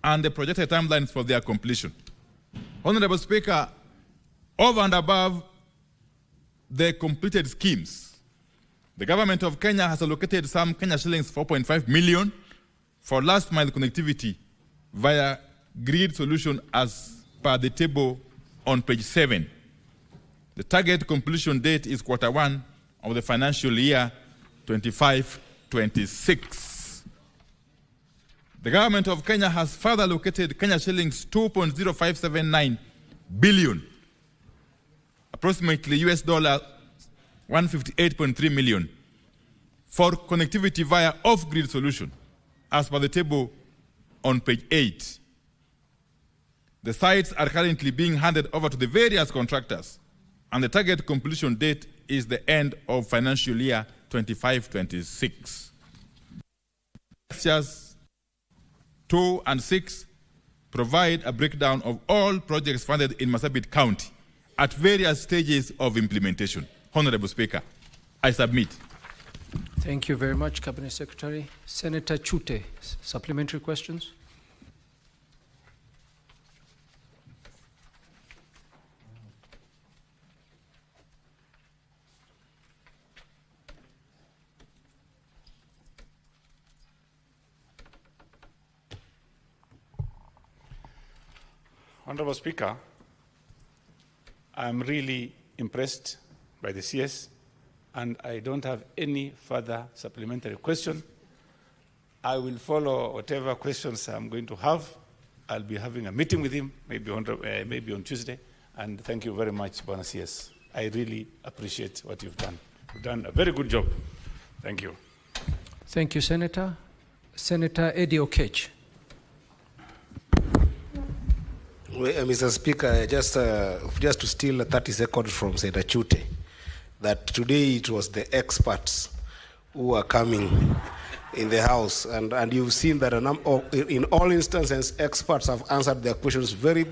and the projected timelines for their completion. Honorable Speaker, over and above the completed schemes, the government of Kenya has allocated some Kenya shillings 4.5 million for last mile connectivity via grid solution as per the table on page 7. The target completion date is Q1 of the financial year 25-26. The government of Kenya has further allocated Kenya shillings 2.0579 billion, approximately US dollar 158.3 million, for connectivity via off-grid solution, as per the table on page 8. The sites are currently being handed over to the various contractors, and the target completion date is the end of financial year 25-26. Sections 2 and 6 provide a breakdown of all projects funded in Marsabit County at various stages of implementation. Honorable Speaker, I submit. Thank you very much, Cabinet Secretary. Senator Chute, supplementary questions? Honorable Speaker, I'm really impressed by the CS, and I don't have any further supplementary question. I will follow whatever questions I'm going to have. I'll be having a meeting with him, maybe on Tuesday, and thank you very much, Bwana CS. I really appreciate what you've done. You've done a very good job. Thank you. Thank you, Senator. Senator Eddie Okech. Mr. Speaker, just to steal 30 seconds from Senator Chute, that today it was the experts who are coming in the House, and you've seen that in all instances, experts have answered their questions very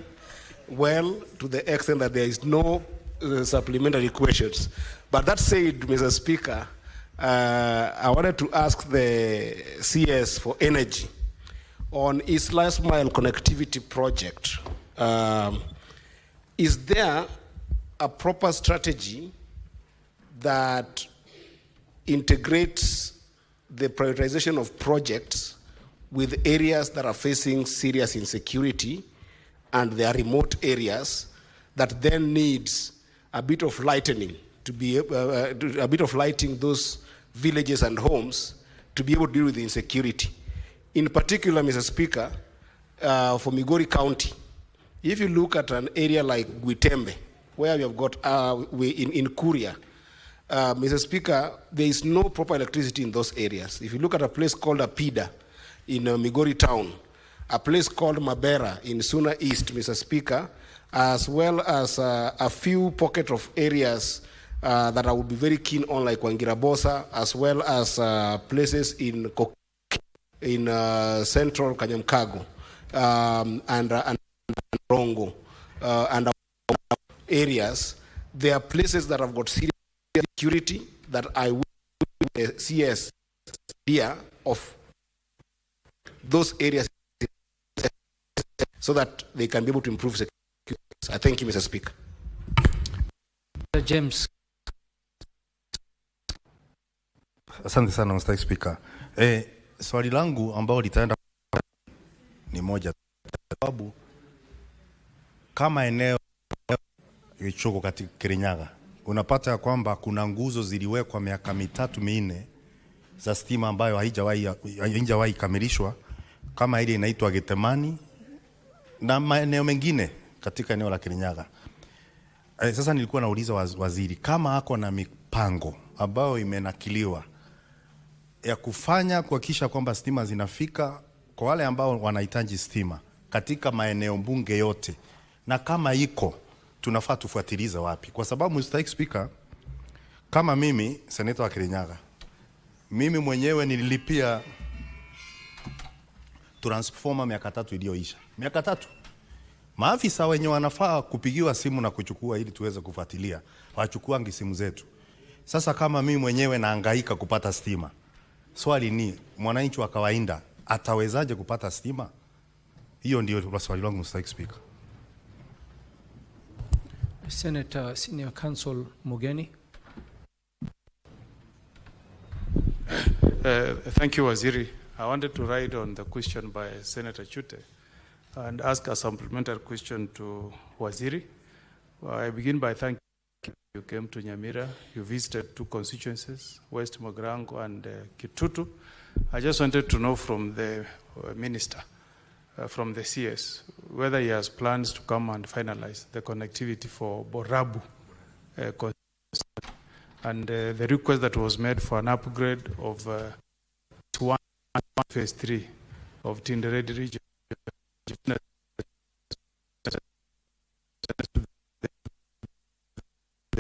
well to the extent that there is no supplementary questions. But that said, Mr. Speaker, I wanted to ask the CS for energy on its last mile connectivity project. Is there a proper strategy that integrates the prioritization of projects with areas that are facing serious insecurity and they are remote areas that then needs a bit of lightening to be a bit of lighting those villages and homes to be able to deal with the insecurity? In particular, Mr. Speaker, for Migori County, if you look at an area like Gwitembe, where we have got in Kuria, Mr. Speaker, there is no proper electricity in those areas. If you look at a place called Apida in Migori Town, a place called Mabera in Suna East, Mr. Speaker, as well as a few pockets of areas that I would be very keen on, like Wangirabosa, as well as places in central Kanyamkago and Rongo and areas. There are places that have got serious security that I will CS idea of those areas. so that they can be able to improve security. I thank you, Mr. Speaker. James. Asante sana Mr. Speaker. Swali langu ambao litaenda ni moja, sababu kama eneo ichoko katika Kirinyaga unapata ya kwamba kuna nguzo ziliwekwa miaka 3-4 za stima ambayo haijawahi kamilishwa, kama ile inaitwa Getemani na maeneo mengine katika eneo la Kirinyaga. Sasa nilikuwa nauliza waziri kama ako na mipango ambayo imenakiliwa ya kufanya kuhakikisha kwamba stima zinafika kwa wale ambao wanahitaji stima katika maeneo bunge yote, na kama iko tunafaa tufuatilize wapi? Kwa sababu Mr. Speaker, kama mimi seneta wa Kirinyaga, mimi mwenyewe nililipia transformer miaka 3 iliyoisha. Miaka 3. Maafisa wenye wanafaa kupigiwa simu na kuchukua ili tuweze kufuatilia, wachukuangi simu zetu. Sasa kama mimi mwenyewe nahangaika kupata stima, swali ni mwananchi wa kawaida atawezaje kupata stima? Hiyo ndio swali langu Mr. Speaker. Senator Senior Counsel Mugeni. Thank you, Waziri. I wanted to write on the question by Senator Chute and ask a supplementary question to Waziri. I begin by thanking you. You came to Nyamira. You visited 2 constituencies, West Mogrango and Kitutu. I just wanted to know from the Minister, from the CS, whether he has plans to come and finalize the connectivity for Borabu and the request that was made for an upgrade of phase 3 of Tinderedi region, the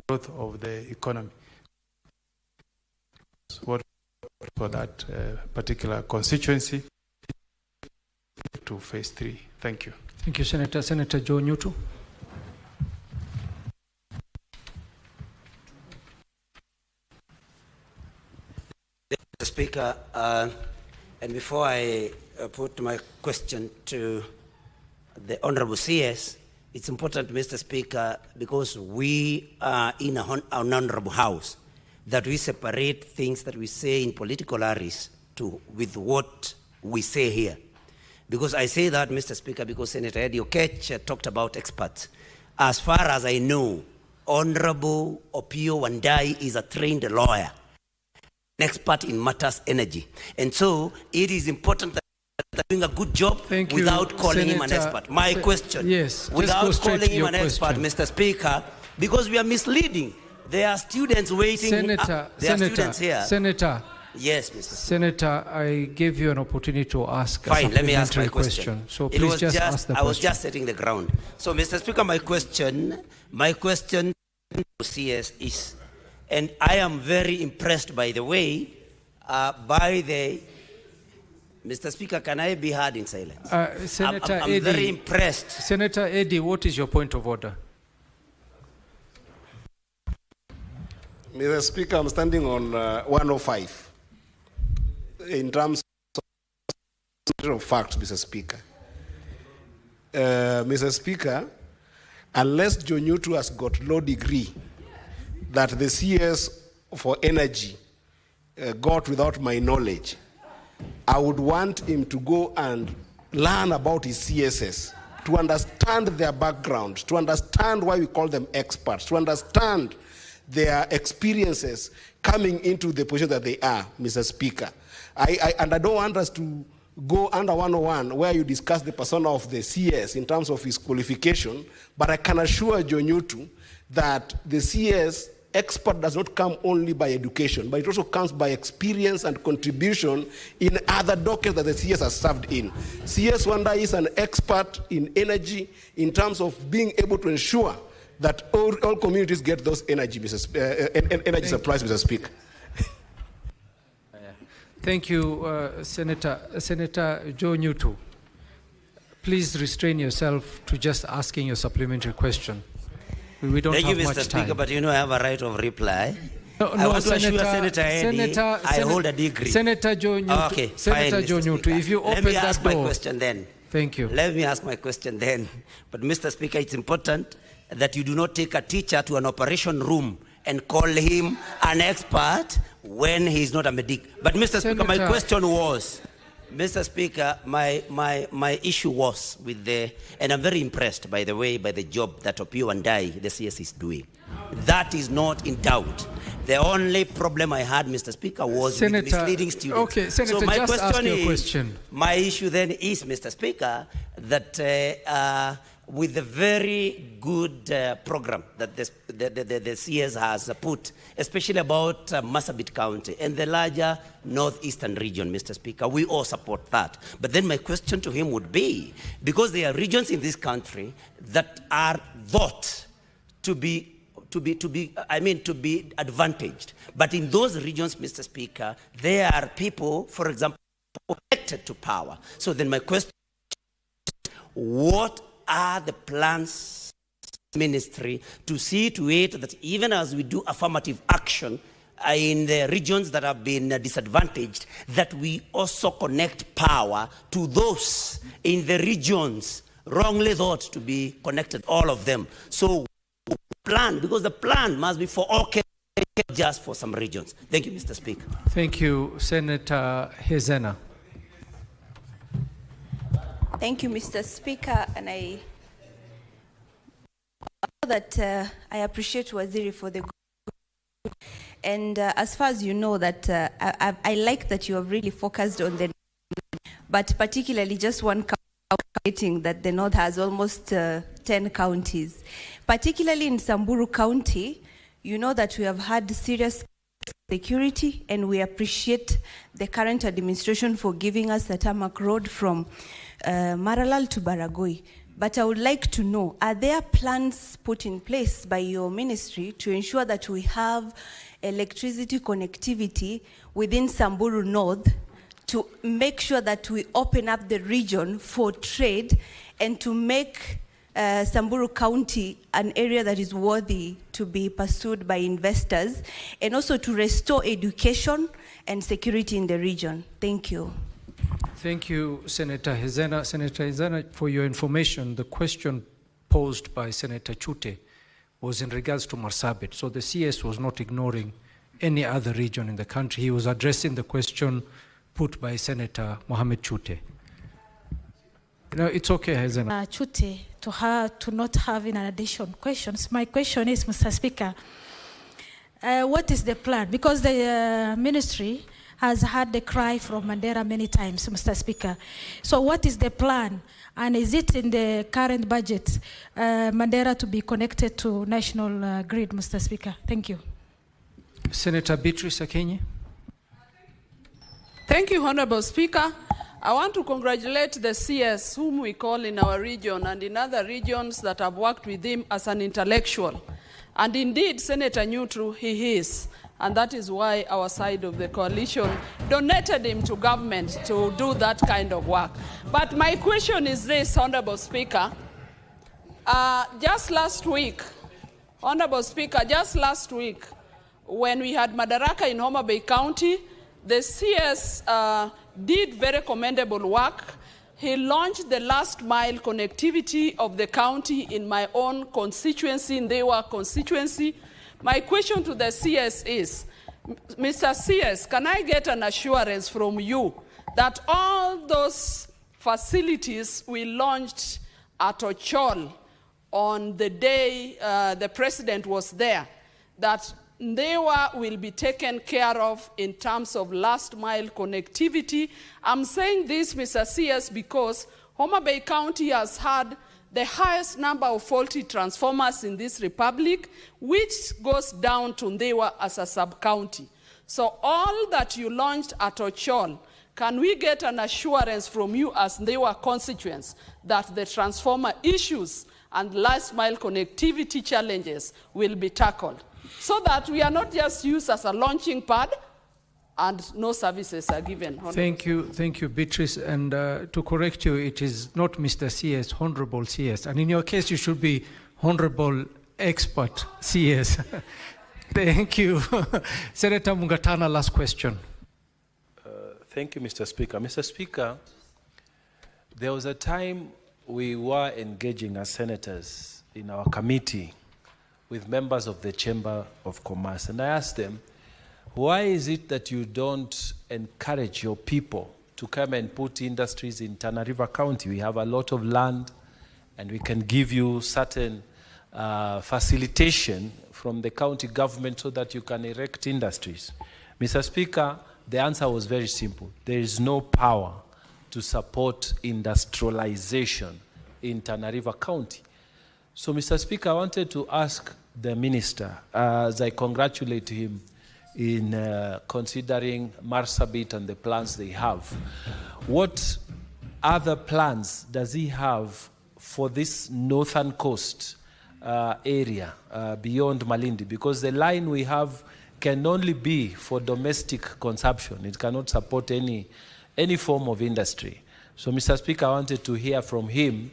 growth of the economy. What for that particular constituency to phase 3? Thank you. Thank you, Senator. Senator Joe Newton. Mr. Speaker, and before I put my question to the Honorable CS, it's important, Mr. Speaker, because we are in an honorable house, that we separate things that we say in political areas with what we say here. Because I say that, Mr. Speaker, because Senator Eddie Okech talked about experts. As far as I know, Honorable Opio Wandai is a trained lawyer, an expert in matters energy. And so it is important that they're doing a good job without calling him an expert. My question, without calling him an expert, Mr. Speaker, because we are misleading. There are students waiting. There are students here. Senator. Yes, Mr. Senator, I gave you an opportunity to ask a Fine, let me ask my supplementary question. So please just ask the question. I was just setting the ground. So, Mr. Speaker, my question to CS is, and I am very impressed, by the way, by the... Mr. Speaker, can I be heard in silence? Senator I'm Eddie, very impressed. Senator Eddie, what is your point of order? Mr. Speaker, I'm standing on 105 in terms of facts, Mr. Speaker. Mr. Speaker, unless Jonyutu has got law degree that the CS for energy got without my knowledge, I would want him to go and learn about his CSS, to understand their background, to understand why we call them experts, to understand their experiences coming into the position that they are, Mr. Speaker. And I don't want us to go under 101 where you discuss the persona of the CS in terms of his qualification, but I can assure Jonyutu that the CS expert does not come only by education, but it also comes by experience and contribution in other dockets that the CS has served in. CS Wanda is an expert in energy in terms of being able to ensure that all communities get those energy supplies, Mr. Speaker. Thank you, Senator Joe Newton. Please restrain yourself to just asking your supplementary question. We don't Thank have you, much Mr. Speaker, time. but you know I have a right of reply. No, I want to assure Senator Eddie, I hold a degree. Senator Joe Newton. Okay, Senator fine, Joe Mr. Newton, Speaker. if you open Let me that ask door. my question then. Thank you. Let me ask my question then. But Mr. Speaker, it's important that you do not take a teacher to an operation room and call him an expert when he's not a medic. But Mr. Speaker, my question was, Mr. Speaker, my issue was with the, and I'm very impressed, by the way, by the job that Opio and I, the CS, is doing. That is not in doubt. The only problem I had, Mr. Speaker, was with misleading students. Okay, Senator, so my just question ask your is, question. My issue then is, Mr. Speaker, that with the very good program that the CS has put, especially about Marsabit County and the larger northeastern region, Mr. Speaker, we all support that. But then my question to him would be, because there are regions in this country that are thought to be advantaged. But in those regions, Mr. Speaker, there are people, for example, connected to power. So then my question is, what are the plans ministry to see to it that even as we do affirmative action in the regions that have been disadvantaged, that we also connect power to those in the regions wrongly thought to be connected, all of them. So plan, because the plan must be for all, just for some regions. Thank you, Mr. Speaker. Thank you, Senator Hezena. Thank you, Mr. Speaker, and I appreciate Waziri for the good. And as far as you know, that I like that you have really focused on the, but particularly just one county that the North has almost 10 counties. Particularly in Samburu County, you know that we have had serious security, and we appreciate the current administration for giving us a tarmac road from Maralal to Baragoi. But I would like to know, are there plans put in place by your ministry to ensure that we have electricity connectivity within Samburu North to make sure that we open up the region for trade and to make Samburu County an area that is worthy to be pursued by investors, and also to restore education and security in the region? Thank you. Thank you, Senator Hezena. Senator Hezena, for your information, the question posed by Senator Chute was in regards to Marsabit. So the CS was not ignoring any other region in the country. He was addressing the question put by Senator Mohamed Chute. No, it's okay, Hezena. Chute, to not having an additional questions. My question is, Mr. Speaker, what is the plan? Because the ministry has had the cry from Mandera many times, Mr. Speaker. So what is the plan? And is it in the current budget, Mandera to be connected to national grid, Mr. Speaker? Thank you. Senator Beatrice Akenyi. Thank you, Honorable Speaker. I want to congratulate the CS, whom we call in our region and in other regions that have worked with him as an intellectual. And indeed, Senator Neutral, he is. And that is why our side of the coalition donated him to government to do that kind of work. But my question is this, Honorable Speaker. Just last week, Honorable Speaker, just last week, when we had Madaraka in Homa Bay County, the CS did very commendable work. He launched the last mile connectivity of the county in my own constituency, in their constituency. My question to the CS is, Mr. CS, can I get an assurance from you that all those facilities we launched at Ochol on the day the president was there, that they will be taken care of in terms of last mile connectivity? I'm saying this, Mr. CS, because Homa Bay County has had the highest number of faulty transformers in this republic, which goes down to Ndewa as a sub-county. So all that you launched at Ochol, can we get an assurance from you as Ndewa constituents that the transformer issues and last mile connectivity challenges will be tackled, so that we are not just used as a launching pad and no services are given? Thank you, Beatrice. And to correct you, it is not Mr. CS, Honorable CS. And in your case, you should be Honorable Expert CS. Thank you. Senator Mungatana, last question. Thank you, Mr. Speaker. Mr. Speaker, There was a time we were engaging as senators in our committee with members of the Chamber of Commerce, and I asked them, why is it that you don't encourage your people to come and put industries in Tana River County? We have a lot of land, and we can give you certain facilitation from the county government so that you can erect industries. Mr. Speaker, the answer was very simple. There is no power to support industrialization in Tana River County. So, Mr. Speaker, I wanted to ask the minister, as I congratulate him in considering Marsabit and the plans they have, what other plans does he have for this northern coast area beyond Malindi? Because the line we have can only be for domestic consumption. It cannot support any form of industry. So, Mr. Speaker, I wanted to hear from him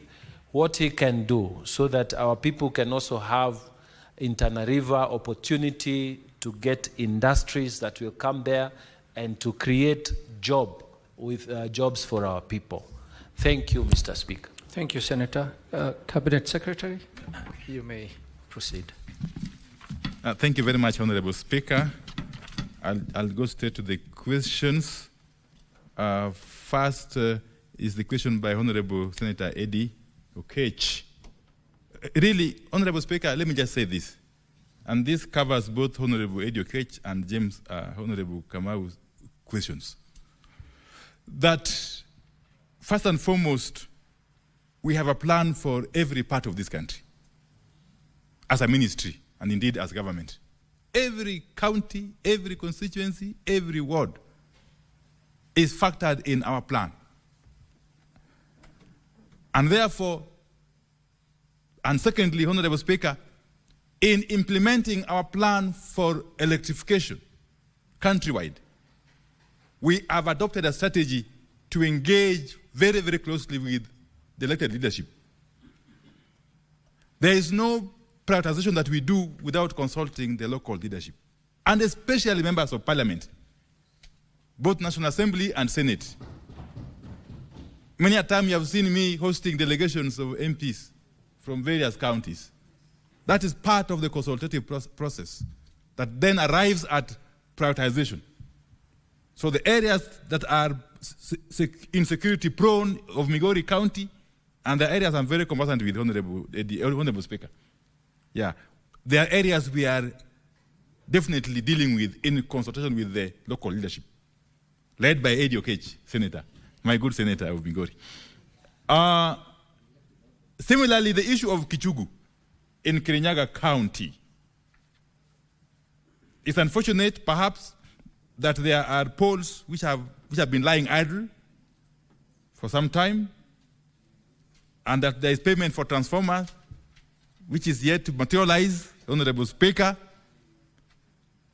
what he can do so that our people can also have in Tana River opportunity to get industries that will come there and to create jobs for our people. Thank you, Mr. Speaker. Thank you, Senator. Cabinet Secretary, you may proceed. Thank you very much, Honorable Speaker. I'll go straight to the questions. First is the question by Honorable Senator Eddie Okech. Really, Honorable Speaker, let me just say this, and this covers both Honorable Eddie Okech and James Honorable Kamau's questions. That first and foremost, we have a plan for every part of this country, as a ministry, and indeed as government. Every county, every constituency, every ward is factored in our plan. And therefore, and secondly, Honorable Speaker, in implementing our plan for electrification countrywide, we have adopted a strategy to engage very, very closely with the elected leadership. There is no prioritization that we do without consulting the local leadership, and especially members of parliament, both National Assembly and Senate. Many a time you have seen me hosting delegations of MPs from various counties. That is part of the consultative process that then arrives at prioritization. So the areas that are insecurity prone of Migori County, and the areas I'm very conversant with, Honorable Speaker. Yeah, there are areas we are definitely dealing with in consultation with the local leadership, led by Eddie Okech, Senator, my good Senator of Migori. Similarly, the issue of Kichugu in Kirinyaga County. It's unfortunate, perhaps, that there are poles which have been lying idle for some time, and that there is payment for transformers, which is yet to materialize, Honorable Speaker.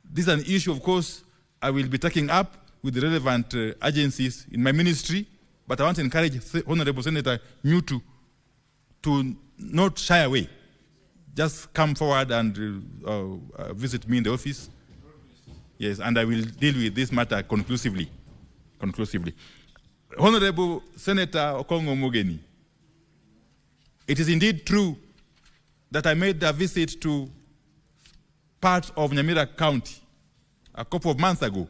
This is an issue, of course, I will be taking up with the relevant agencies in my ministry, but I want to encourage Honorable Senator Nyutu to not shy away. Just come forward and visit me in the office. Yes, and I will deal with this matter conclusively. Honorable Senator Okongo Mugeni, it is indeed true that I made a visit to parts of Nyamira County a couple of months ago,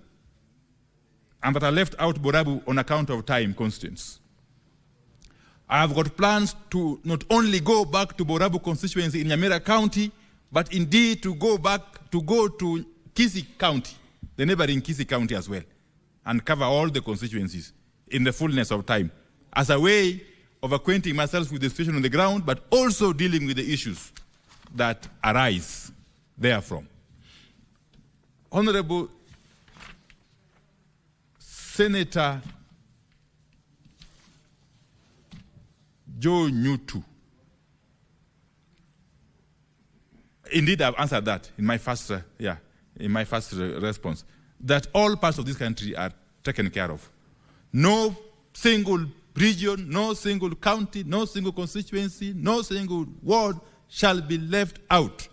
and that I left out Borabu on account of time constraints. I have got plans to not only go back to Borabu constituency in Nyamira County, but indeed to go to Kisii County, the neighboring Kisii County as well, and cover all the constituencies in the fullness of time, as a way of acquainting myself with the situation on the ground, but also dealing with the issues that arise therefrom. Honorable Senator Joe Nyutu. Indeed, I've answered that in my first response, that all parts of this country are taken care of. No single region, no single county, no single constituency, no single ward shall be left out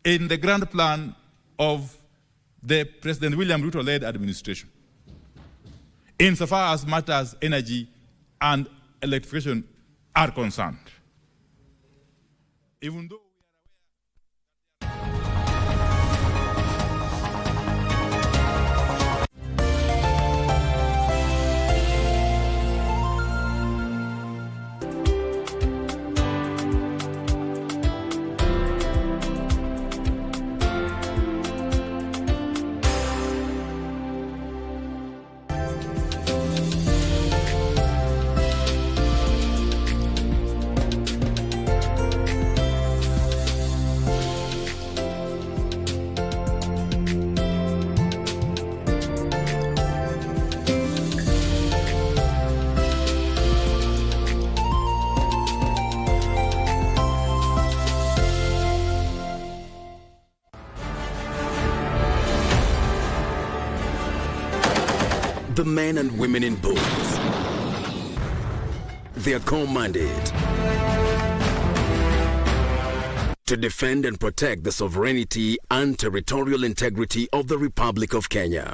in the grand plan of the President William Ruto-led administration, insofar as matters energy and electrification are concerned. Even though the men and women in boots, they are commanded to defend and protect the sovereignty and territorial integrity of the Republic of Kenya.